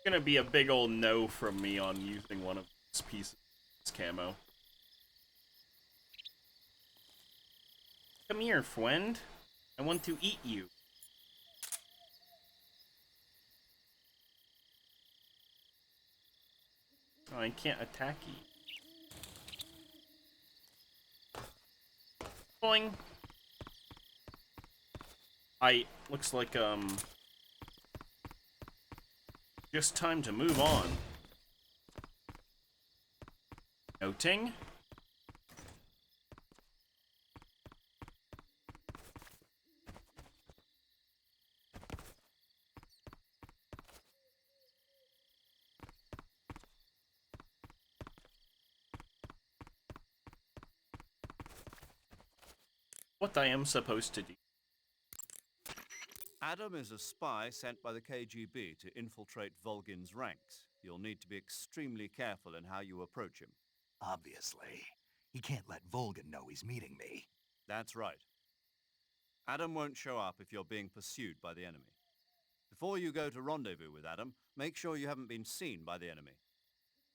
Gonna be a big old no from me on using one of these pieces of camo. Come here, friend. I want to eat you. Oh, I can't attack you. Boing. Looks like, just time to move on. Noting. What I am supposed to do. Adam is a spy sent by the KGB to infiltrate Volgin's ranks. You'll need to be extremely careful in how you approach him. Obviously. He can't let Volgin know he's meeting me. That's right. Adam won't show up if you're being pursued by the enemy. Before you go to rendezvous with Adam, make sure you haven't been seen by the enemy.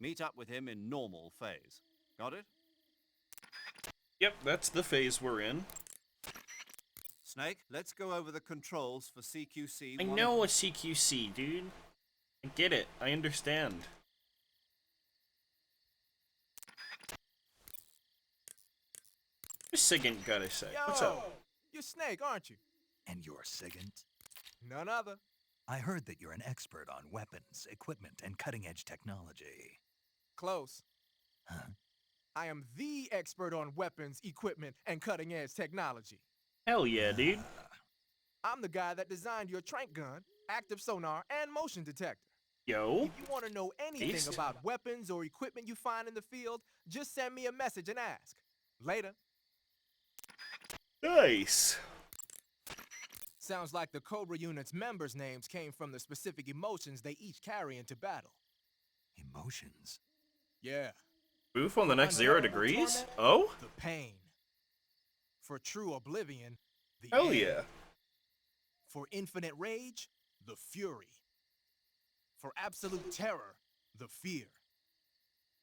Meet up with him in normal phase. Got it? Yep, that's the phase we're in. Snake, let's go over the controls for CQC. I know a CQC, dude. I get it. I understand. What's Sigint gotta say? Yo, What's up? You're Snake, aren't you? And you're Sigint? None other. I heard that you're an expert on weapons, equipment, and cutting-edge technology. Close. Huh? I am the expert on weapons, equipment, and cutting-edge technology. Hell yeah, dude. I'm the guy that designed your trank gun, active sonar, and motion detector. Yo. If you want to know anything about weapons or equipment you find in the field, just send me a message and ask. Later. Nice. Sounds like the Cobra unit's members' names came from the specific emotions they each carry into battle. Emotions? Yeah. Boof on the next 0 degrees? Oh? The pain. For true oblivion, the Hell end. yeah. For infinite rage, the fury. For absolute terror, the fear.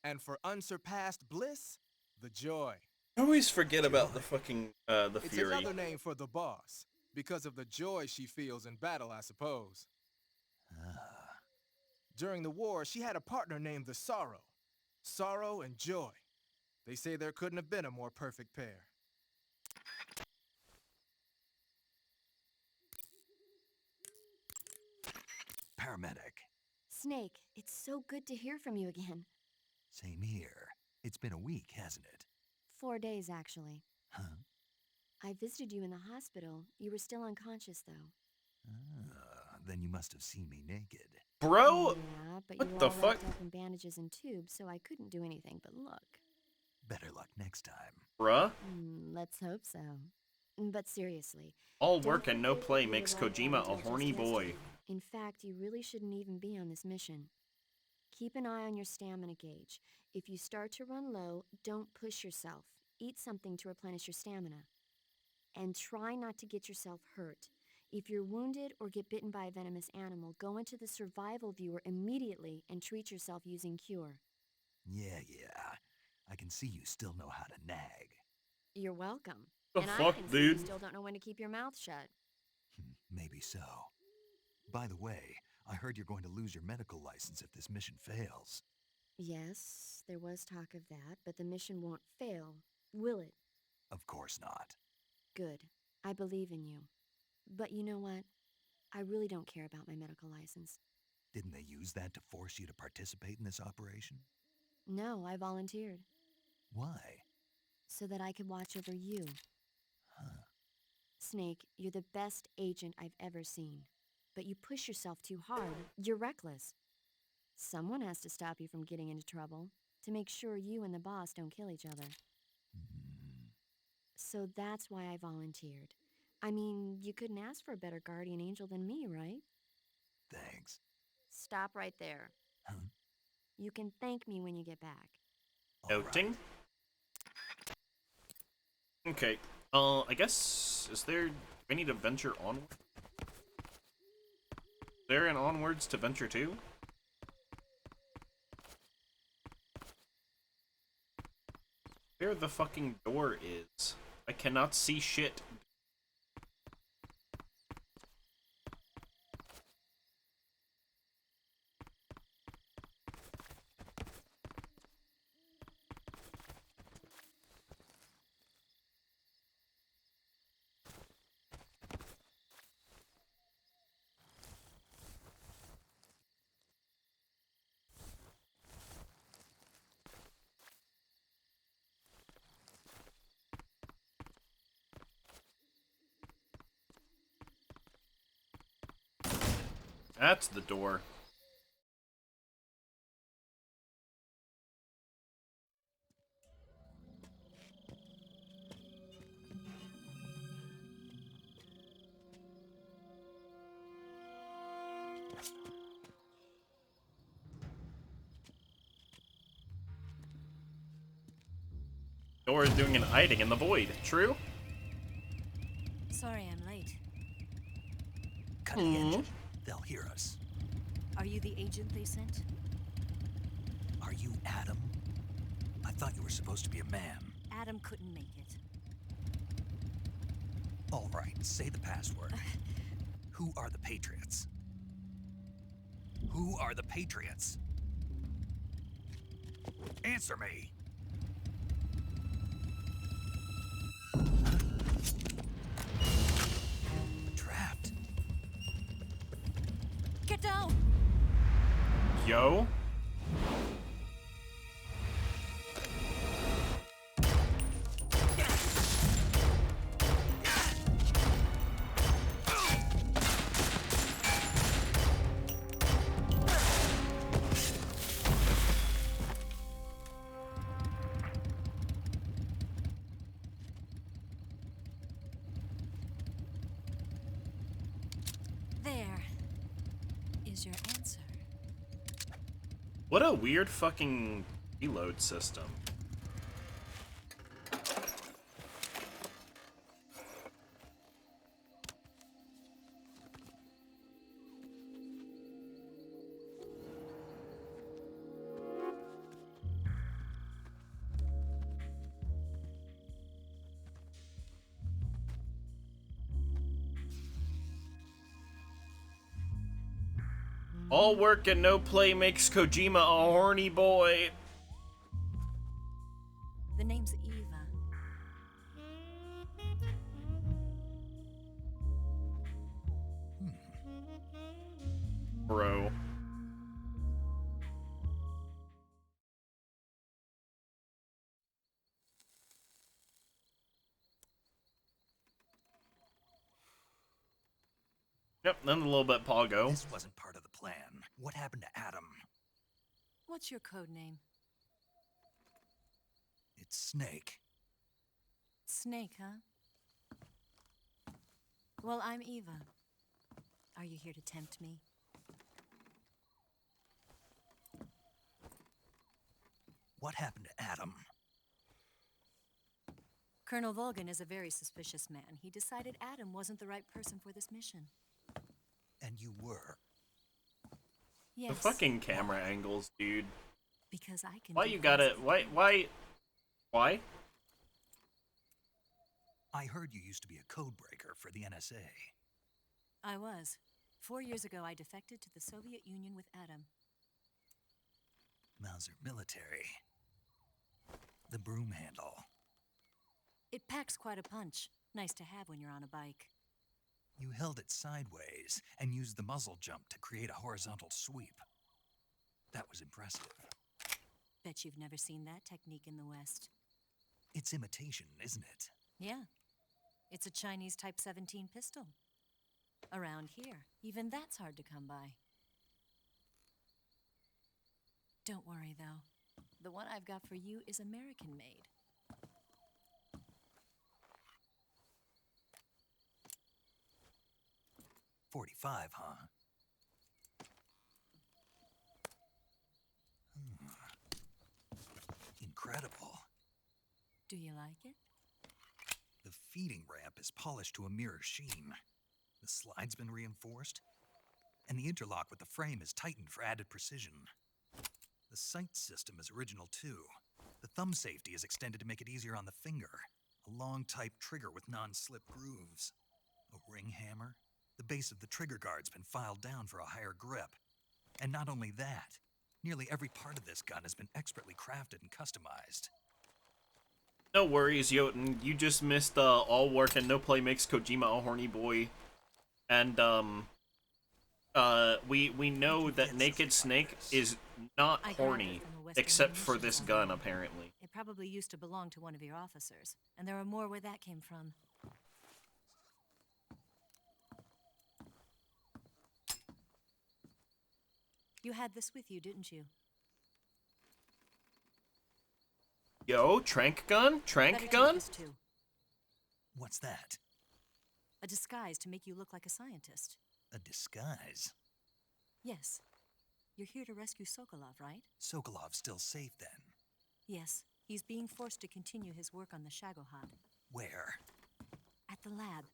And for unsurpassed bliss, the joy. I always forget about the fucking, the It's Fury. another name for the boss, because of the joy she feels in battle, I suppose. During the war, she had a partner named the Sorrow. Sorrow and joy. They say there couldn't have been a more perfect pair. Paramedic. Snake, it's so good to hear from you again. Same here. It's been a week, hasn't it? 4 days, actually. Huh? I visited you in the hospital. You were still unconscious, though. Then you must have seen me naked. Bro? Yeah, but What you were the all fuck? wrapped up in bandages and tubes, so I couldn't do anything but look. Better luck next time. Bruh? Let's hope so. But seriously, All don't work and no forget play you were makes like that Kojima a until just horny boy. yesterday. In fact, you really shouldn't even be on this mission. Keep an eye on your stamina gauge. If you start to run low, don't push yourself. Eat something to replenish your stamina. And try not to get yourself hurt. If you're wounded or get bitten by a venomous animal, go into the survival viewer immediately and treat yourself using Cure. Yeah. I can see you still know how to nag. You're welcome. The and I fuck, can see dude? you still don't know when to keep your mouth shut. Maybe so. By the way, I heard you're going to lose your medical license if this mission fails. Yes, there was talk of that, but the mission won't fail, will it? Of course not. Good. I believe in you. But you know what? I really don't care about my medical license. Didn't they use that to force you to participate in this operation? No, I volunteered. Why? So that I could watch over you. Huh. Snake, you're the best agent I've ever seen. But you push yourself too hard. You're reckless. Someone has to stop you from getting into trouble, to make sure you and the boss don't kill each other. So that's why I volunteered. I mean, you couldn't ask for a better guardian angel than me, right? Thanks. Stop right there. Huh? You can thank me when you get back. Outing? Okay. I guess, we need to venture onward? Is there an onwards to venture to? Where the fucking door is? I cannot see shit. That's the door. Door is doing an hiding in the void. True? Sorry I'm late. Cut the engine. They'll hear us. Are you the agent they sent? Are you Adam? I thought you were supposed to be a man. Adam couldn't make it. All right, say the password. Who are the Patriots? Who are the Patriots? Answer me! Trapped. Get down! Yo? There is your answer. What a weird fucking reload system. All work and no play makes Kojima a horny boy. The name's Eva. Bro. Yep, then a little bit Pogo. This wasn't part of the plan. What happened to Adam? What's your code name? It's Snake. Snake, huh? Well, I'm Eva. Are you here to tempt me? What happened to Adam? Colonel Volgan is a very suspicious man. He decided Adam wasn't the right person for this mission. And you were? Yes. The fucking camera angles, dude. Because I can. Why you gotta? Why? I heard you used to be a code breaker for the NSA. I was. 4 years ago, I defected to the Soviet Union with Adam. Mauser military. The broom handle. It packs quite a punch. Nice to have when you're on a bike. You held it sideways and used the muzzle jump to create a horizontal sweep. That was impressive. Bet you've never seen that technique in the West. It's imitation, isn't it? Yeah. It's a Chinese Type 17 pistol. Around here, even that's hard to come by. Don't worry, though. The one I've got for you is American-made. .45, huh? Incredible. Do you like it? The feeding ramp is polished to a mirror sheen. The slide's been reinforced, and the interlock with the frame is tightened for added precision. The sight system is original too. The thumb safety is extended to make it easier on the finger. A long type trigger with non-slip grooves. A ring hammer. The base of the trigger guard's been filed down for a higher grip. And not only that, nearly every part of this gun has been expertly crafted and customized. No worries, Jotun. You just missed all work and no play makes Kojima a horny boy. And we know that Naked Snake is not horny, except for this gun, apparently. It probably used to belong to one of your officers, and there are more where that came from. You had this with you, didn't you? Yo, trank gun? Trank gun? What's that? A disguise to make you look like a scientist. A disguise? Yes. You're here to rescue Sokolov, right? Sokolov's still safe then? Yes. He's being forced to continue his work on the Shagohod. Where? At the lab.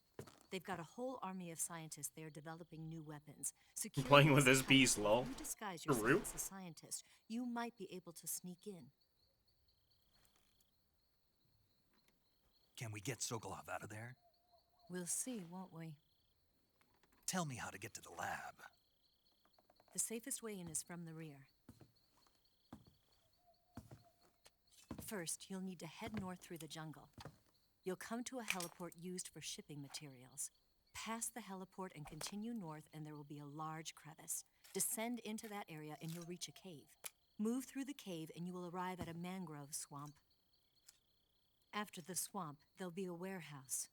They've got a whole army of scientists there developing new weapons. Playing with his bees, lol. If you disguise yourself as a scientist, you might be able to sneak in. Can we get Sokolov out of there? We'll see, won't we? Tell me how to get to the lab. The safest way in is from the rear. First, you'll need to head north through the jungle. You'll come to a heliport used for shipping materials. Pass the heliport and continue north, and there will be a large crevice. Descend into that area, and you'll reach a cave. Move through the cave, and you will arrive at a mangrove swamp. After the swamp, there'll be a warehouse.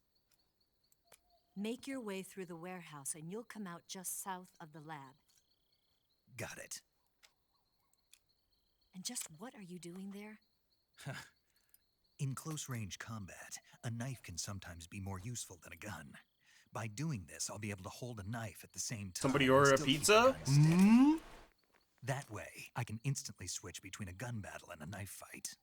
Make your way through the warehouse, and you'll come out just south of the lab. Got it. And just what are you doing there? In close-range combat, a knife can sometimes be more useful than a gun. By doing this, I'll be able to hold a knife at the same time. Somebody order a pizza? That way, I can instantly switch between a gun battle and a knife fight.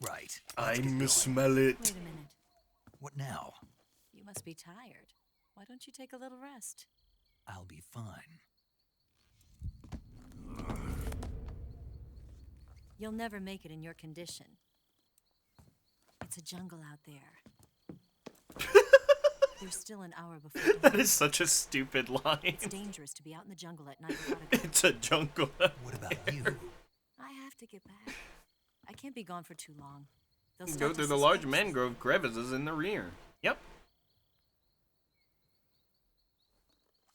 Right. I smell it. Wait a minute. What now? You must be tired. Why don't you take a little rest? I'll be fine. You'll never make it in your condition. It's a jungle out there. There's still an hour before That is such a stupid line. It's dangerous to be out in the jungle at night without a gun. It's a jungle. What about you? I have to get back. I can't be gone for too long. They'll Go start to through the large suspect. mangrove crevices in the rear. Yep.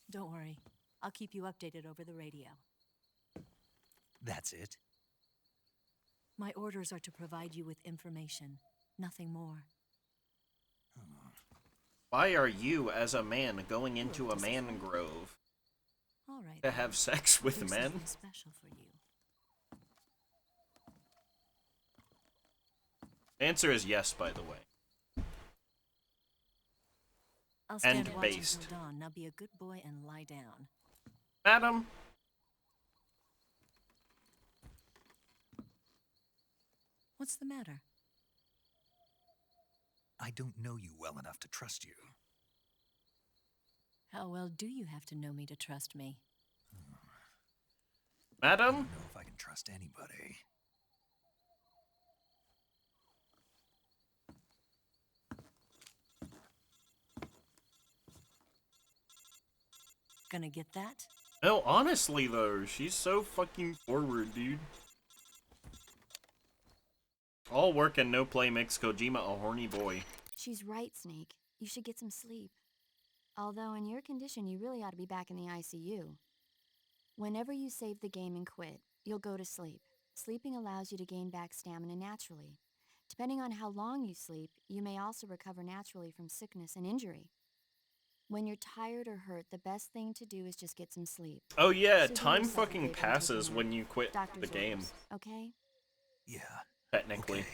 Don't worry. I'll keep you updated over the radio. That's it? My orders are to provide you with information, nothing more. Why are you, as a man, going into a mangrove All right. to have sex with There's men? something special for you. Answer is yes, by the way. I'll stand And watch based. until dawn. Now be a good boy and lie down. Madam? What's the matter? I don't know you well enough to trust you. How well do you have to know me to trust me? I Madam? don't know if I can trust anybody. Gonna get that? No, honestly though, she's so fucking forward, dude. All work and no play makes Kojima a horny boy. She's right, Snake. You should get some sleep. Although in your condition, you really ought to be back in the ICU. Whenever you save the game and quit, you'll go to sleep. Sleeping allows you to gain back stamina naturally. Depending on how long you sleep, you may also recover naturally from sickness and injury. When you're tired or hurt, the best thing to do is just get some sleep. Oh yeah, So do time yourself a fucking favor and passes take a when nap. you quit Doctor's the game. orders, okay? Yeah. Technically. Okay.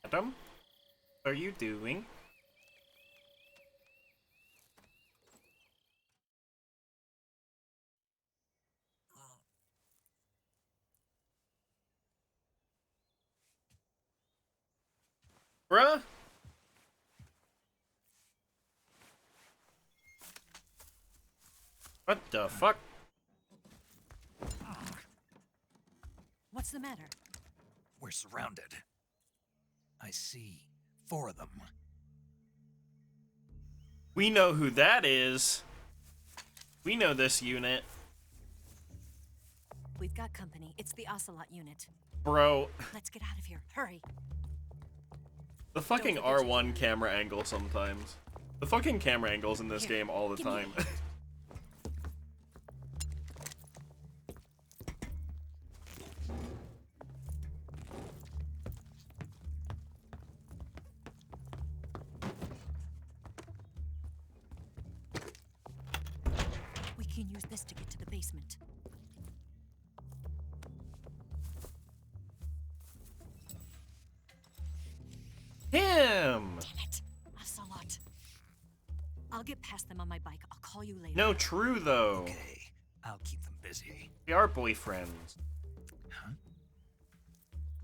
Madam? What are you doing? Bruh? What the fuck? What's the matter? We're surrounded. I see 4 of them. We know who that is. We know this unit. We've got company. It's the Ocelot unit. Bro, Let's get out of here. Hurry. the fucking R1 camera angle sometimes. The fucking camera angles in this Here, game all the give me a time. hand. We can use this to get to the basement. Him! Damn it. Ocelot. I'll get past them on my bike. I'll call you later. No, true though. Okay, I'll keep them busy. We are boyfriends. Huh?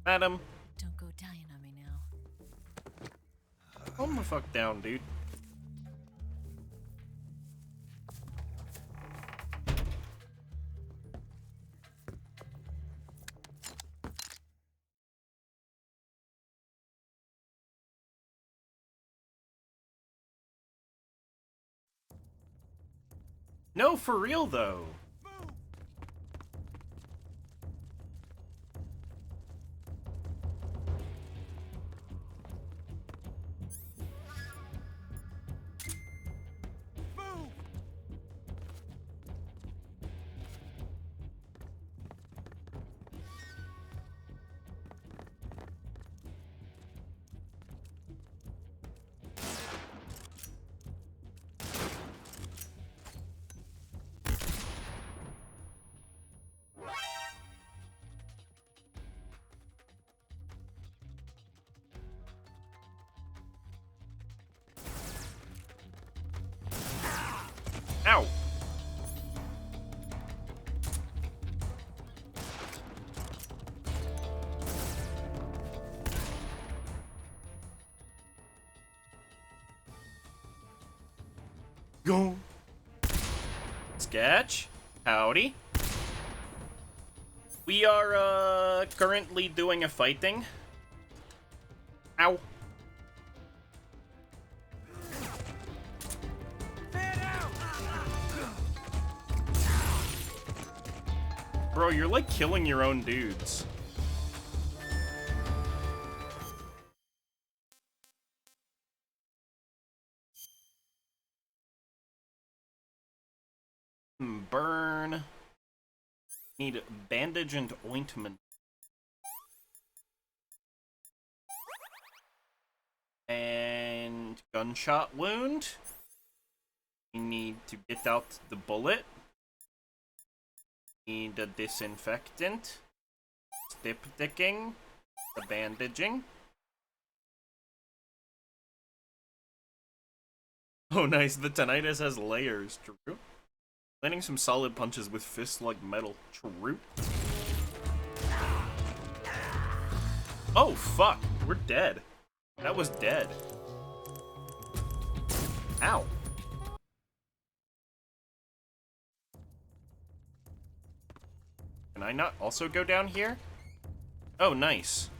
Madam, Don't go dying on me now. calm the fuck down, dude. No, for real though. Ow! Go! Sketch? Howdy. We are, currently doing a fighting. Ow. Bro, you're like killing your own dudes. Burn. Need bandage and ointment. And gunshot wound. We need to get out the bullet. Need a disinfectant. Stypticking. The bandaging. Oh nice, the tinnitus has layers. True. Landing some solid punches with fists like metal. True. Oh fuck, we're dead. That was dead. Ow. Can I not also go down here? Oh, nice.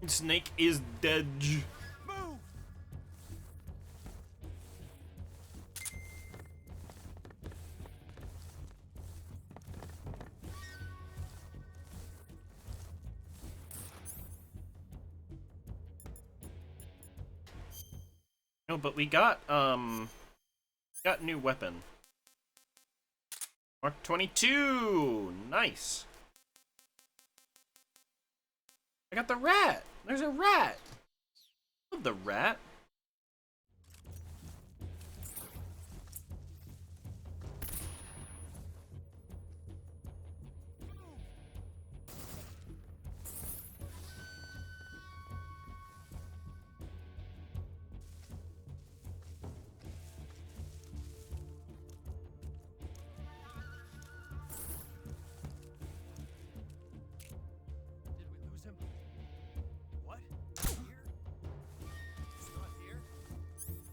Snake is dead. No, but we got new weapon. Mark 22! Nice! I got the rat! There's a rat! I love the rat.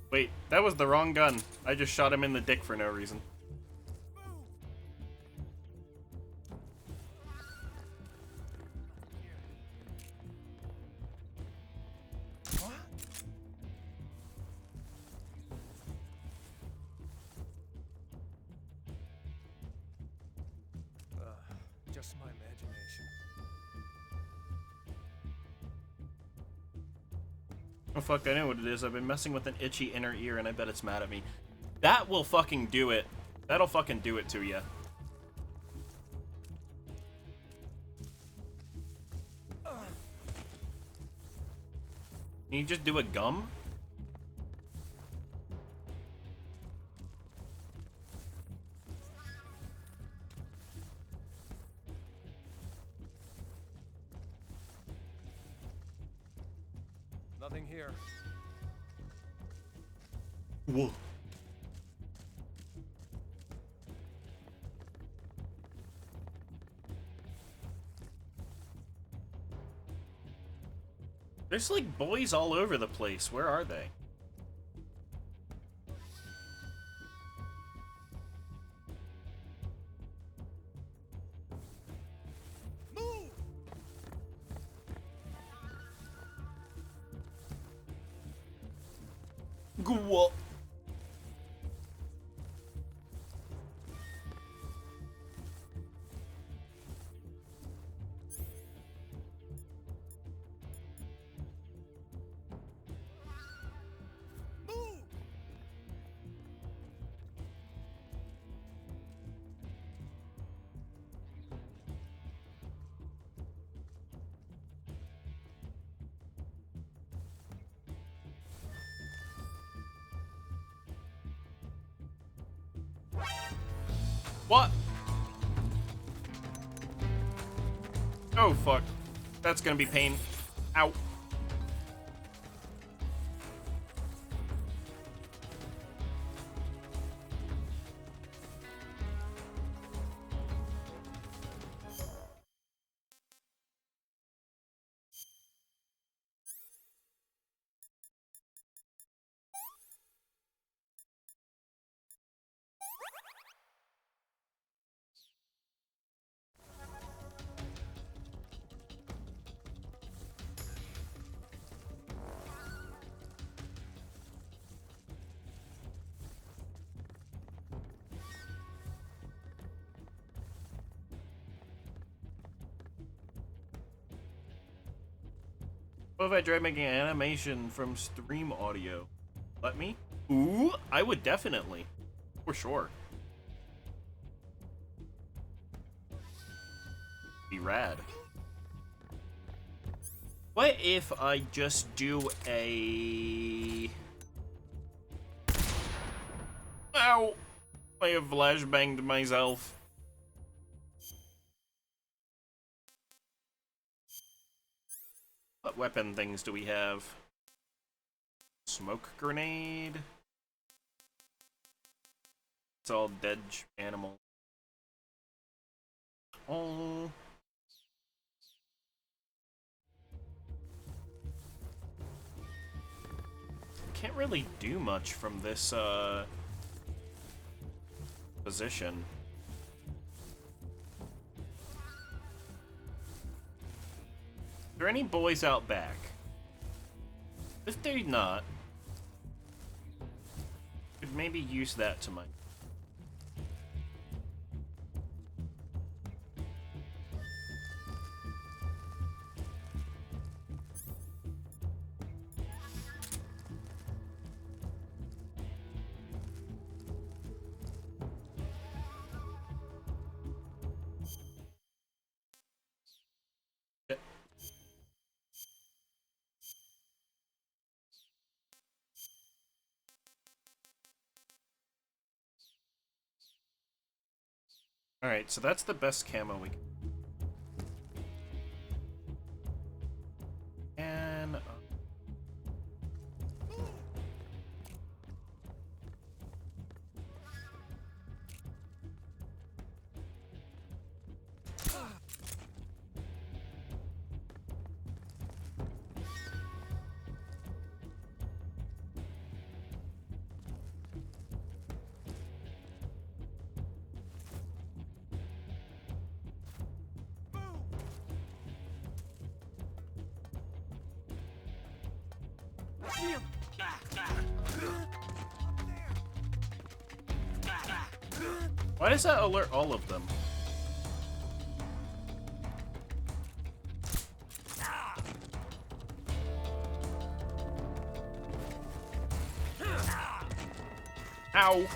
Wait, that was the wrong gun. I just shot him in the dick for no reason. Just my imagination. Oh fuck, I know what it is. I've been messing with an itchy inner ear and I bet it's mad at me. That will fucking do it. That'll fucking do it to ya. Can you just do a gum? Nothing here. Whoa. There's like boys all over the place. Where are they? Move! What? Oh fuck. That's gonna be pain. Ow. What if I try making an animation from stream audio? Let me? Ooh, I would definitely. For sure. Be rad. What if I just do a... Ow! I have flashbanged myself. What weapon things do we have? Smoke grenade. It's all dead animal. Oh. Can't really do much from this position. Are there any boys out back? If they're not, could maybe use that to my... Alright, so that's the best camo we can... And... Why does that alert all of them? Ow!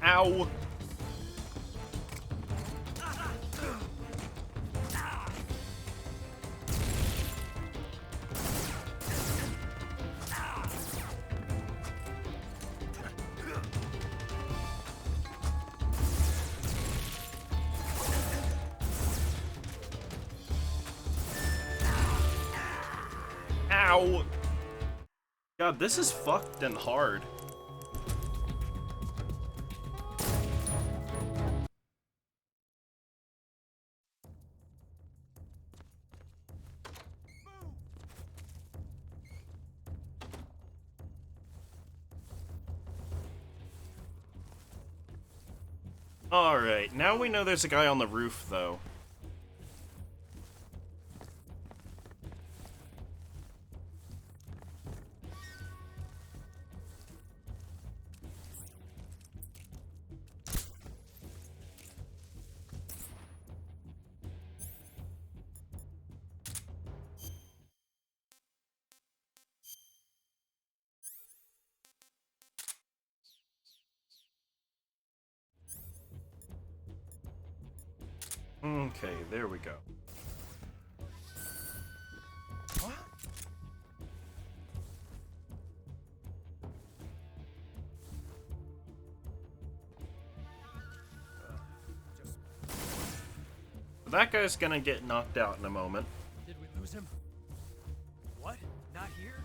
Ow! Ow! God, this is fucked and hard. Alright, now we know there's a guy on the roof, though. Okay, there we go. What? That guy's gonna get knocked out in a moment. Did we lose him? What? Not here?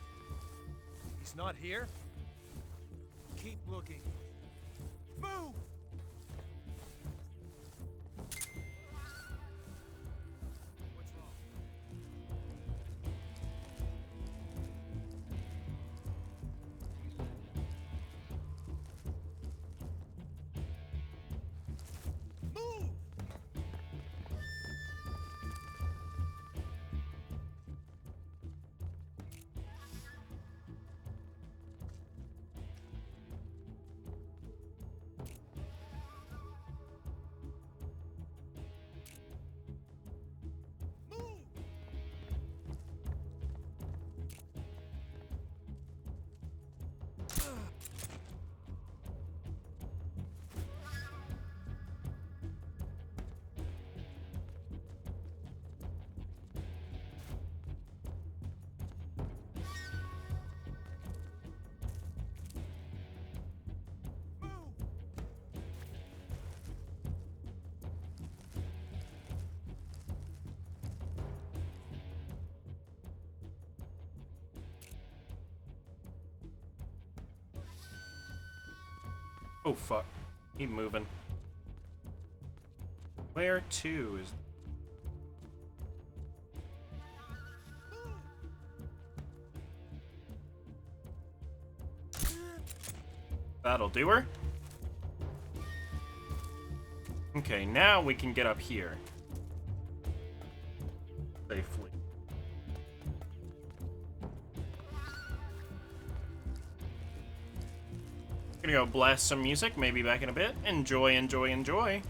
He's not here? Keep looking. Move! What's wrong? Move! Oh, fuck. Keep moving. Where to is... That'll do her. Okay, now we can get up here. Safely. Gonna go blast some music, maybe back in a bit. Enjoy, enjoy, enjoy.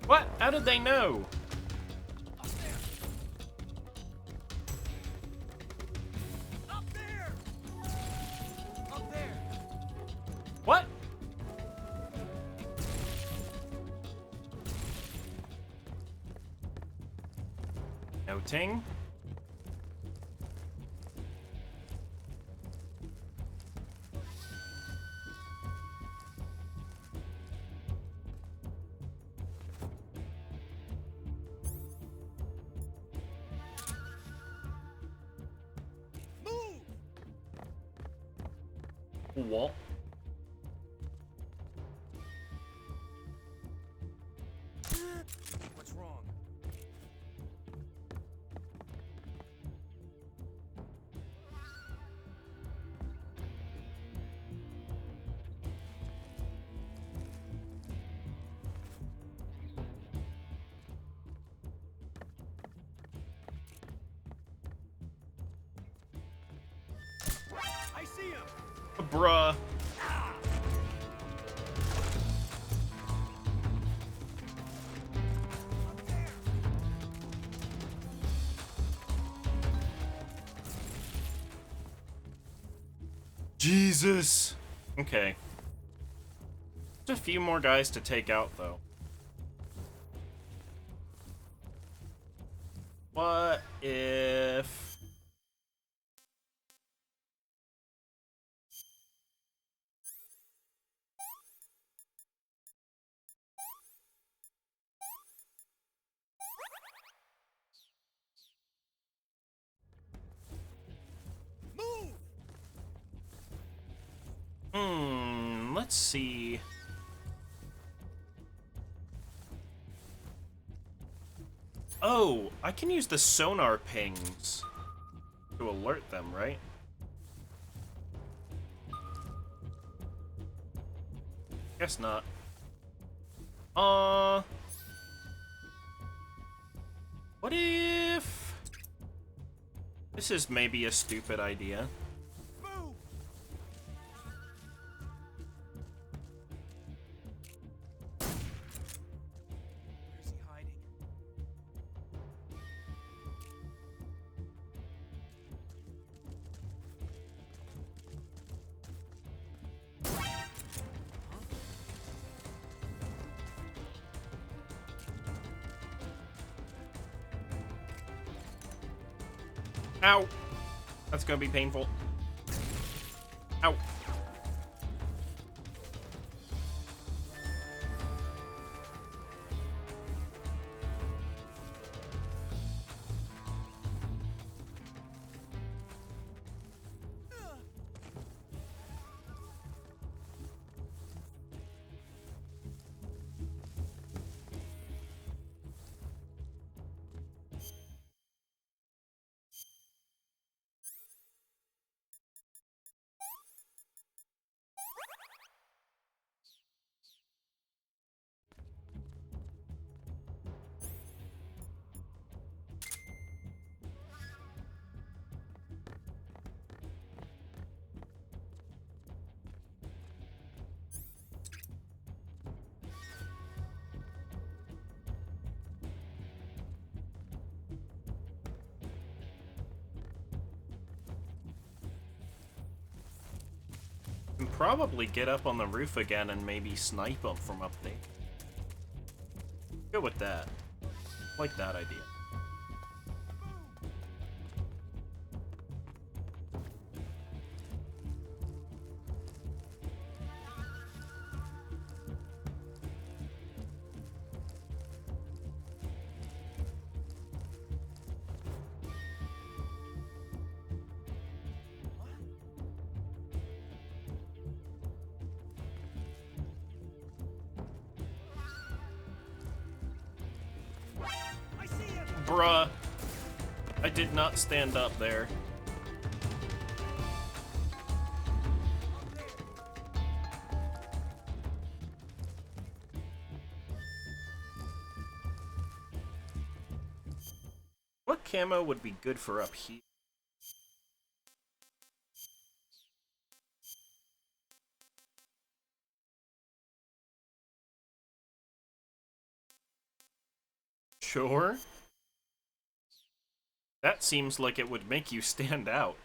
What? How did they know? Up there! What? Noting. What? What's wrong? I see him! Bruh. Jesus. Okay. Just a few more guys to take out, though. What if... let's see. Oh, I can use the sonar pings to alert them, right? Guess not. What if... This is maybe a stupid idea. Where's he hiding? Ow! That's gonna be painful. Ow. Can probably get up on the roof again and maybe snipe them from up there. Go with that. Like that idea. Bruh. I did not stand up there. What camo would be good for up here? Sure. That seems like it would make you stand out.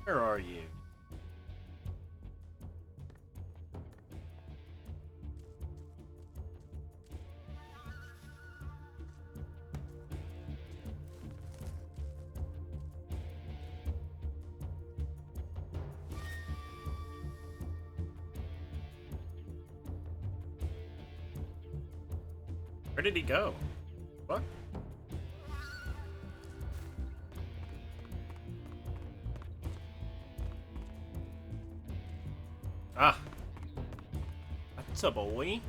Where are you? Where did he go? What? Ah. That's a boy.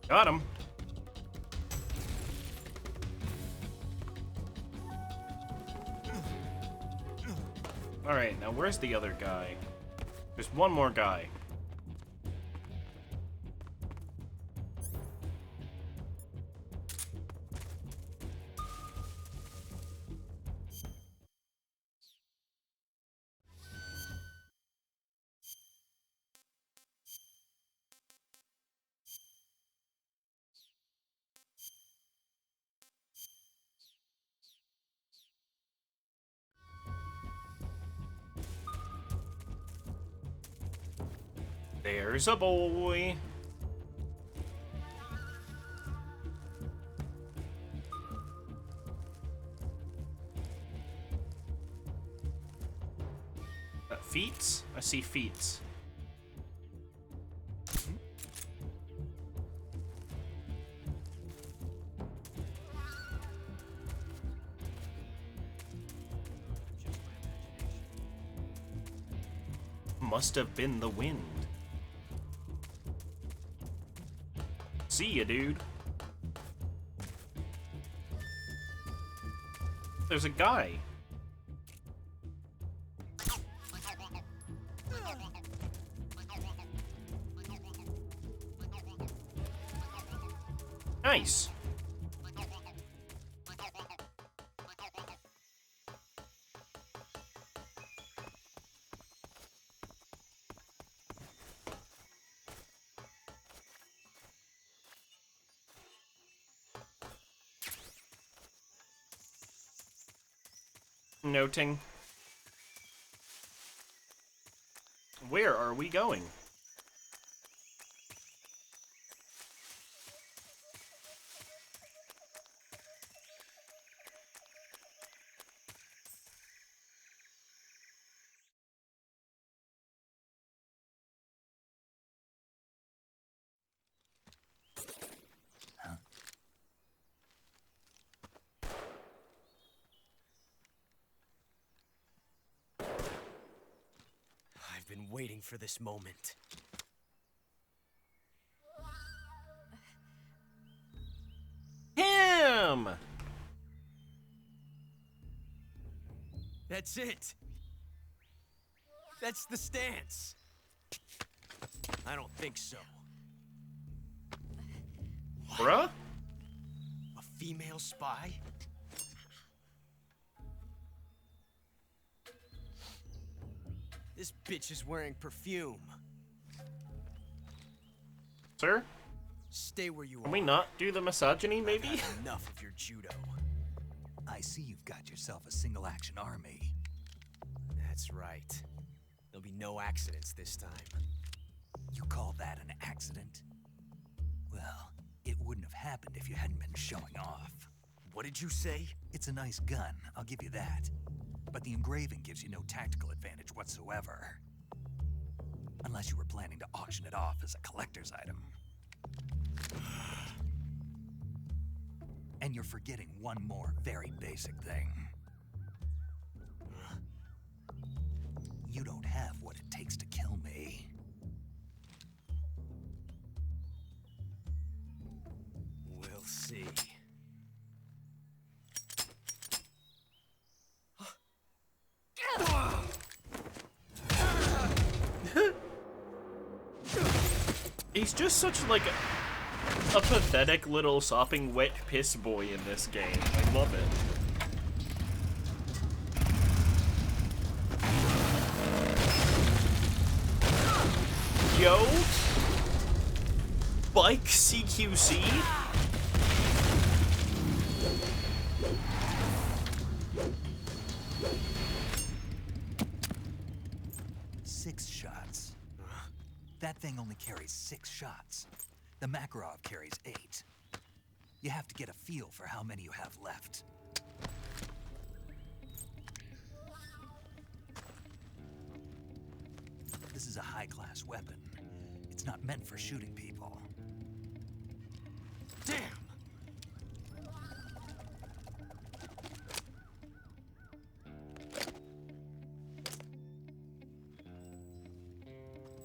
Got him. Alright, now where's the other guy? There's one more guy. There's a boy. Feet? I see feet. Must have been the wind. See ya, dude. There's a guy. Nice. Noting. Where are we going? I've been waiting for this moment. Him! That's it. That's the stance. I don't think so. Bruh? A female spy? This bitch is wearing perfume. Sir? Stay where you are. Can we not do the misogyny, maybe? I've had enough of your judo. I see you've got yourself a single-action army. That's right. There'll be no accidents this time. You call that an accident? Well, it wouldn't have happened if you hadn't been showing off. What did you say? It's a nice gun, I'll give you that. But the engraving gives you no tactical advantage whatsoever. Unless you were planning to auction it off as a collector's item. And you're forgetting one more very basic thing. You don't have what it takes to kill me. We'll see. He's just such like a pathetic little sopping wet piss boy in this game. I love it. Yo, bike CQC. 6 shots. That thing only carries 6 shots. The Makarov carries 8. You have to get a feel for how many you have left. This is a high-class weapon. It's not meant for shooting people. Damn!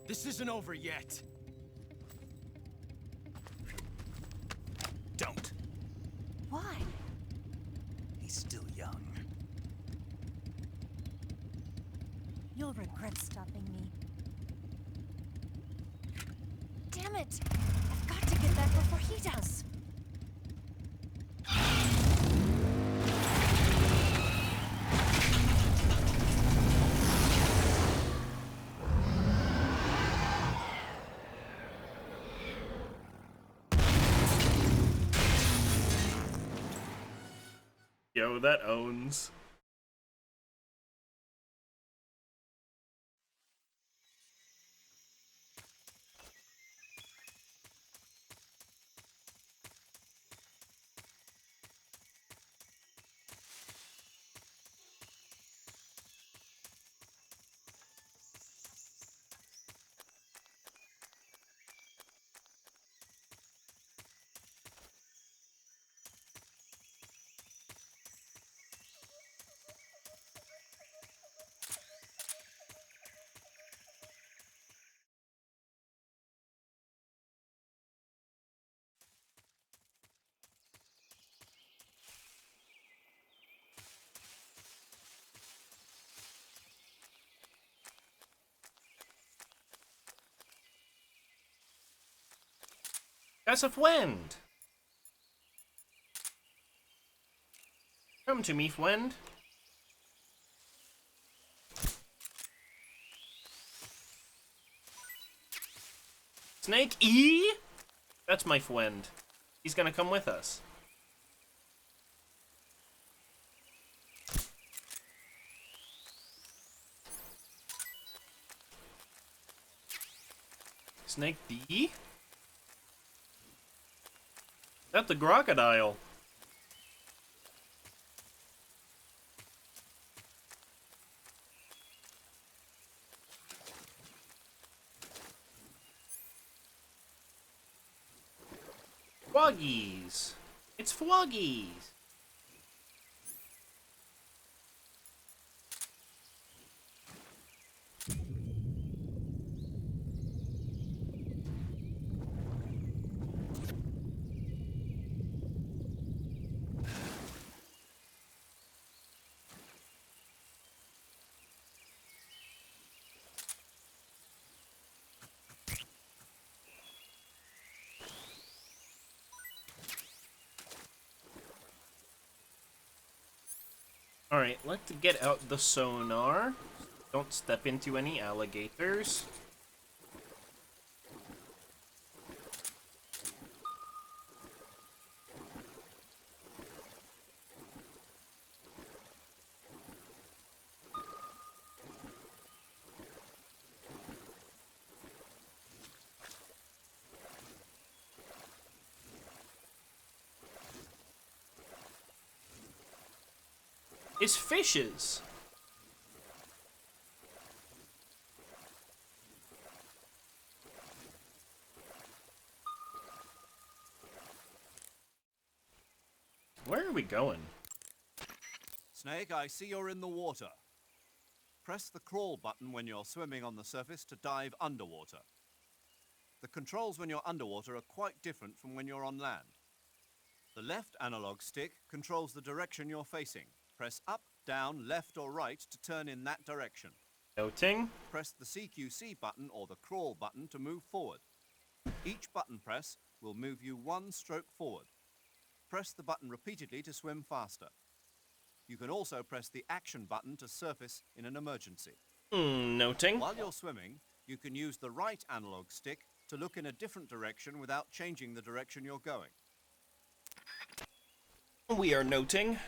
This isn't over yet. Don't. Why? He's still young. You'll regret stopping me. Damn it! I've got to get back before he does. Yo, that owns. As of wind. Come to me, friend. Snake E? That's my friend. He's gonna come with us. Snake D? That's the crocodile. Froggies! It's Froggies! Alright, let's get out the sonar. Don't step into any alligators. It's fishes! Where are we going? Snake, I see you're in the water. Press the crawl button when you're swimming on the surface to dive underwater. The controls when you're underwater are quite different from when you're on land. The left analog stick controls the direction you're facing. Press up, down, left or right to turn in that direction. Noting. Press the CQC button or the crawl button to move forward. Each button press will move you one stroke forward. Press the button repeatedly to swim faster. You can also press the action button to surface in an emergency. Noting. While you're swimming, you can use the right analog stick to look in a different direction without changing the direction you're going. We are noting.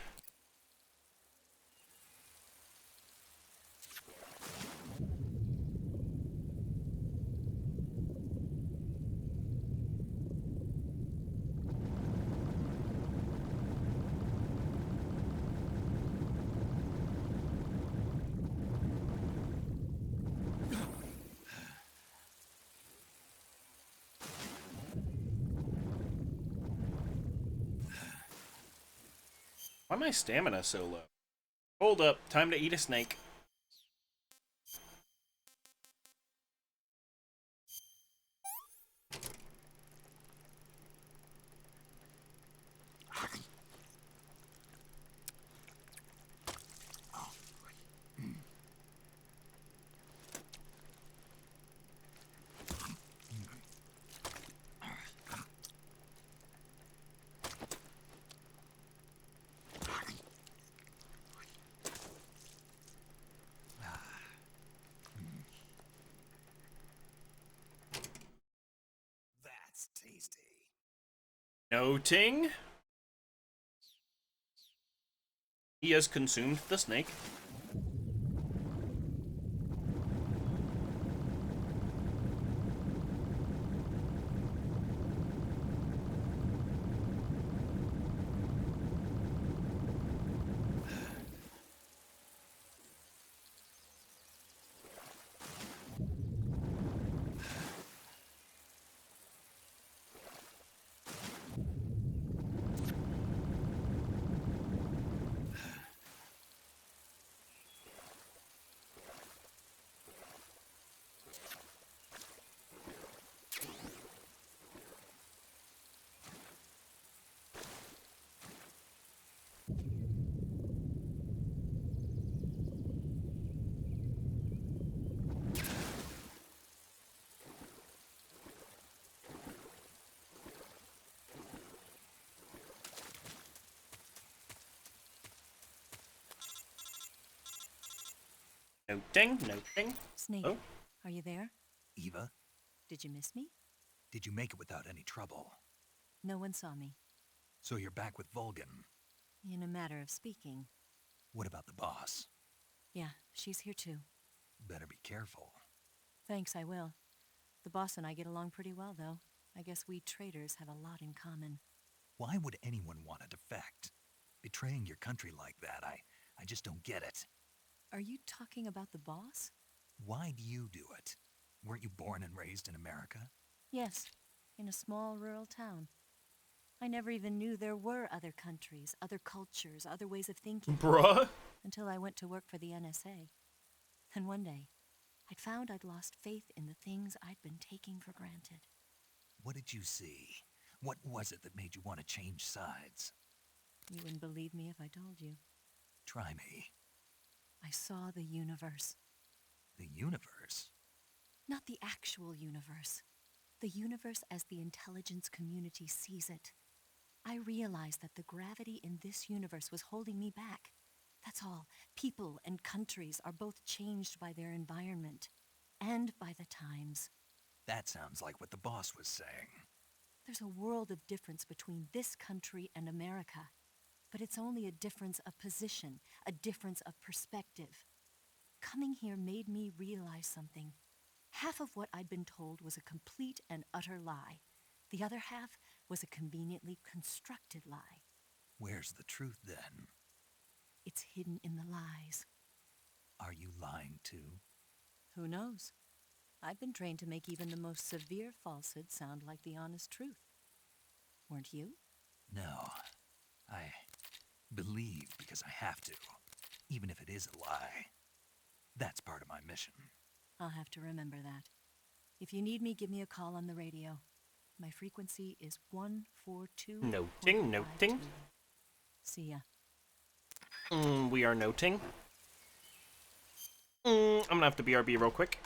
Why my stamina so low? Hold up, time to eat a snake. That's tasty. Noting. He has consumed the snake. Noting, noting. Snake, Oh. are you there? Eva, Did you miss me? did you make it without any trouble? No one saw me. So you're back with Vulcan. In a matter of speaking. What about the boss? Yeah, she's here too. Better be careful. Thanks, I will. The boss and I get along pretty well, though. I guess we traitors have a lot in common. Why would anyone want to defect? Betraying your country like that, I just don't get it. Are you talking about the boss? Why do you do it? Weren't you born and raised in America? Yes, in a small rural town. I never even knew there were other countries, other cultures, other ways of thinking. Bruh. Until I went to work for the NSA. And one day, I'd found I'd lost faith in the things I'd been taking for granted. What did you see? What was it that made you want to change sides? You wouldn't believe me if I told you. Try me. I saw the universe. The universe? Not the actual universe. The universe as the intelligence community sees it. I realized that the gravity in this universe was holding me back. That's all. People and countries are both changed by their environment. And by the times. That sounds like what the boss was saying. There's a world of difference between this country and America. But it's only a difference of position, a difference of perspective. Coming here made me realize something. Half of what I'd been told was a complete and utter lie. The other half was a conveniently constructed lie. Where's the truth, then? It's hidden in the lies. Are you lying, too? Who knows? I've been trained to make even the most severe falsehood sound like the honest truth. Weren't you? No. I believe because I have to, even if it is a lie. That's part of my mission. I'll have to remember that. If you need me, give me a call on the radio. My frequency is 142. Noting. See ya. We are noting. I'm gonna have to BRB real quick.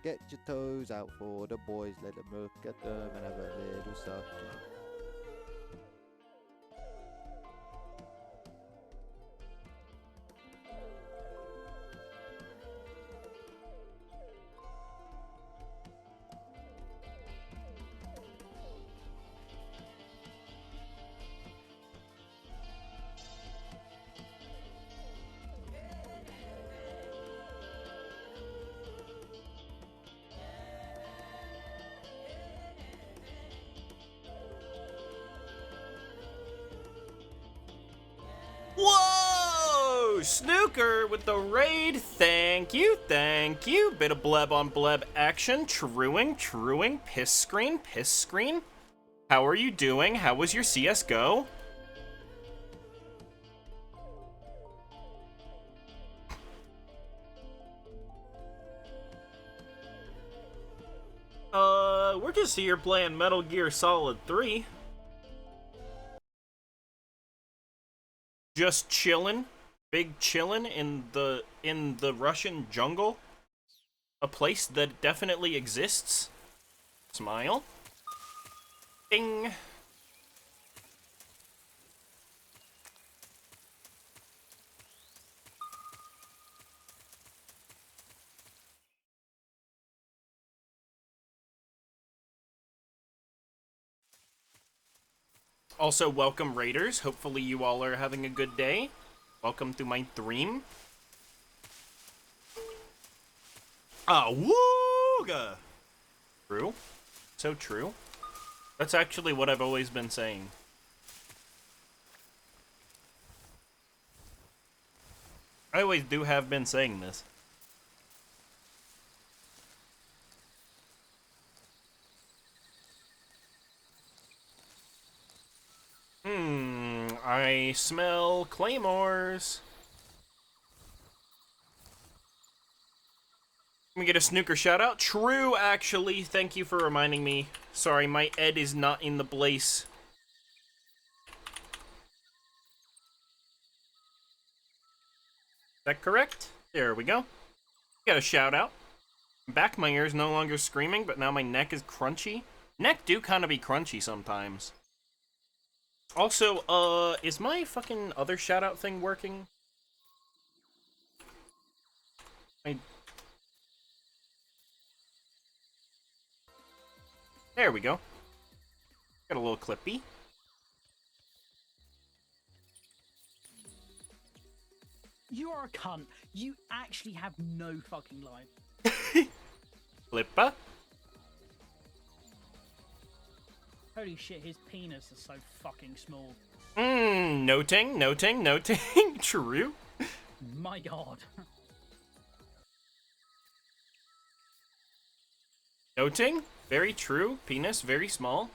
Get your toes out for the boys, let them look at them and have a little suck. Whoa! Snooker with the raid. Thank you, thank you. Bit of bleb on bleb action. Truing. Piss screen. How are you doing? How was your CSGO? We're just here playing Metal Gear Solid 3. Just chillin', big chillin' in the Russian jungle. A place that definitely exists. Smile. Ding. Also, welcome Raiders. Hopefully you all are having a good day. Welcome to my dream. Ah, wooga! True. So true. That's actually what I've always been saying. I always do have been saying this. I smell claymores. Let me get a snooker shout out. True, actually. Thank you for reminding me. Sorry, my Ed is not in the place. Is that correct? There we go. Got a shout out. Back my ear's no longer screaming, but now my neck is crunchy. Neck do kind of be crunchy sometimes. Also, is my fucking other shout out thing working? There we go. Got a little clippy. You are a cunt. You actually have no fucking life. Flipper. Holy shit, his penis is so fucking small. Noting. True. My god. Noting. Very true. Penis, very small.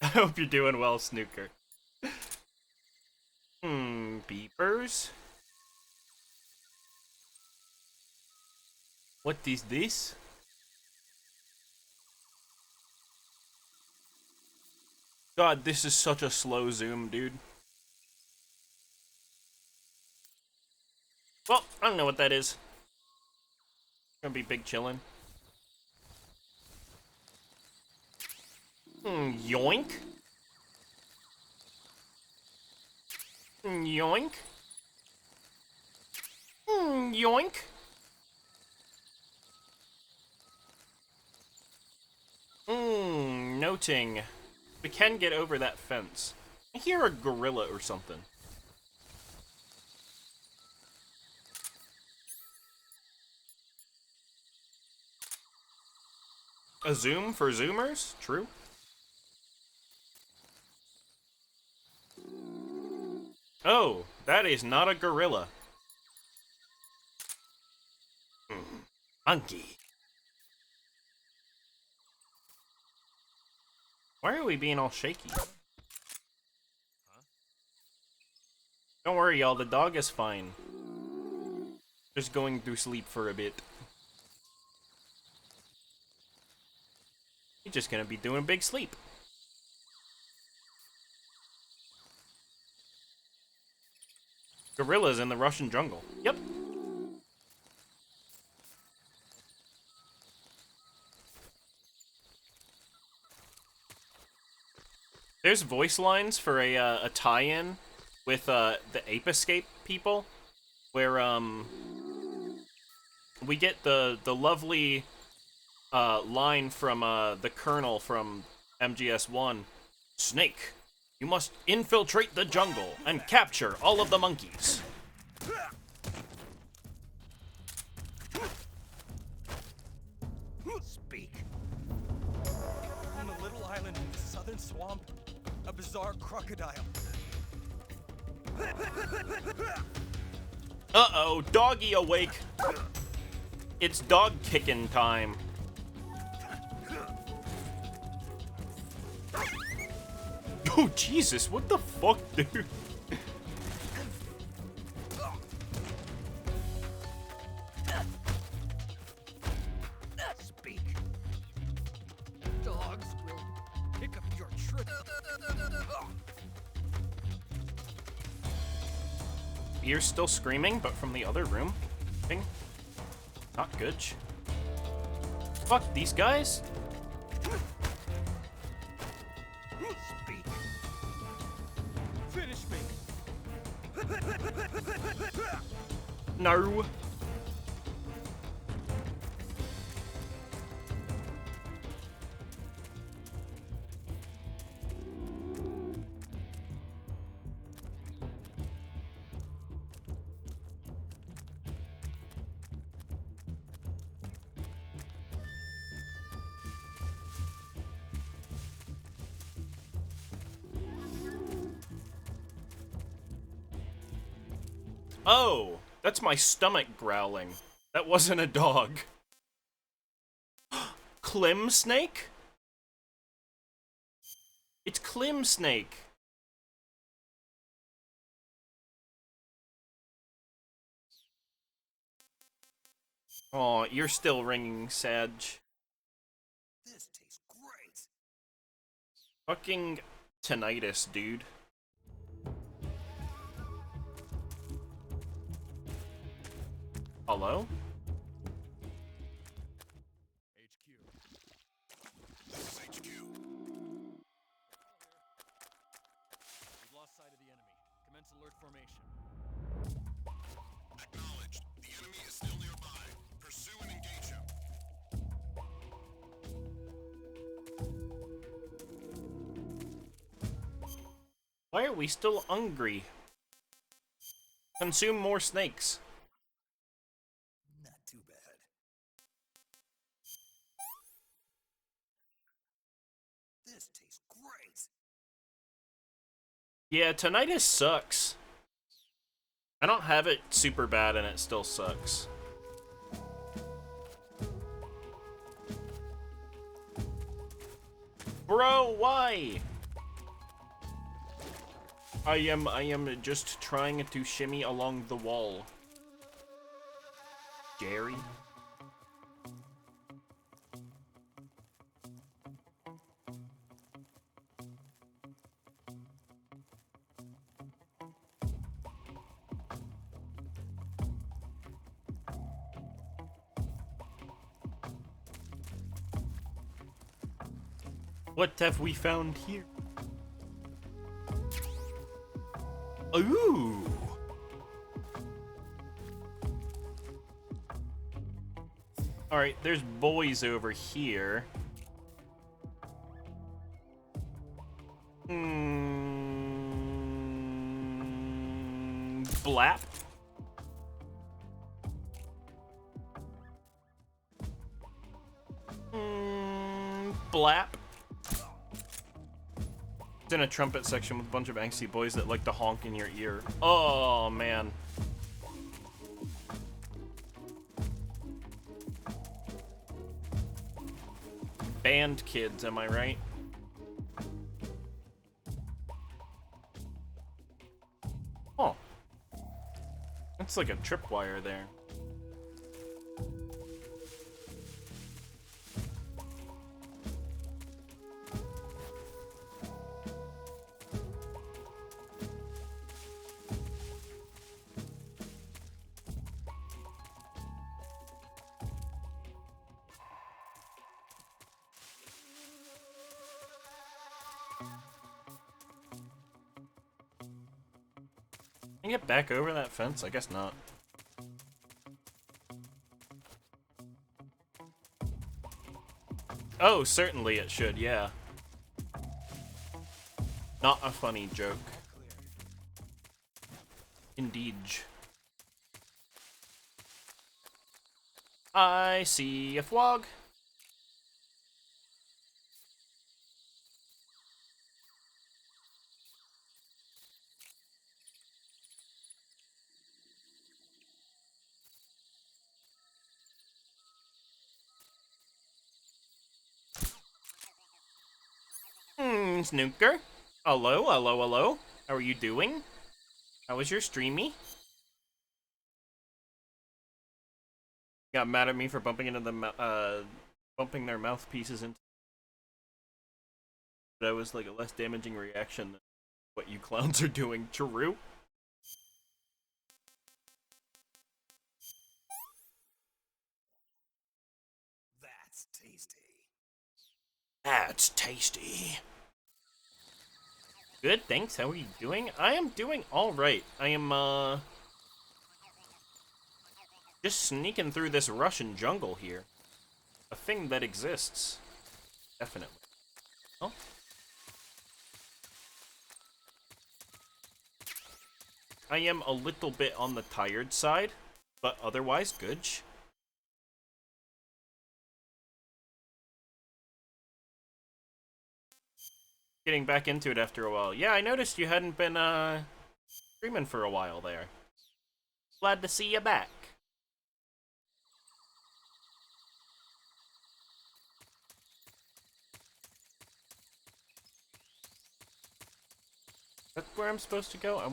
I hope you're doing well, Snooker. Beepers. What is this? God, this is such a slow zoom, dude. Well, I don't know what that is. Gonna be big chillin'. Yoink. Yoink. Yoink. Noting. We can get over that fence. I hear a gorilla or something. A zoom for zoomers? True. Oh, that is not a gorilla. Monkey. Why are we being all shaky? Don't worry, y'all. The dog is fine. Just going through sleep for a bit. He's just gonna be doing big sleep. Gorillas in the Russian jungle. Yep. There's voice lines for a tie-in with the Ape Escape people, where we get the lovely line from the Colonel from MGS1. Snake, you must infiltrate the jungle and capture all of the monkeys. Speak. On a little island in the southern swamp, a bizarre crocodile. Uh-oh, doggy awake. It's dog kicking time. Oh, Jesus, what the fuck, dude? Speak. Dogs will pick up your trick. You're still screaming, but from the other room. Not good. Fuck these guys. Speak. Finish me. No. Oh, that's my stomach growling. That wasn't a dog. Clem Snake? It's Clem Snake. Oh, you're still ringing, Sag. This tastes great. Fucking tinnitus, dude. Hello? HQ. This is HQ. We've lost sight of the enemy. Commence alert formation. Acknowledged. The enemy is still nearby. Pursue and engage him. Why are we still hungry? Consume more snakes. Not too bad. This tastes great. Yeah, tinnitus sucks. I don't have it super bad and it still sucks. Bro, why? I am just trying to shimmy along the wall. Jerry? What have we found here? Ooh! Alright, there's boys over here. Blap? Blap? It's in a trumpet section with a bunch of angsty boys that like to honk in your ear. Oh, man. Band kids, am I right? Oh. That's like a tripwire there. Can you get back over that fence? I guess not. Oh, certainly it should, yeah. Not a funny joke. Indeed. I see a fwog. Snooker. Hello, hello, hello. How are you doing? How was your streamy? Got mad at me for bumping into the bumping their mouthpieces into. That was like a less damaging reaction than what you clowns are doing. True. That's tasty. That's tasty. Good, thanks. How are you doing? I am doing alright. I am, just sneaking through this Russian jungle here. A thing that exists. Definitely. Oh. I am a little bit on the tired side, but otherwise good. Getting back into it after a while. Yeah, I noticed you hadn't been, streaming for a while there. Glad to see you back. That's where I'm supposed to go? I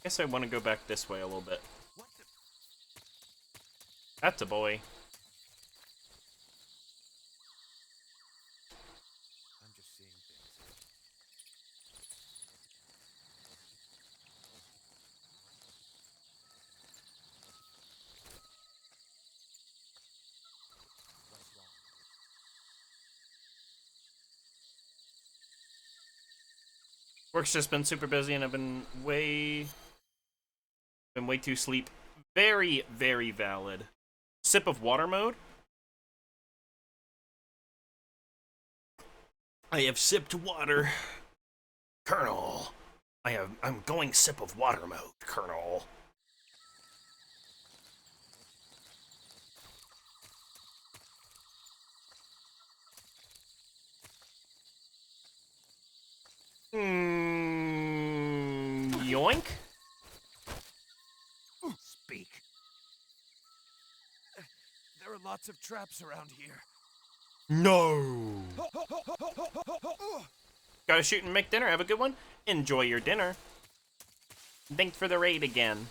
guess I want to go back this way a little bit. That's a boy. I'm just seeing things. Work's just been super busy and I've been way too sleep. Very, very valid. Sip of water mode. I have sipped water. Colonel. I'm going sip of water mode, Colonel. Yoink. Speak. There are lots of traps around here. No. Gotta shoot and make dinner. Have a good one. Enjoy your dinner. Thanks for the raid again.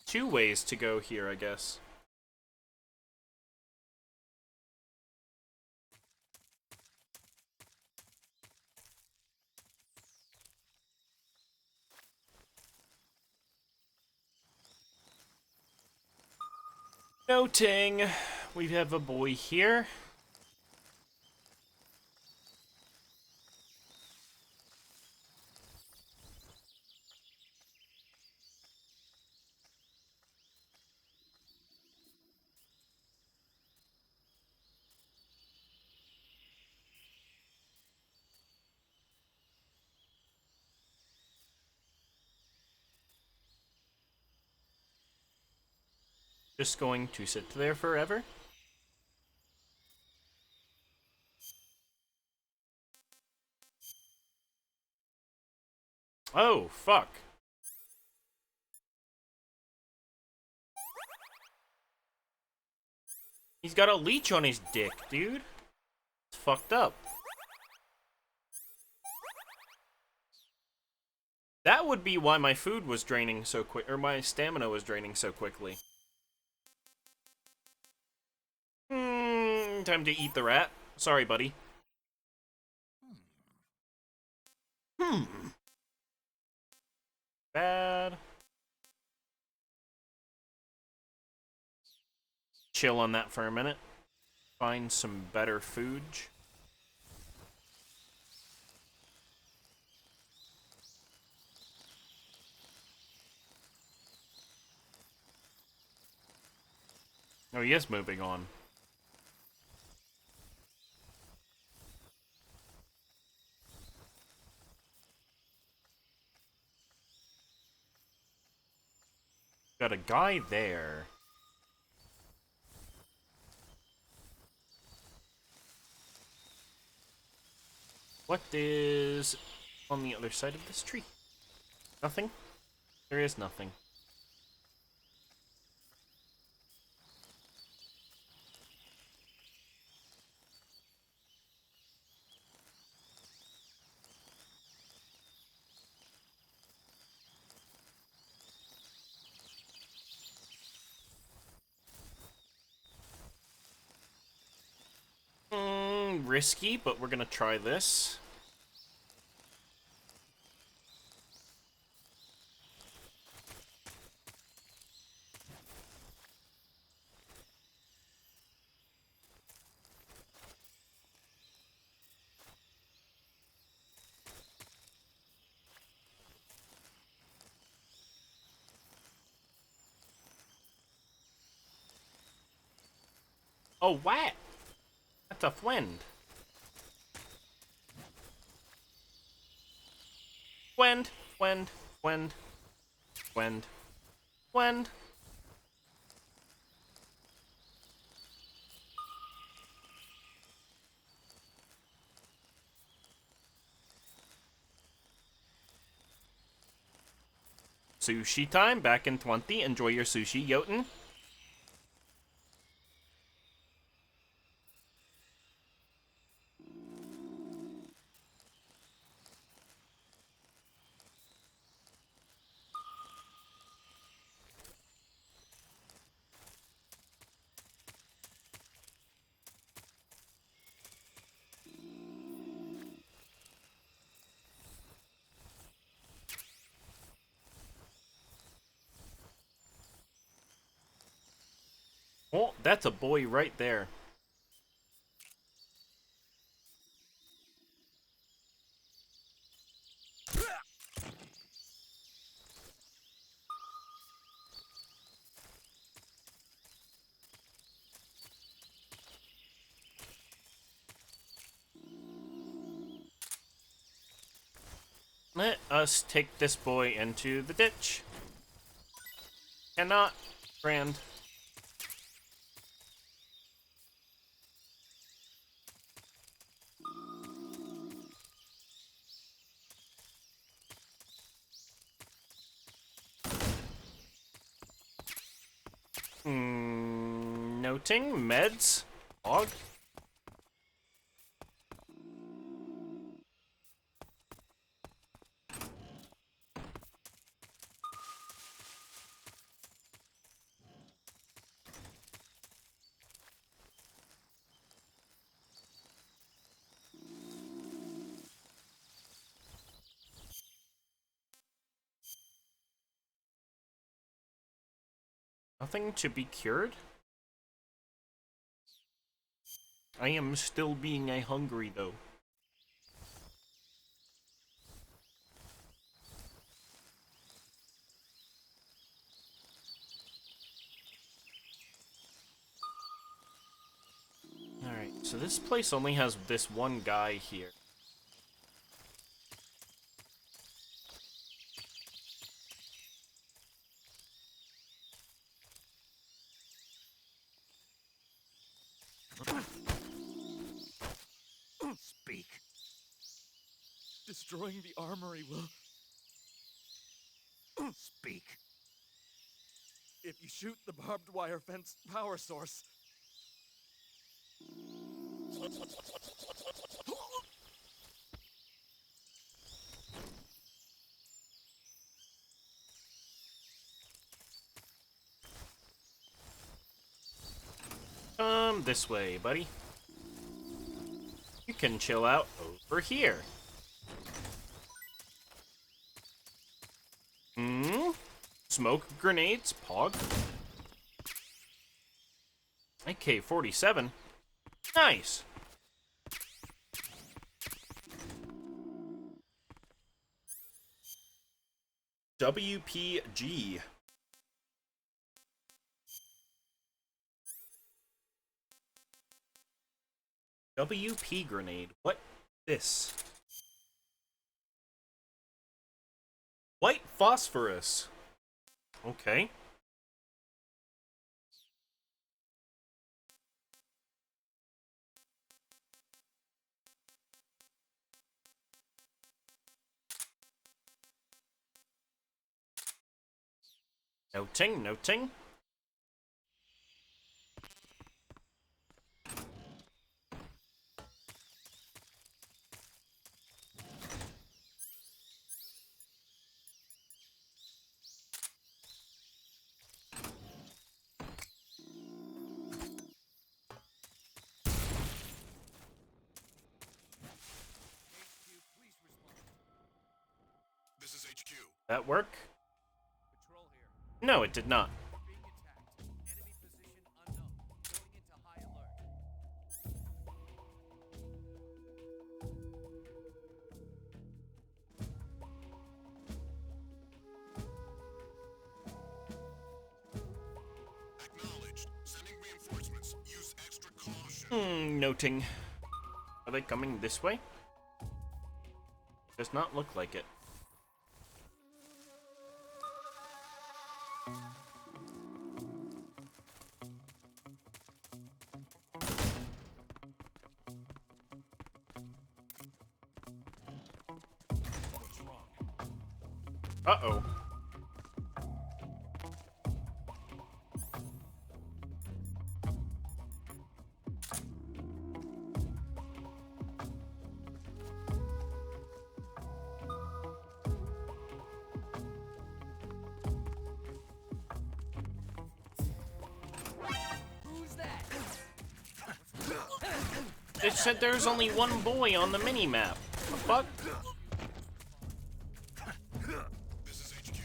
Two ways to go here, I guess. Noting, we have a boy here. Just going to sit there forever. Oh, fuck. He's got a leech on his dick, dude. It's fucked up. That would be why my food was draining so quick, or my stamina was draining so quickly. Time to eat the rat. Sorry, buddy. Bad. Chill on that for a minute. Find some better food. Oh, he is moving on. Got a guy there. What is on the other side of this tree? Nothing? There is nothing. Risky, but we're gonna try this. Oh, what? That's a friend. Wend, wend, wend, wend, wend. Sushi time, back in 20. Enjoy your sushi, Jotun. Oh, that's a boy right there. Let us take this boy into the ditch. Cannot. Grand. Noting meds. Log. Nothing to be cured? I am still being a hungry though. Alright, so this place only has this one guy here. Speak. Destroying the armory will... Speak. If you shoot the barbed wire fence power source... This way, buddy. You can chill out over here. Smoke grenades, Pog. AK-47. Nice. WPG. WP grenade. What? This? White phosphorus. Okay. Noting, noting. This is HQ. That work? No, it did not. Acknowledged. Sending reinforcements. Use extra caution. Noting. Are they coming this way? Does not look like it. Uh-oh. Who's that? It said there's only one boy on the mini-map. The fuck? This is HQ.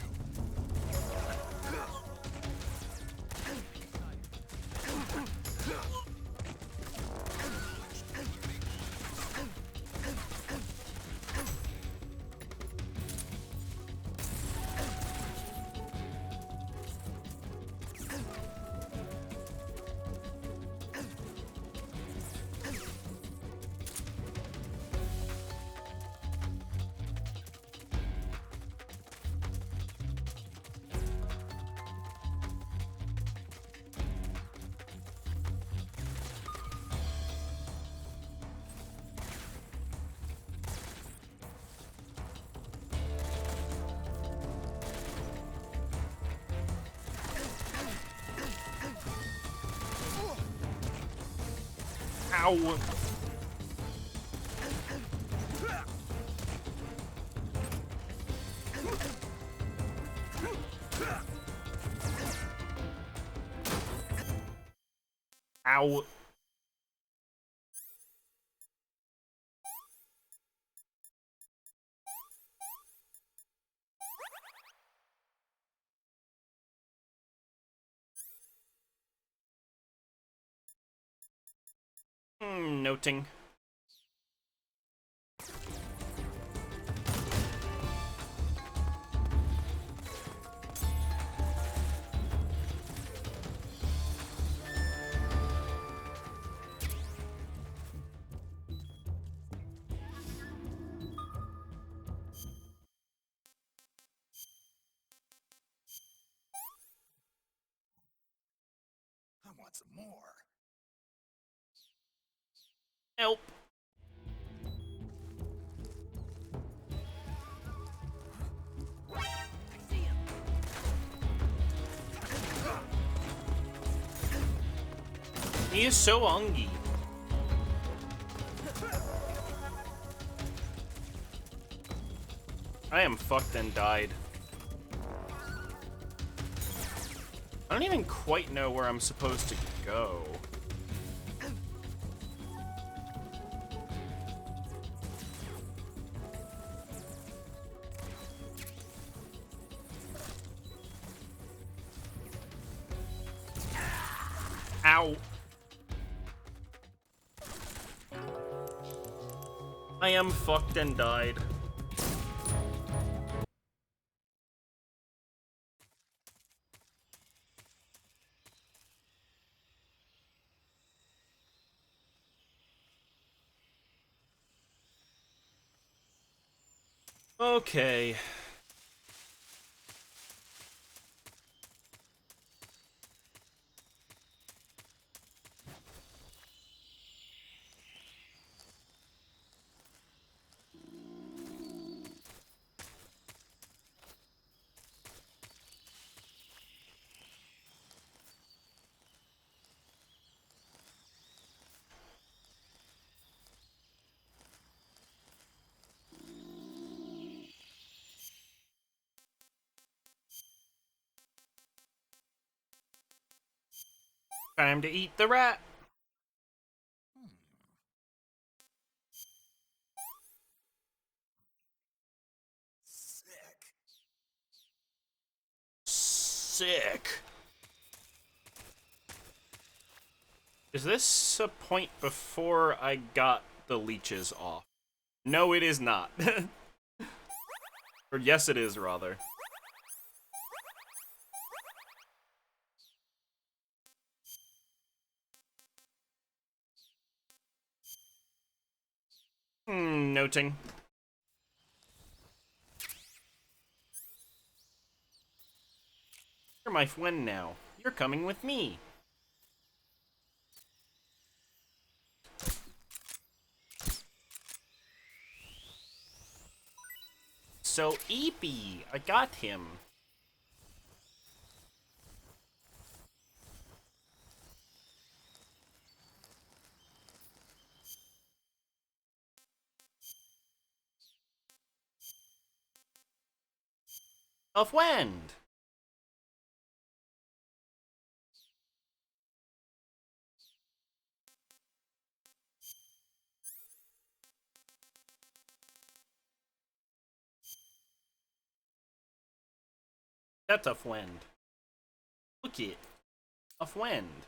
Ow. Ow. Noting. I want some more. Help. He is so ongy. I am fucked and died. I don't even quite know where I'm supposed to go. Ow. I am fucked and died. Okay. Time to eat the rat. Sick. Is this a point before I got the leeches off? No, it is not. Or yes, it is, rather. Noting. You're my friend now. You're coming with me. So, Eepy, I got him. Of wind. That's of wind. Look it. Of wind.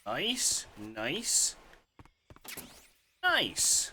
Nice. Nice. Nice.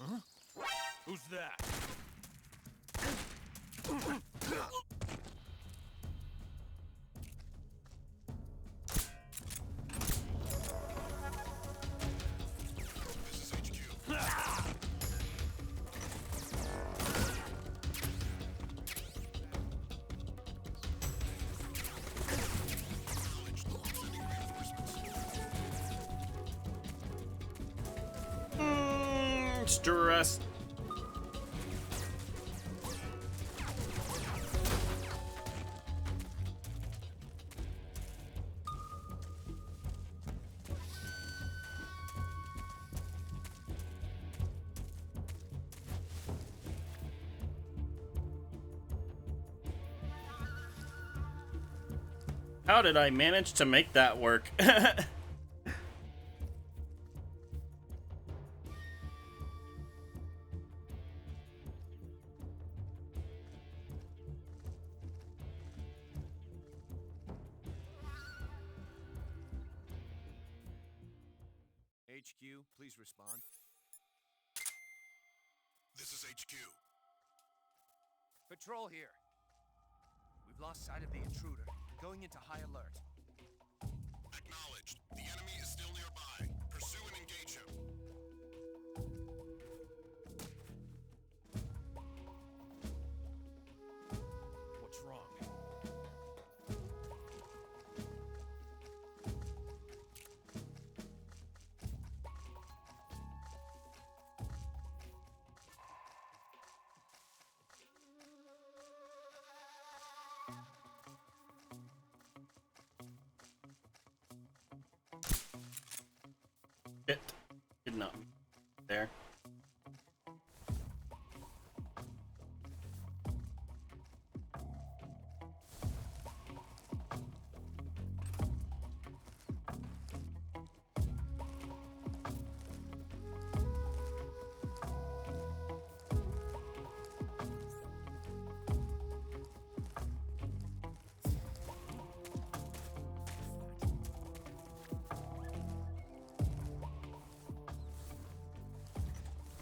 Huh? Who's that? Stress. How did I manage to make that work? HQ, please respond. This is HQ. Patrol here. We've lost sight of the intruder. Going into high alert. Acknowledged. The enemy is still nearby. Pursue and engage him. What's wrong? Shit. Did not. There.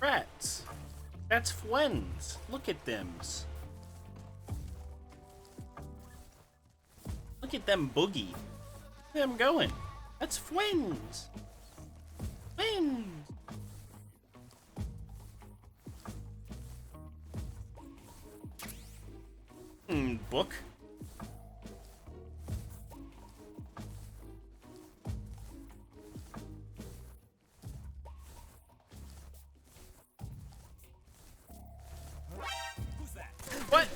Rats. That's Fwens. Look at thems. Look at them boogie. Look at them going. That's Fwens. Fwens. Book. Who's that? What?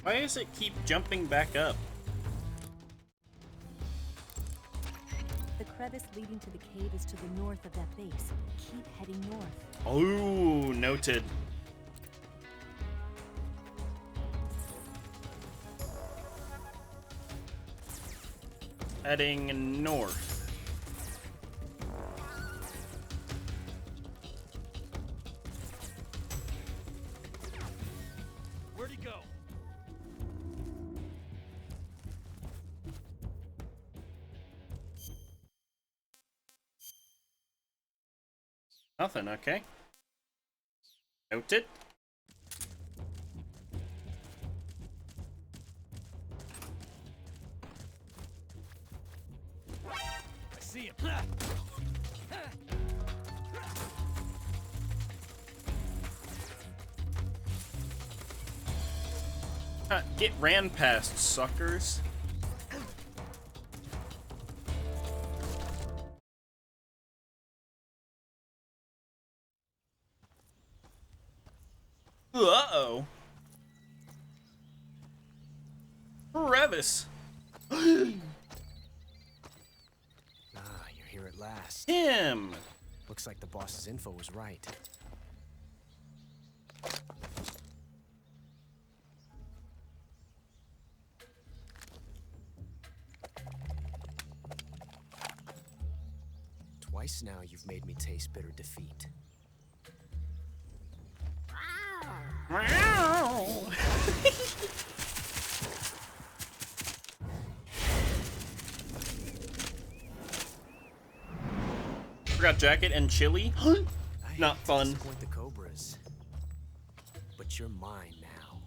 Why does it keep jumping back up? The crevice leading to the cave is to the north of that base. Keep heading north. Oh, noted. Heading north. Where'd he go? Nothing, okay. Noted. I see him. Get ran past, suckers. Revis. You're here at last. Him. Looks like the boss's info was right. Twice now you've made me taste bitter defeat. Forgot jacket and chili. Not fun. Disappoint the Cobras, but you're mine now.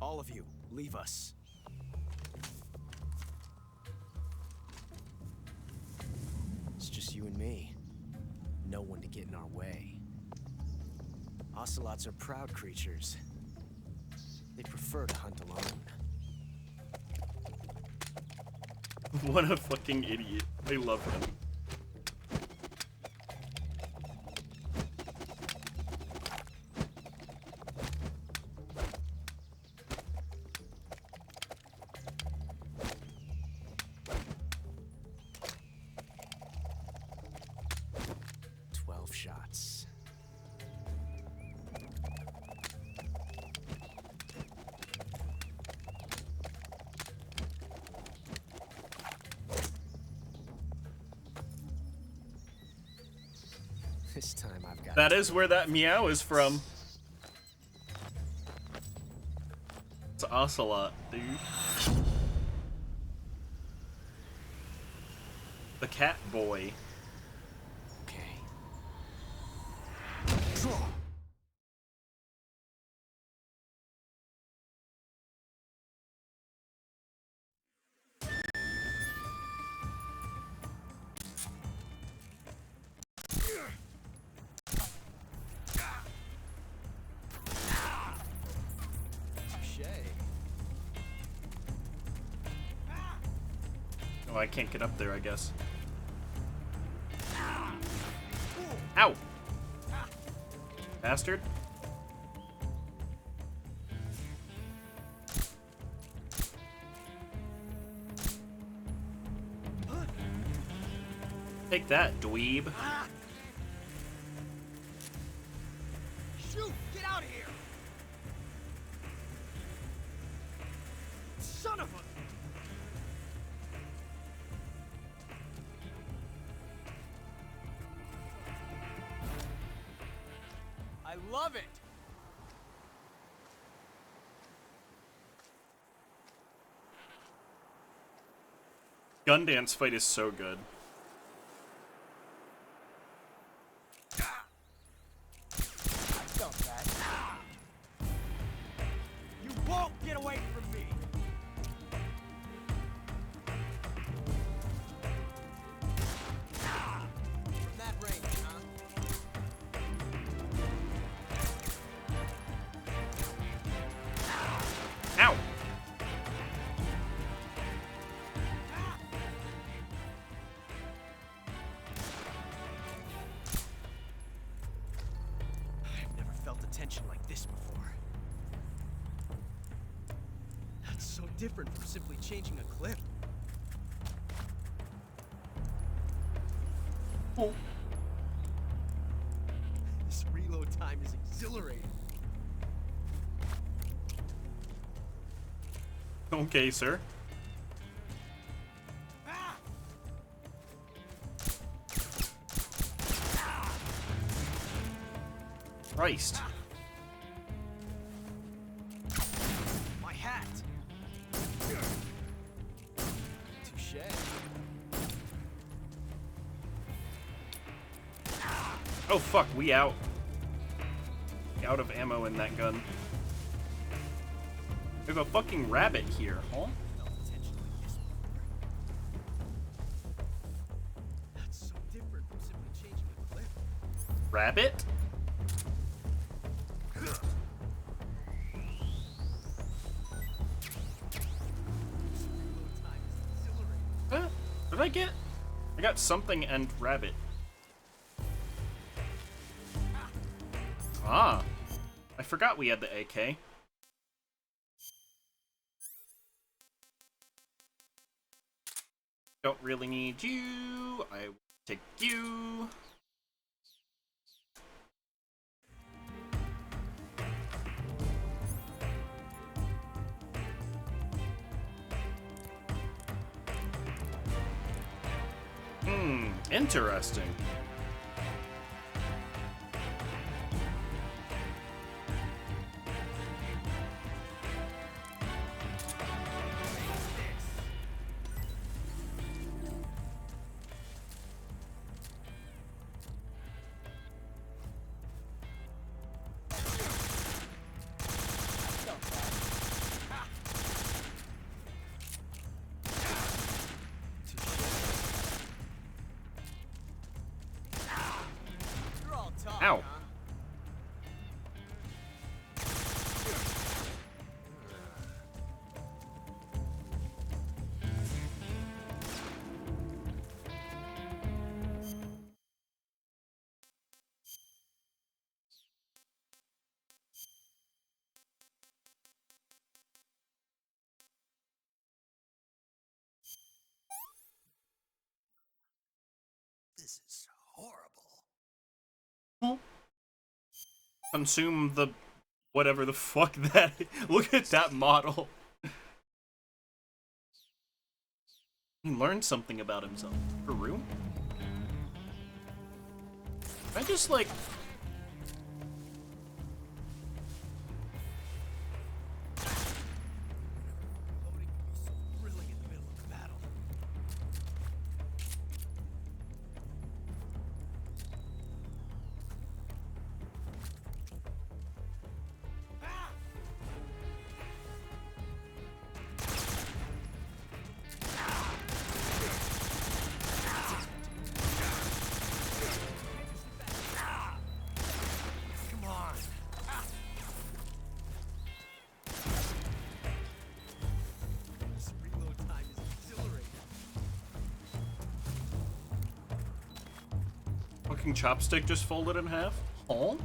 All of you, leave us. It's just you and me. No one to get in our way. Ocelots are proud creatures. They prefer to hunt alone. What a fucking idiot. I love him. Shots. This time I've got. That is where that meow is from. It's Ocelot, dude. The cat boy. Draw. 'Touche. Oh, I can't get up there, I guess. Ow! Bastard. Take that, dweeb. Shoot! Get out of here! Son of a... I love it! Gundance fight is so good. I felt that. You won't get away from me! From that range, huh? Ow! I've never felt a tension like this before. That's so different from simply changing a clip. Oh. This reload time is exhilarating. Okay, sir. Christ. My hat! Touche. Oh fuck, we out. Out of ammo in that gun. We have a fucking rabbit here, huh? That's so different from simply changing a clip. Rabbit? Huh? What did I get? I got something and rabbit. Ah. I forgot we had the AK. Don't really need you. I will take you. Interesting. Ow. This is horrible. Consume the whatever the fuck that is. Look at that model. He learned something about himself. Peru? I just like... Fucking chopstick just folded in half? Oh?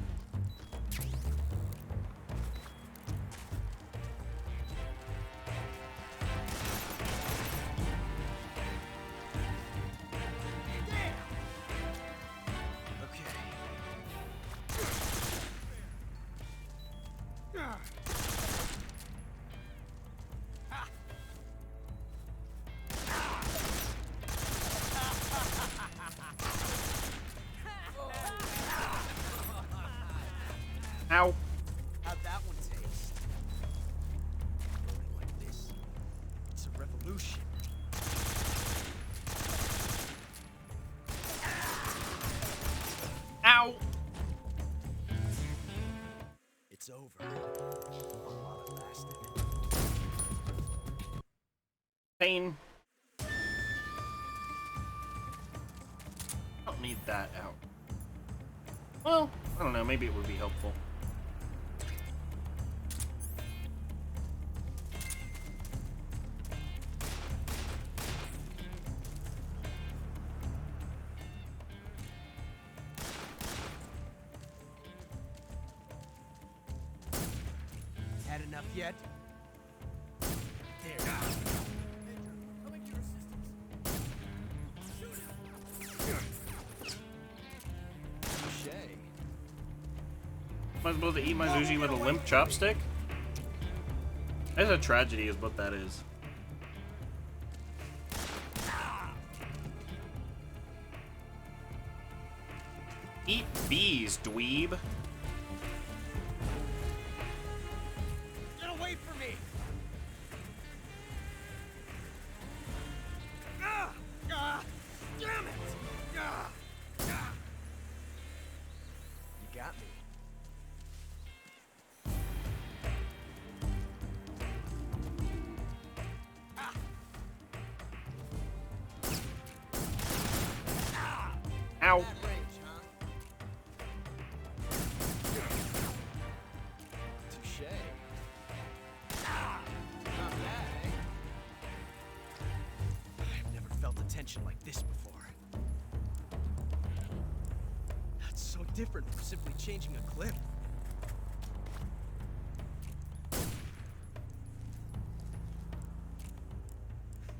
Ow. How'd that one taste? Going like this. It's a revolution. Ow. It's over. While it lasted. Pain. Don't need that out. Well, I don't know, maybe it would be helpful. Had enough yet? There. Coming to your assistance. Touche. Am I supposed to eat my sushi with a limp chopstick? That's a tragedy is what that is. Eat bees, dweeb. Get away from me! Ah! Ah! Damn it! Ah! Ah! You got me. Ow. That range, huh? Touche. Not bad, eh? I've never felt a tension like this before. That's so different from simply changing a clip.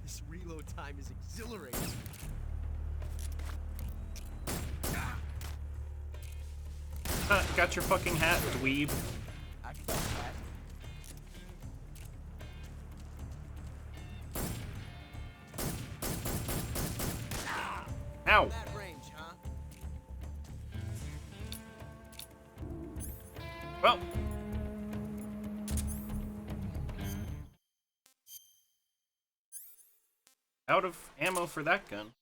This reload time is exhilarating. Got your fucking hat, dweeb. I felt that. Ow! That range, huh? Well. Out of ammo for that gun.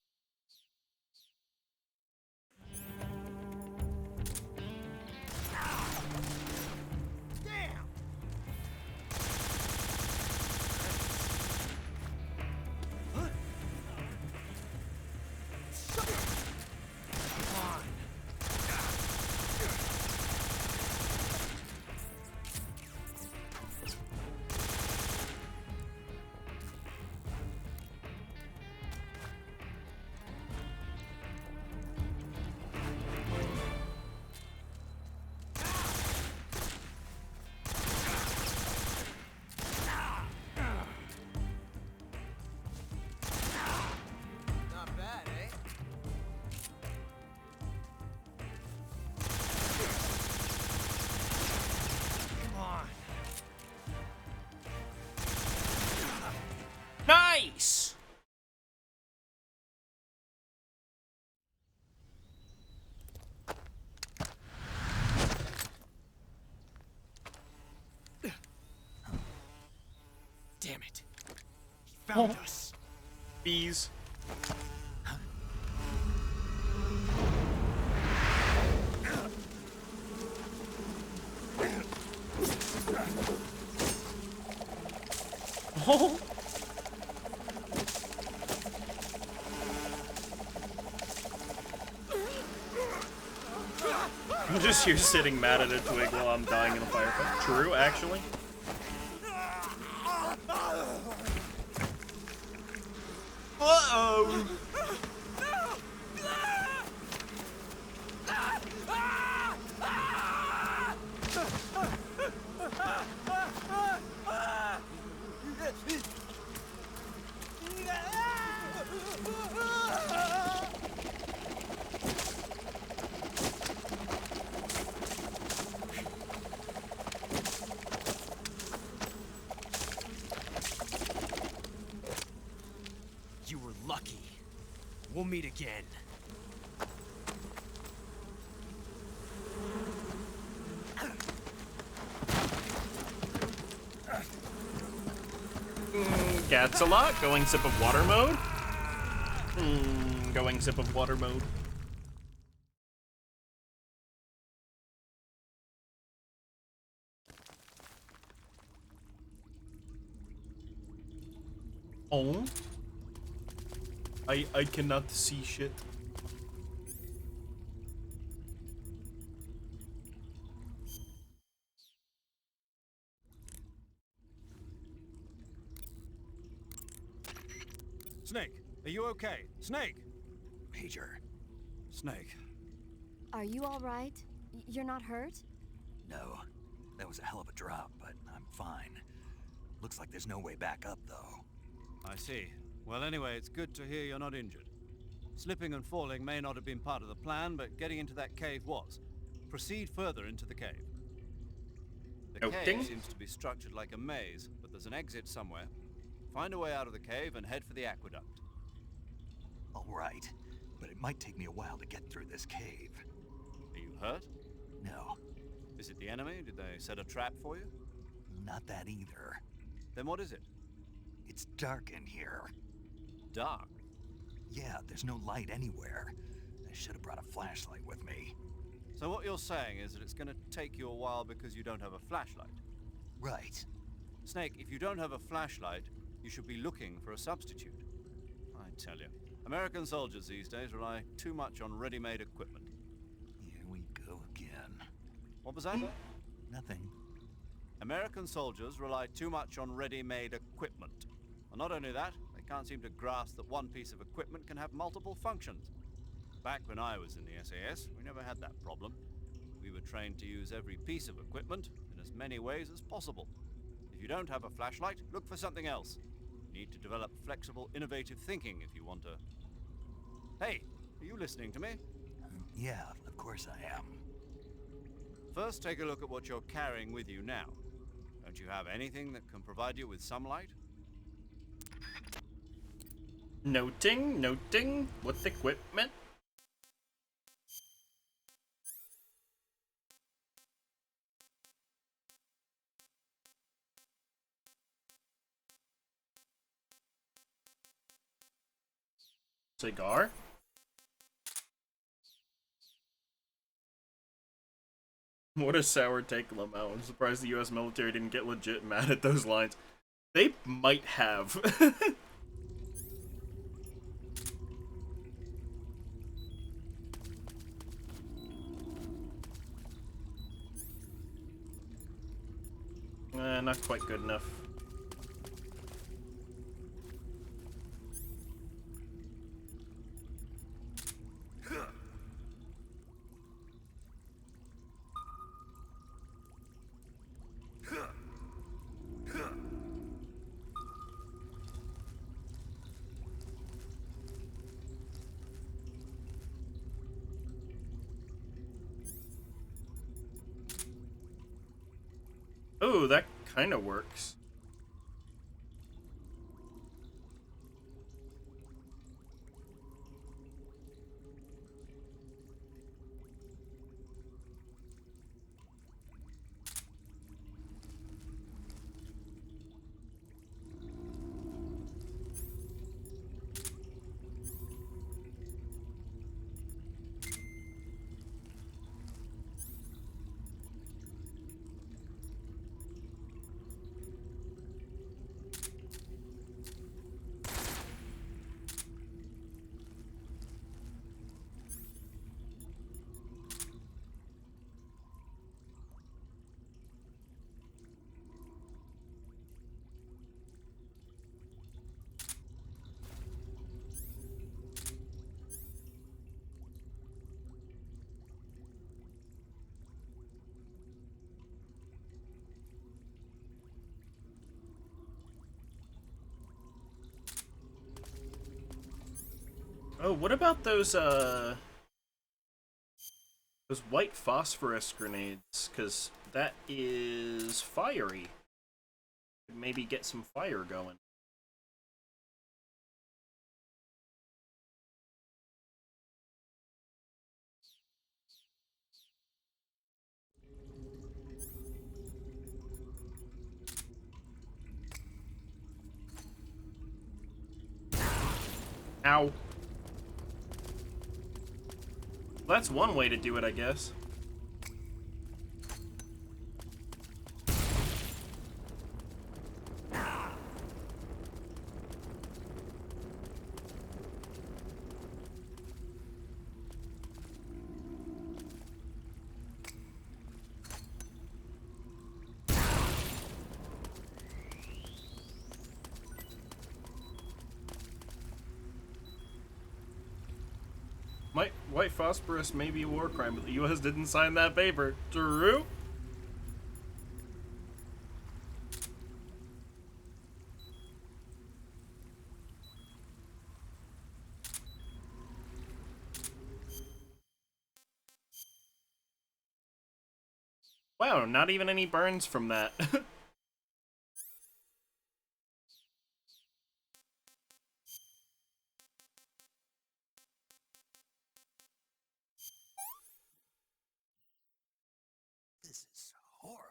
Not bad, eh? Come on. Nice! Damn it. He found us. Bees. Oh. I'm just here sitting mad at a twig while I'm dying in a firefight. True, actually. Uh-oh! You were lucky. We'll meet again. Gats a lot. Going sip of water mode. Going sip of water mode. Oh. I cannot see shit. Snake, are you okay? Snake! Major. Snake. Are you all right? You're not hurt? No. That was a hell of a drop, but I'm fine. Looks like there's no way back up, though. I see. Well, anyway, it's good to hear you're not injured. Slipping and falling may not have been part of the plan, but getting into that cave was. Proceed further into the cave. The cave seems to be structured like a maze, but there's an exit somewhere. Find a way out of the cave and head for the aqueduct. All right, but it might take me a while to get through this cave. Are you hurt? No. Is it the enemy? Did they set a trap for you? Not that either. Then what is it? It's dark in here. Dark? Yeah, there's no light anywhere. I should have brought a flashlight with me. So what you're saying is that it's going to take you a while because you don't have a flashlight? Right. Snake, if you don't have a flashlight, you should be looking for a substitute. I tell you, American soldiers these days rely too much on ready-made equipment. Here we go again. What was that? Nothing. American soldiers rely too much on ready-made equipment. And not only that, they can't seem to grasp that one piece of equipment can have multiple functions. Back when I was in the SAS, we never had that problem. We were trained to use every piece of equipment in as many ways as possible. If you don't have a flashlight, look for something else. need to develop flexible, innovative thinking if you want to... Hey, are you listening to me? Yeah, of course I am. First, take a look at what you're carrying with you now. Don't you have anything that can provide you with some light? Noting with equipment. Cigar? What a sour take, Lamau. I'm surprised the US military didn't get legit mad at those lines. They might have. Not quite good enough. Oh, that kind of works. Oh, what about those white phosphorus grenades? Because that is fiery. Maybe get some fire going. Ow. That's one way to do it, I guess. White phosphorus may be a war crime, but the U.S. didn't sign that paper. True? Wow, not even any burns from that. This is horrible.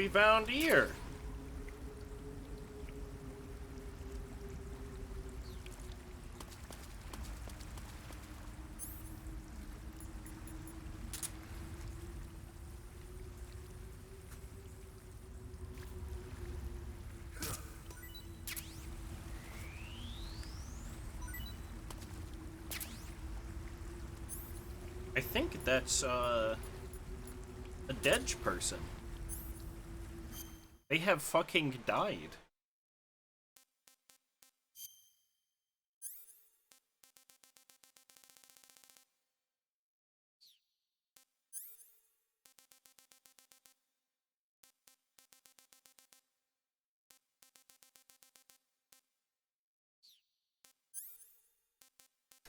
we found here? I think that's, a dead person. They have fucking died.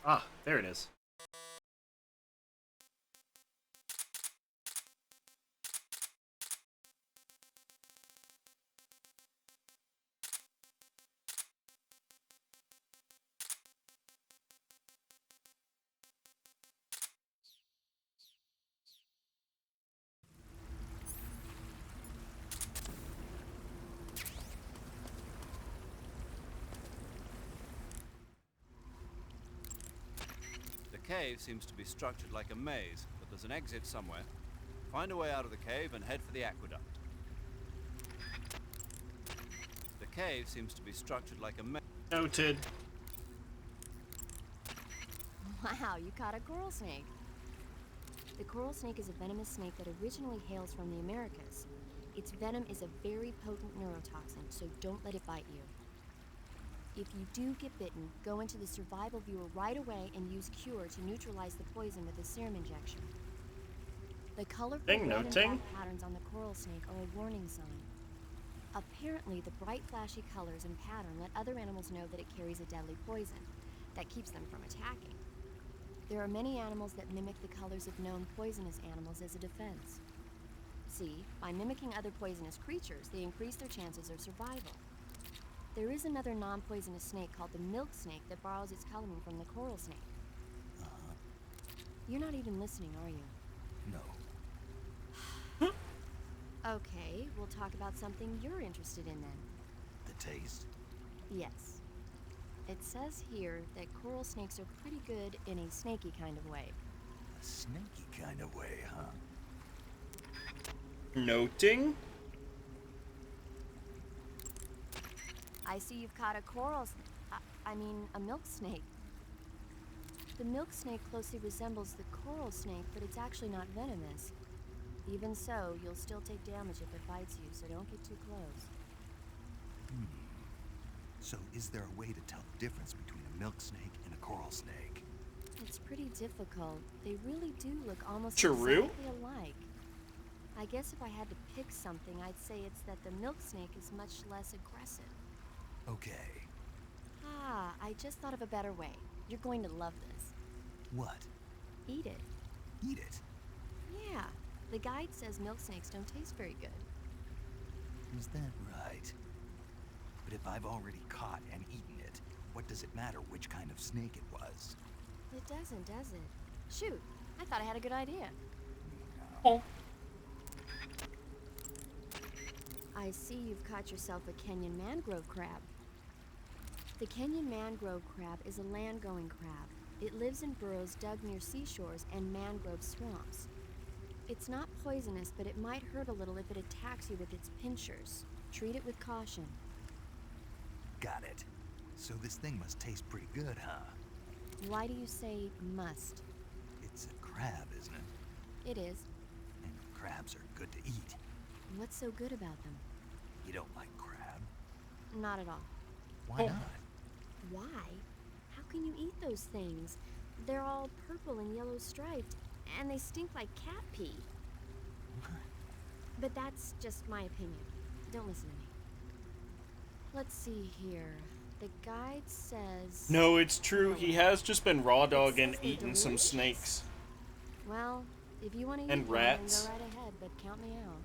Ah, there it is. The cave seems to be structured like a maze, but there's an exit somewhere. Find a way out of the cave and head for the aqueduct. The cave seems to be structured like a maze. Noted. Wow, you caught a coral snake. The coral snake is a venomous snake that originally hails from the Americas. Its venom is a very potent neurotoxin, so don't let it bite you. If you do get bitten, go into the survival viewer right away and use Cure to neutralize the poison with a serum injection. The colorful red and black patterns on the coral snake are a warning sign. Apparently, the bright flashy colors and pattern let other animals know that it carries a deadly poison that keeps them from attacking. There are many animals that mimic the colors of known poisonous animals as a defense. See, by mimicking other poisonous creatures, they increase their chances of survival. There is another non-poisonous snake called the milk snake that borrows its coloring from the coral snake. You're not even listening, are you? No. Okay, we'll talk about something you're interested in then. The taste? Yes. It says here that coral snakes are pretty good in a snaky kind of way. A snaky kind of way, huh? Noting. I see you've caught a coral a milk snake. The milk snake closely resembles the coral snake, but it's actually not venomous. Even so, you'll still take damage if it bites you, so don't get too close. So is there a way to tell the difference between a milk snake and a coral snake? It's pretty difficult. They really do look almost True. exactly alike. I guess if I had to pick something, I'd say it's that the milk snake is much less aggressive. Okay. Ah, I just thought of a better way. You're going to love this. What? Eat it. Eat it? Yeah. The guide says milk snakes don't taste very good. Is that right? But if I've already caught and eaten it, what does it matter which kind of snake it was? It doesn't, does it? Shoot, I thought I had a good idea. Oh. I see you've caught yourself a Kenyan mangrove crab. The Kenyan mangrove crab is a land-going crab. It lives in burrows dug near seashores and mangrove swamps. It's not poisonous, but it might hurt a little if it attacks you with its pincers. Treat it with caution. Got it. So this thing must taste pretty good, huh? Why do you say must? It's a crab, isn't it? It is. And crabs are good to eat. What's so good about them? You don't like crab? Not at all. Why not? Why? How can you eat those things? They're all purple and yellow striped, and they stink like cat pee. But that's just my opinion. Don't listen to me. Let's see here. The guide says... No, it's true. He has just been raw dogging eating some snakes. Well, if you want to eat and one, rats. then go right ahead, but count me out.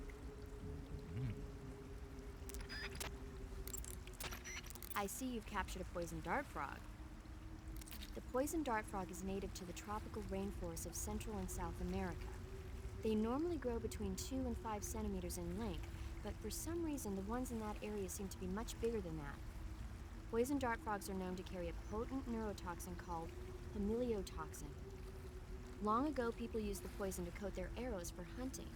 I see you've captured a poison dart frog. The poison dart frog is native to the tropical rainforests of Central and South America. They normally grow between 2 and 5 centimeters in length, but for some reason the ones in that area seem to be much bigger than that. Poison dart frogs are known to carry a potent neurotoxin called hemiliotoxin. Long ago, people used the poison to coat their arrows for hunting.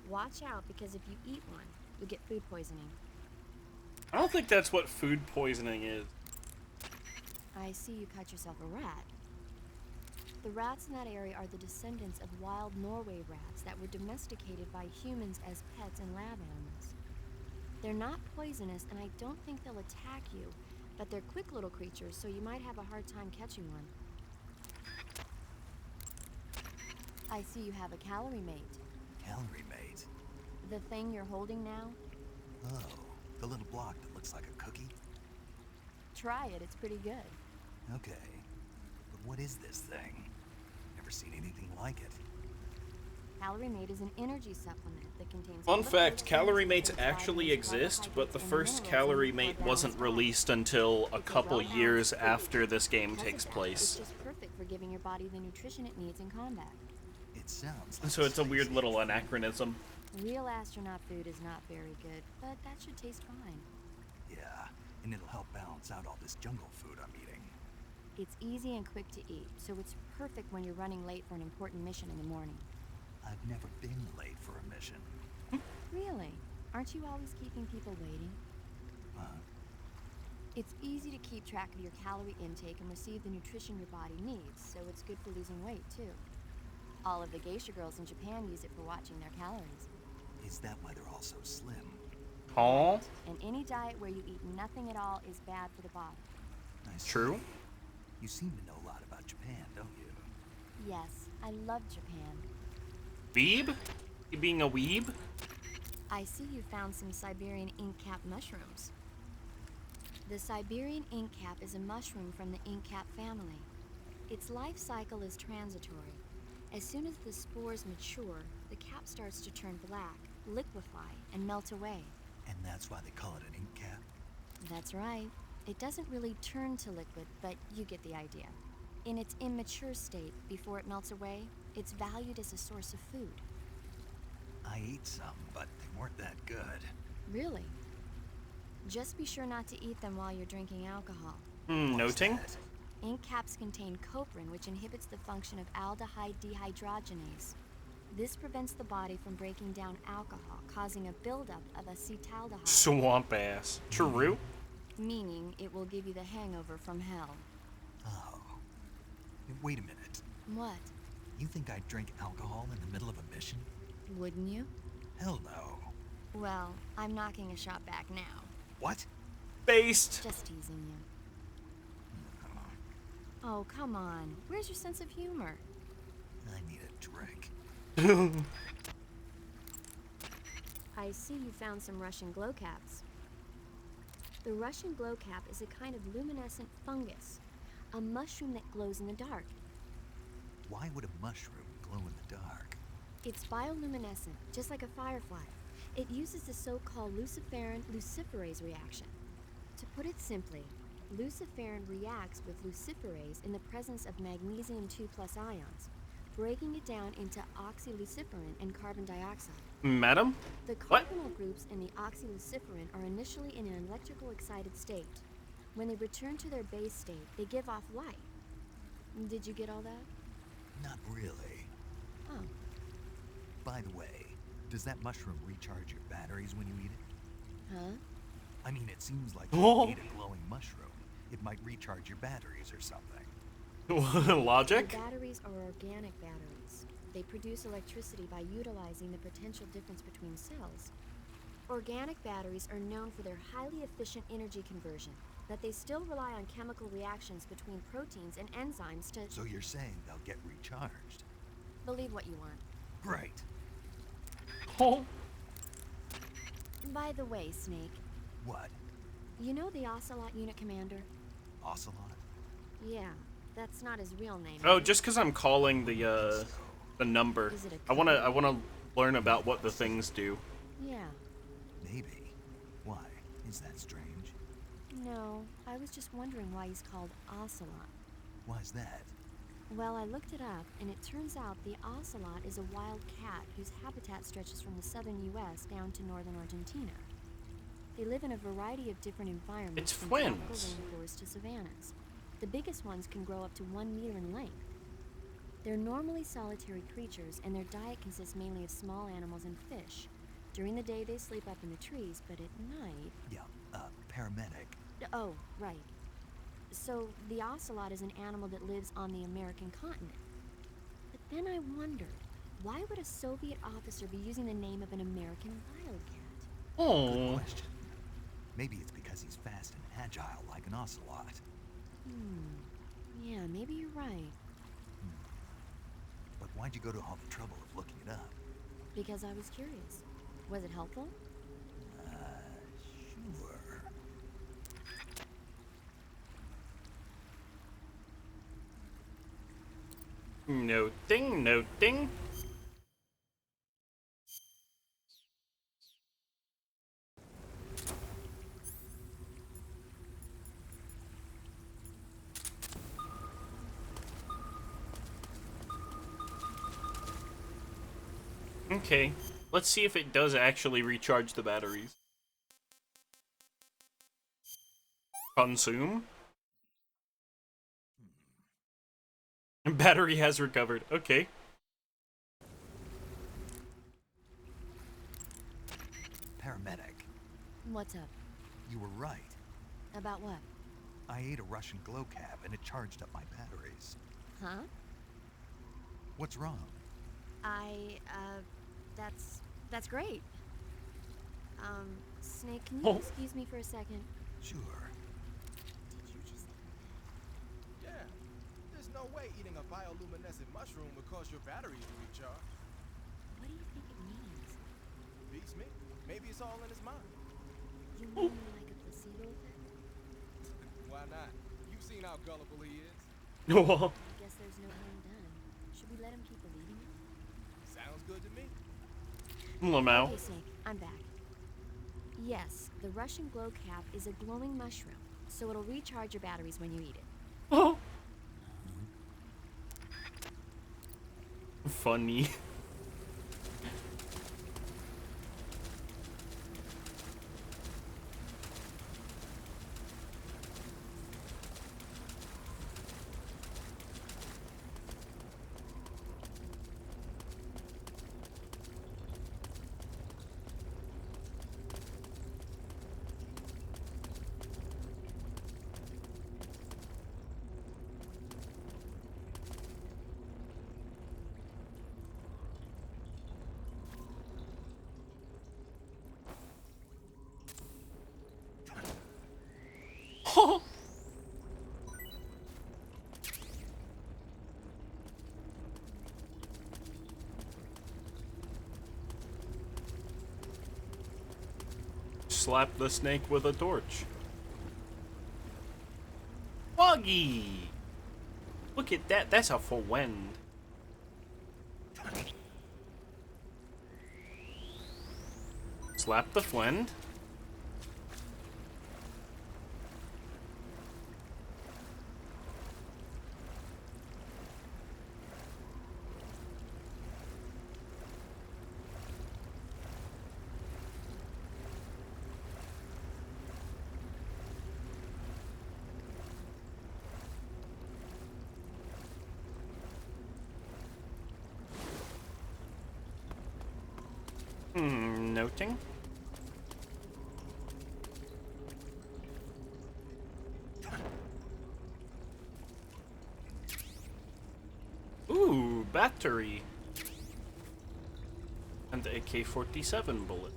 Watch out, because if you eat one, you'll get food poisoning. I don't think that's what food poisoning is. I see you cut yourself a rat. The rats in that area are the descendants of wild Norway rats that were domesticated by humans as pets and lab animals. They're not poisonous, and I don't think they'll attack you, but they're quick little creatures, so you might have a hard time catching one. I see you have a calorie mate. Calorie mate? The thing you're holding now? Oh, the little block that looks like a cookie? Try it, it's pretty good. Okay, but what is this thing? Never seen anything like it. Calorie Mate is an energy supplement that contains... Fun fact, Calorie Mates actually exist, but the first Calorie Mate wasn't released until a couple years after this game takes place. It's just perfect for giving your body the nutrition it needs in combat. It sounds like So it's a weird little anachronism. Real astronaut food is not very good, but that should taste fine. Yeah, and it'll help balance out all this jungle food I'm eating. It's easy and quick to eat, so it's perfect when you're running late for an important mission in the morning. I've never been late for a mission. Really? Aren't you always keeping people waiting? It's easy to keep track of your calorie intake and receive the nutrition your body needs, so it's good for losing weight, too. All of the geisha girls in Japan use it for watching their calories. Is that why they're all so slim? Huh? And any diet where you eat nothing at all is bad for the body. True. You seem to know a lot about Japan, don't you? Yes, I love Japan. Weeb? You being a weeb? I see you found some Siberian ink cap mushrooms. The Siberian ink cap is a mushroom from the ink cap family. Its life cycle is transitory. As soon as the spores mature, the cap starts to turn black, liquefy, and melt away. And that's why they call it an ink cap? That's right. It doesn't really turn to liquid, but you get the idea. In its immature state, before it melts away, it's valued as a source of food. I ate some, but they weren't that good. Really? Just be sure not to eat them while you're drinking alcohol. Noting? Ink caps contain coprin, which inhibits the function of aldehyde dehydrogenase. This prevents the body from breaking down alcohol, causing a buildup of acetaldehyde. Swamp ass. True? Meaning it will give you the hangover from hell. Oh. Wait a minute. What? You think I'd drink alcohol in the middle of a mission? Wouldn't you? Hell no. Well, I'm knocking a shot back now. What? Based. Just teasing you. Oh, come on. Where's your sense of humor? I need a drink. I see you found some Russian glow caps. The Russian glow cap is a kind of luminescent fungus, a mushroom that glows in the dark. Why would a mushroom glow in the dark? It's bioluminescent, just like a firefly. It uses the so-called luciferin-luciferase reaction. To put it simply, luciferin reacts with luciferase in the presence of magnesium 2+ ions, breaking it down into oxyluciferin and carbon dioxide. Madam? The carbonyl groups in the oxyluciferin are initially in an electrical excited state. When they return to their base state, they give off light. Did you get all that? Not really. Oh. By the way, does that mushroom recharge your batteries when you eat it? Huh? I mean, it seems like if you eat a glowing mushroom, it might recharge your batteries or something. Logic? The batteries are organic batteries. They produce electricity by utilizing the potential difference between cells. Organic batteries are known for their highly efficient energy conversion, but they still rely on chemical reactions between proteins and enzymes to... So you're saying they'll get recharged? Believe what you want. Great. Oh. By the way, Snake. What? You know the Ocelot unit commander? Ocelot? Yeah, that's not his real name. Oh, just because I'm calling the number. I wanna learn about what the things do. Yeah. Maybe. Why? Is that strange? No, I was just wondering why he's called Ocelot. Why's that? Well, I looked it up, and it turns out the ocelot is a wild cat whose habitat stretches from the southern U.S. down to northern Argentina. They live in a variety of different environments, It's from tropical twins. rainforests to savannas. The biggest ones can grow up to 1 meter in length. They're normally solitary creatures, and their diet consists mainly of small animals and fish. During the day, they sleep up in the trees, but at night... Yeah, paramedic. Oh, right. So, the ocelot is an animal that lives on the American continent. But then I wondered, why would a Soviet officer be using the name of an American wildcat? Good question. Maybe it's because he's fast and agile like an ocelot. Yeah, maybe you're right. But why'd you go to all the trouble of looking it up? Because I was curious. Was it helpful? Sure. Noting, noting. Okay, let's see if it does actually recharge the batteries. Consume? Battery has recovered. Okay. Paramedic. What's up? You were right. About what? I ate a Russian glow cap and it charged up my batteries. Huh? What's wrong? That's great. Snake, can you excuse me for a second? Sure. Did you just... Yeah. There's no way eating a bioluminescent mushroom would cause your batteries to recharge. What do you think it means? Beats me. Maybe it's all in his mind. You mean like a placebo effect? Why not? You've seen how gullible he is. I guess there's no harm done. Should we let him keep believing it? Sounds good to me. Lamau. Okay, Snake, I'm back. Yes, the Russian glow cap is a glowing mushroom, so it'll recharge your batteries when you eat it. Oh. Funny. Slap the snake with a torch. Foggy! Look at that, that's a full wind. Slap the wind. Noting. Ooh, battery. And the AK-47 bullet.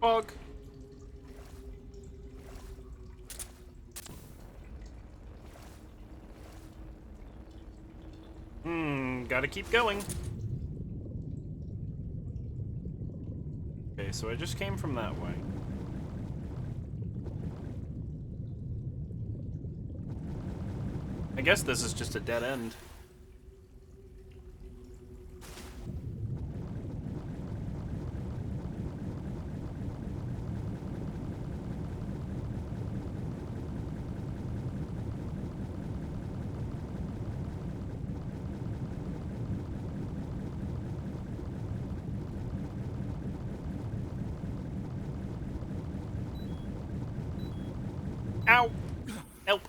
Fog. Gotta keep going. Okay, so I just came from that way. I guess this is just a dead end. Ow! Help!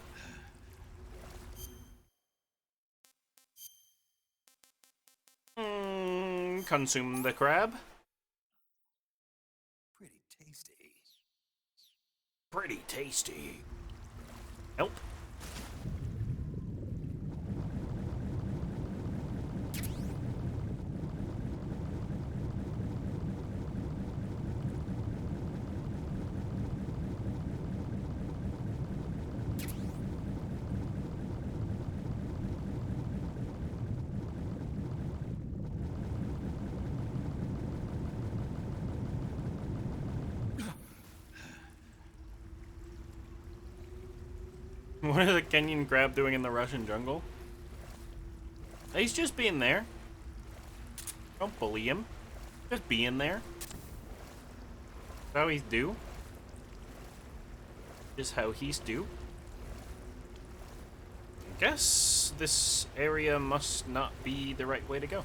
Consume the crab. Pretty tasty. Pretty tasty. Help. What is a Kenyan crab doing in the Russian jungle? He's just being there. Don't bully him. Just being there. That's how he's do. Just how he's do. I guess this area must not be the right way to go.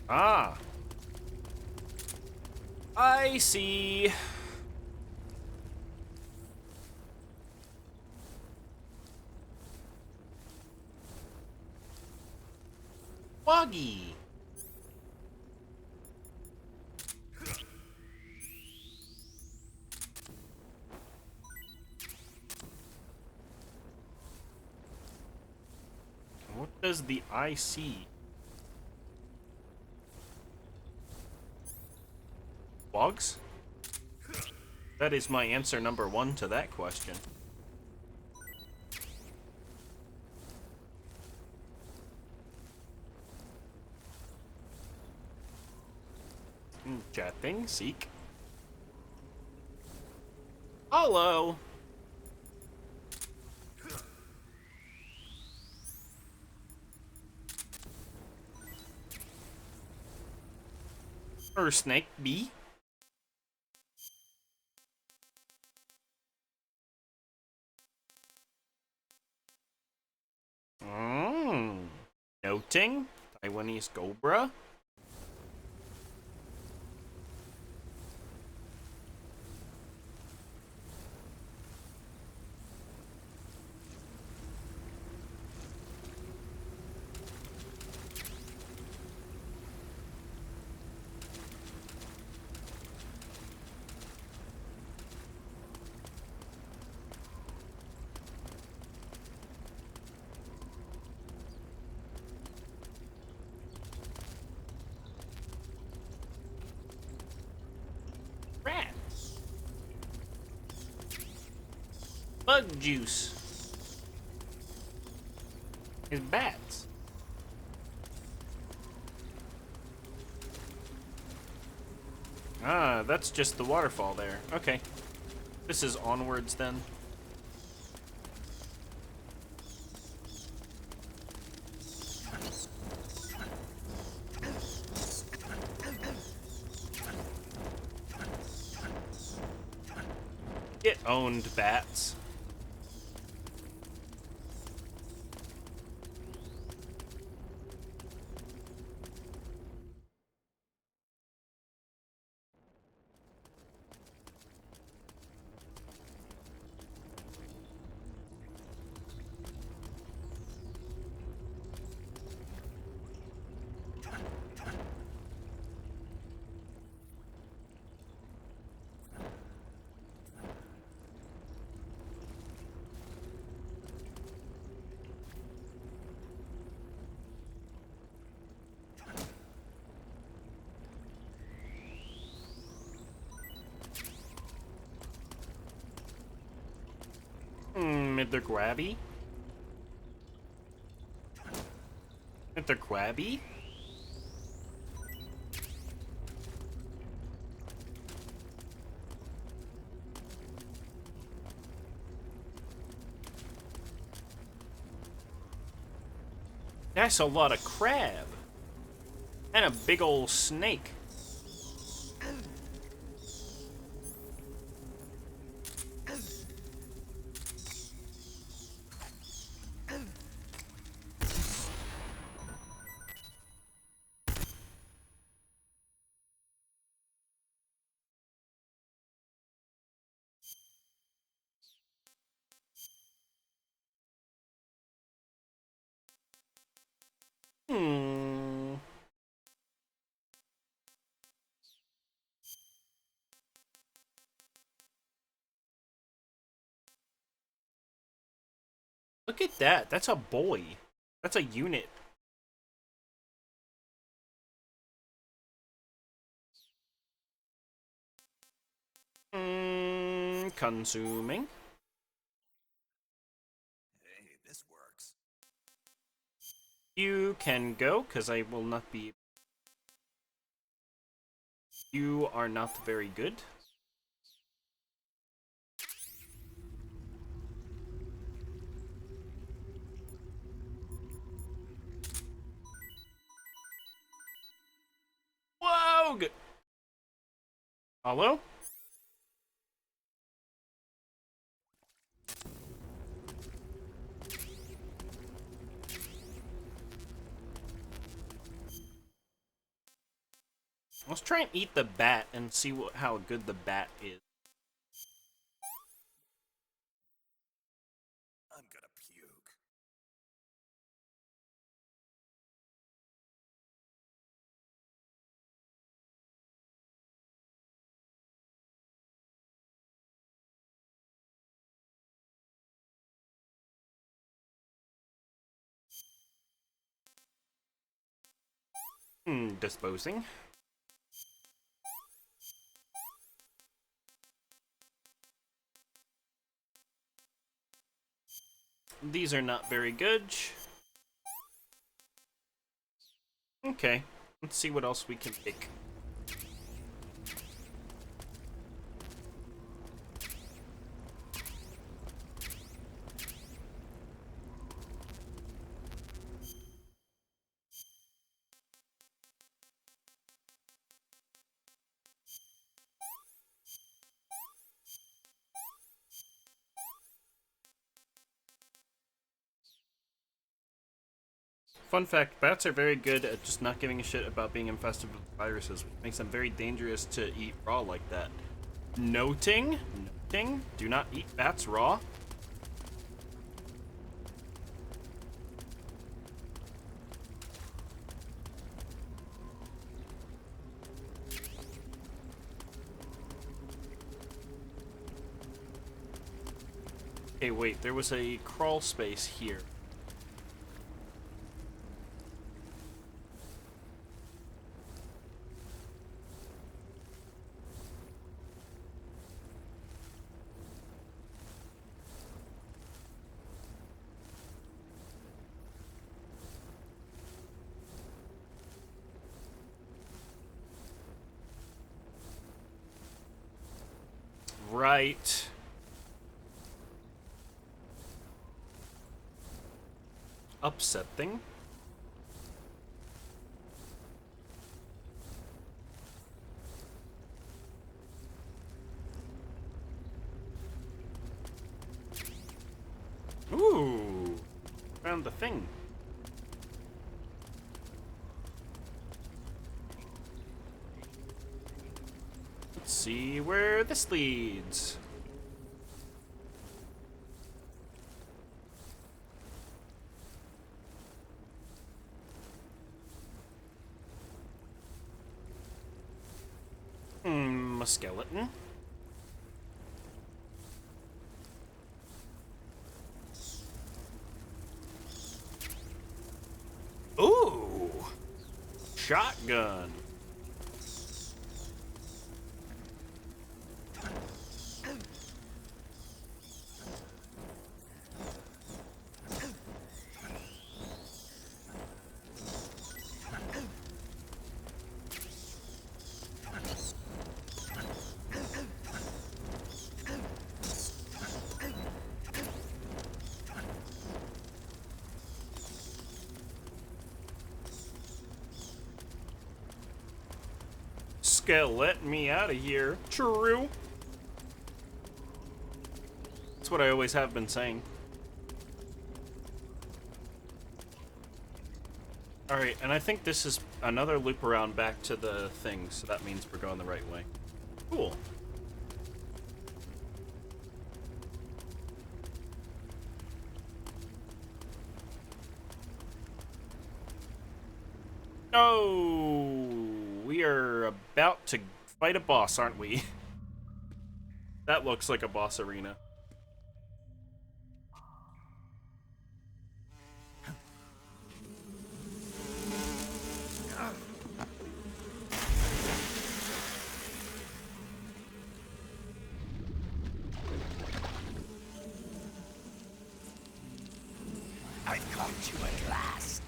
Ah. I see. Woggy. What does the eye see? Wogs? That is my answer number 1 to that question. Chatting, seek. Hello. Or snake bee. Noting. Taiwanese cobra. Rats. Bug juice. Is bats. Ah, that's just the waterfall there. Okay. This is onwards then. Get owned, bats. Aren't they grabby? Aren't they grabby? That's a lot of crab. And a big old snake. Hmm. Look at that. That's a boy. That's a unit. Consuming. Hey, this works. You can go, because I will not be... You are not very good. Whoa! Hello? Let's try and eat the bat and see how good the bat is. I'm gonna puke. Disposing. These are not very good. Okay, let's see what else we can pick. Fun fact, bats are very good at just not giving a shit about being infested with viruses, which makes them very dangerous to eat raw like that. Noting, do not eat bats raw. Okay, wait, there was a crawl space here. Right. Upsetting. Ooh, found the thing. Let's see where this leads. A skeleton. Ooh, shotgun. scale letting me out of here. True. That's what I always have been saying. Alright, and I think this is another loop around back to the thing, so that means we're going the right way. Cool. Oh, we are about to fight a boss, aren't we? That looks like a boss arena. I caught you at last.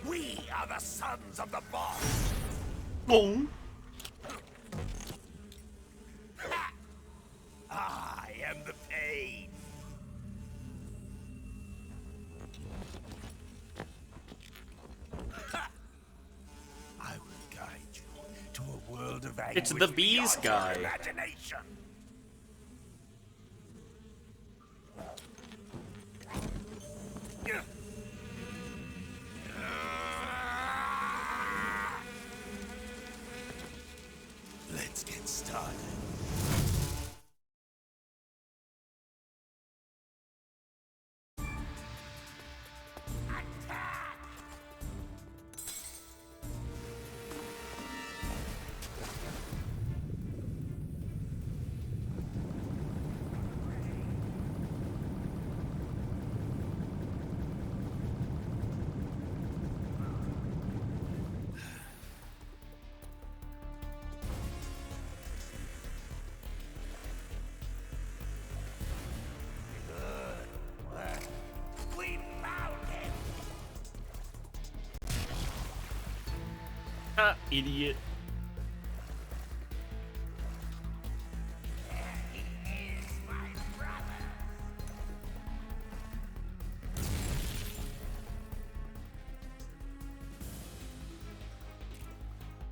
We are the sons of the boss. Boom. I am the pain. I will guide you to a world of anguish. It's the bees beyond guy. your imagination. Let's get started. Ah, idiot.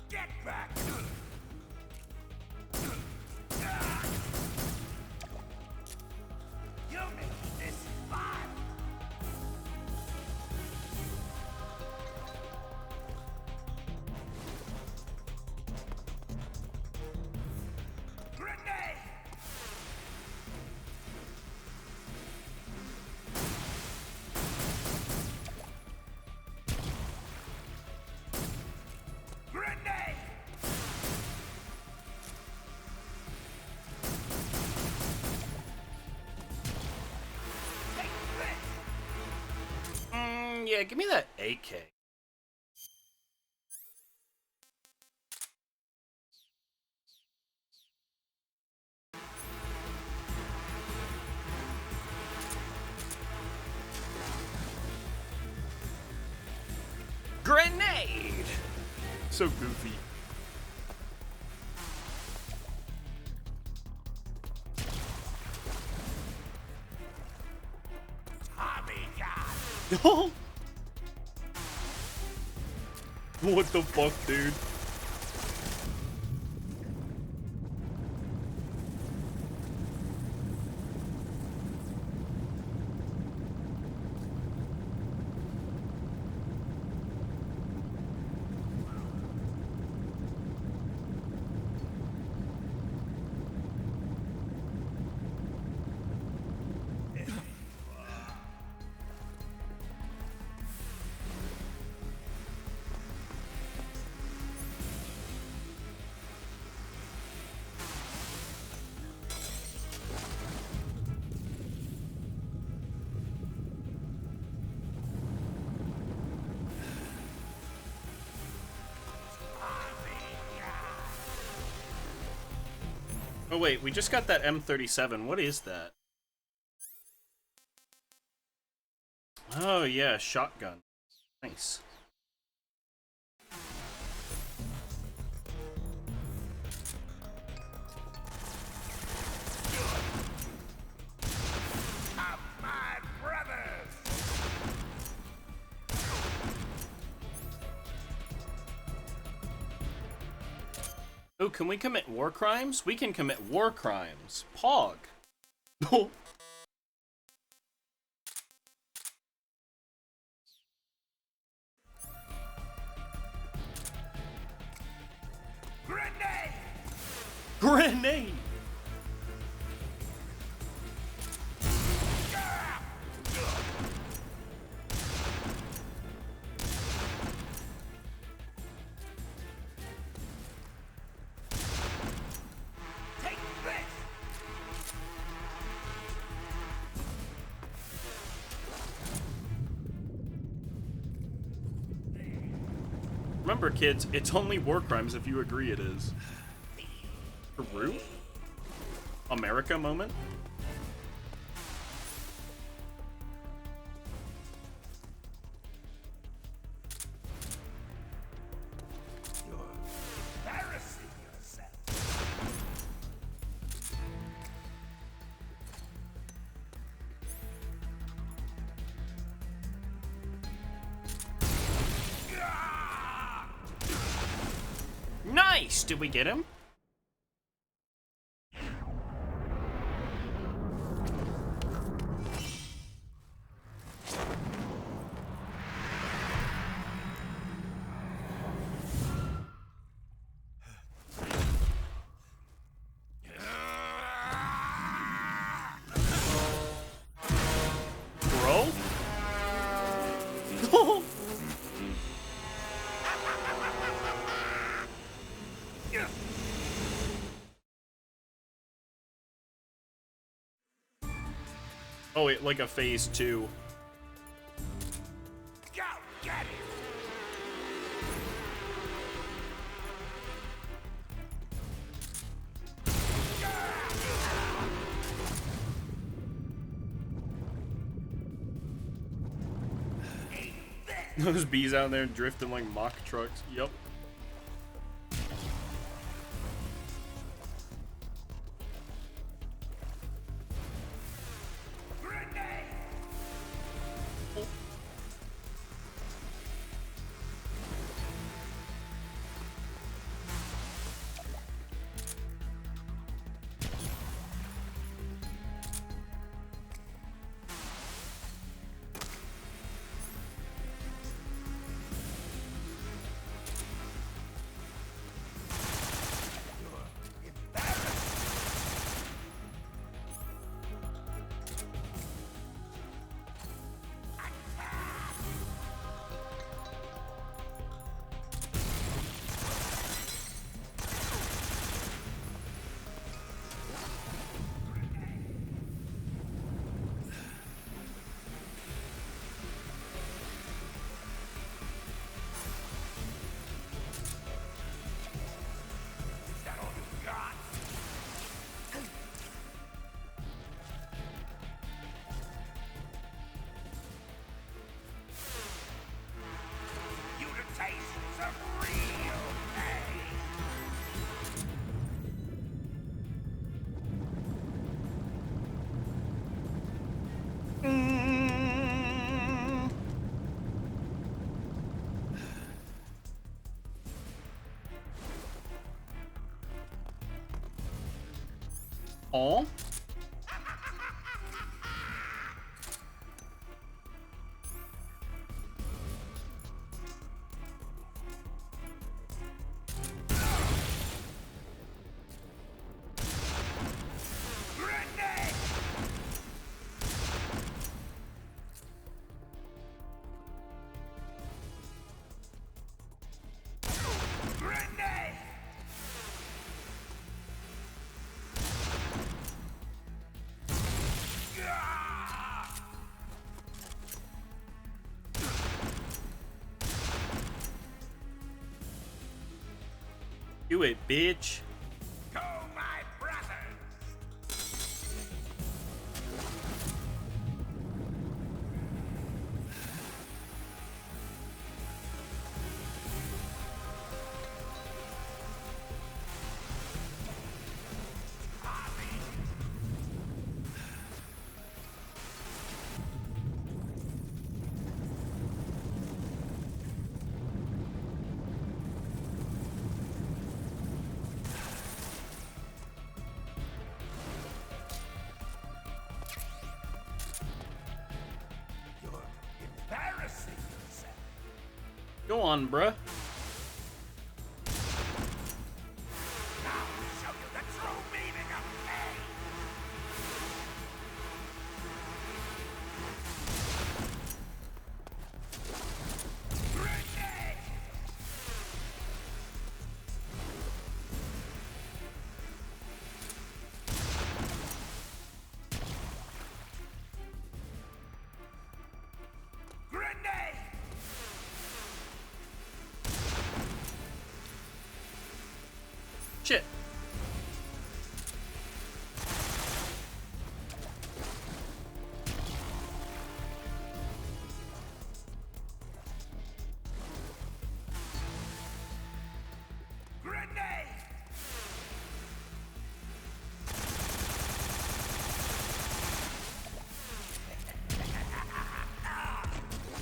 Get back! You're making this fun! Grenade! Grenade! Yeah, give me that AK. Grenade! So goofy. Tommy gun! What the fuck, dude? Oh wait, we just got that M37. What is that? Oh yeah, shotgun. Nice. My brothers! Oh, can we commit war crimes? We can commit war crimes. Pog. Grenade! Grenade! Take this! Remember, kids, it's only war crimes if you agree it is. Peru? America moment? Embarrassing yourself. Nice! Did we get him? Bro? Oh, wait, like a phase 2. Go get him! Those bees out there drifting like mock trucks. Yup. Aw. Do it, bitch. Go, my brothers! Go on, bruh. Shit.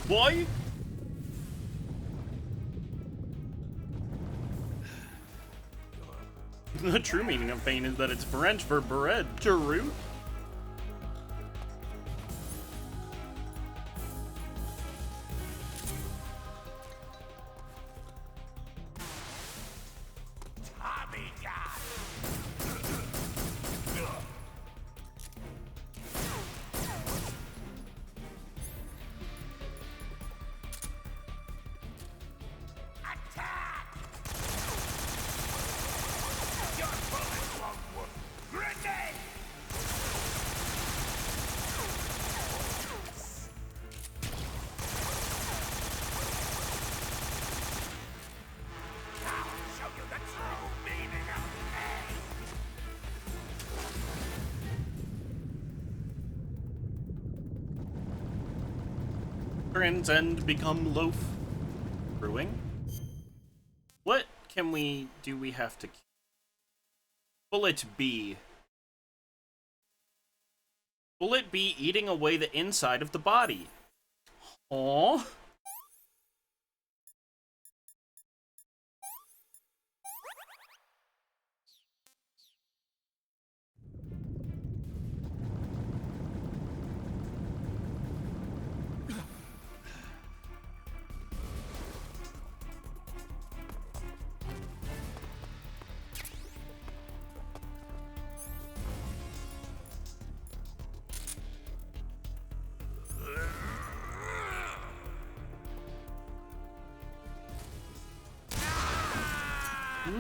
Boy. The true meaning of pain is that it's French for bread, Giroux. Transcend, become loaf. Brewing. What can we do? We have to. Bullet B. Bullet B eating away the inside of the body. Aww.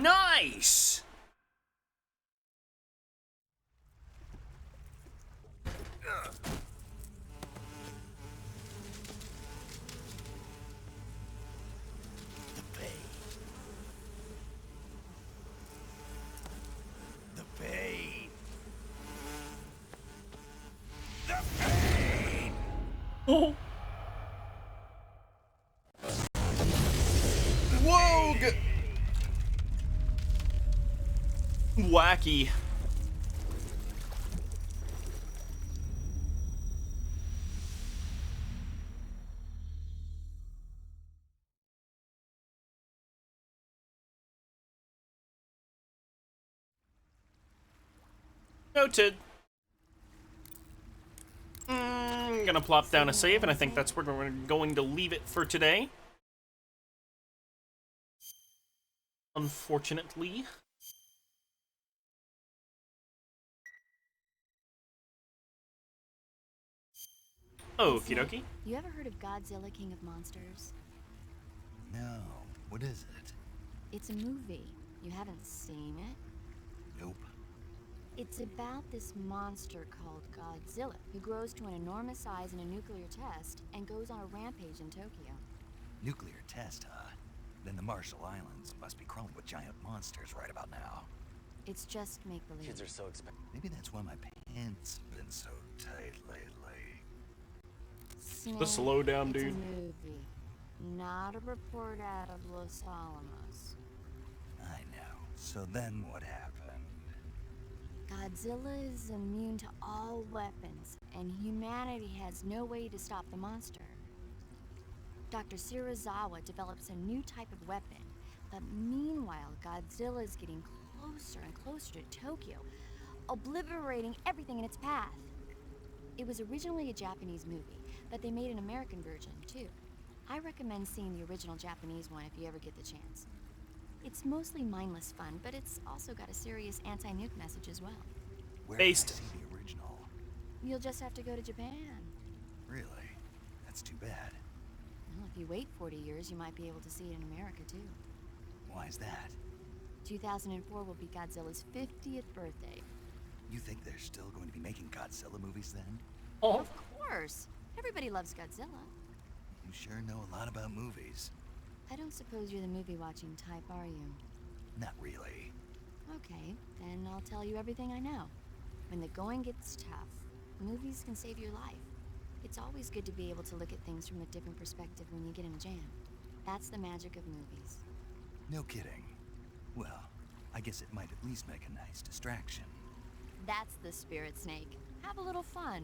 Nice! The pain. The pain. Oh. Whoa! Wacky. Noted. I'm gonna plop down a save, and I think that's where we're going to leave it for today. Unfortunately. Okie dokie. You ever heard of Godzilla, King of Monsters? No. What is it? It's a movie. You haven't seen it? Nope. It's about this monster called Godzilla, who grows to an enormous size in a nuclear test and goes on a rampage in Tokyo. Nuclear test, huh? Then the Marshall Islands must be crawling with giant monsters right about now. It's just make-believe. Kids are so expensive. Maybe that's why my pants have been so tight lately. Snake, The slow down, it's dude. a movie, not a report out of Los Alamos. I know. So then what happened? Godzilla is immune to all weapons, and humanity has no way to stop the monster. Dr. Shirazawa develops a new type of weapon, but meanwhile, Godzilla is getting closer and closer to Tokyo, obliterating everything in its path. It was originally a Japanese movie, but they made an American version, too. I recommend seeing the original Japanese one if you ever get the chance. It's mostly mindless fun, but it's also got a serious anti-nuke message as well. Where Based. can I see the original? You'll just have to go to Japan. Really? That's too bad. Well, if you wait 40 years, you might be able to see it in America too. Why is that? 2004 will be Godzilla's 50th birthday. You think they're still going to be making Godzilla movies then? Oh. Of course. Everybody loves Godzilla. You sure know a lot about movies. I don't suppose you're the movie-watching type, are you? Not really. Okay, then I'll tell you everything I know. When the going gets tough, movies can save your life. It's always good to be able to look at things from a different perspective when you get in a jam. That's the magic of movies. No kidding. Well, I guess it might at least make a nice distraction. That's the spirit, Snake. Have a little fun.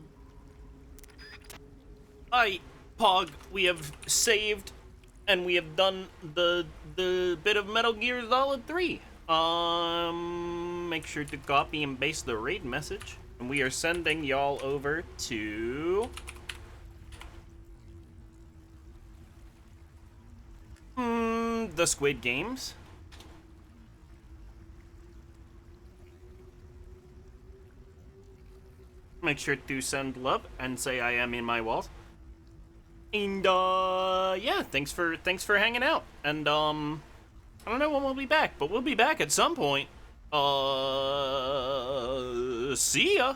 Aye, Pog, we have saved, and we have done the bit of Metal Gear Solid 3. Make sure to copy and paste the raid message, and we are sending y'all over to the Squid Games. Make sure to send love and say I am in my walls. And yeah, thanks for hanging out. And I don't know when we'll be back, but we'll be back at some point. See ya.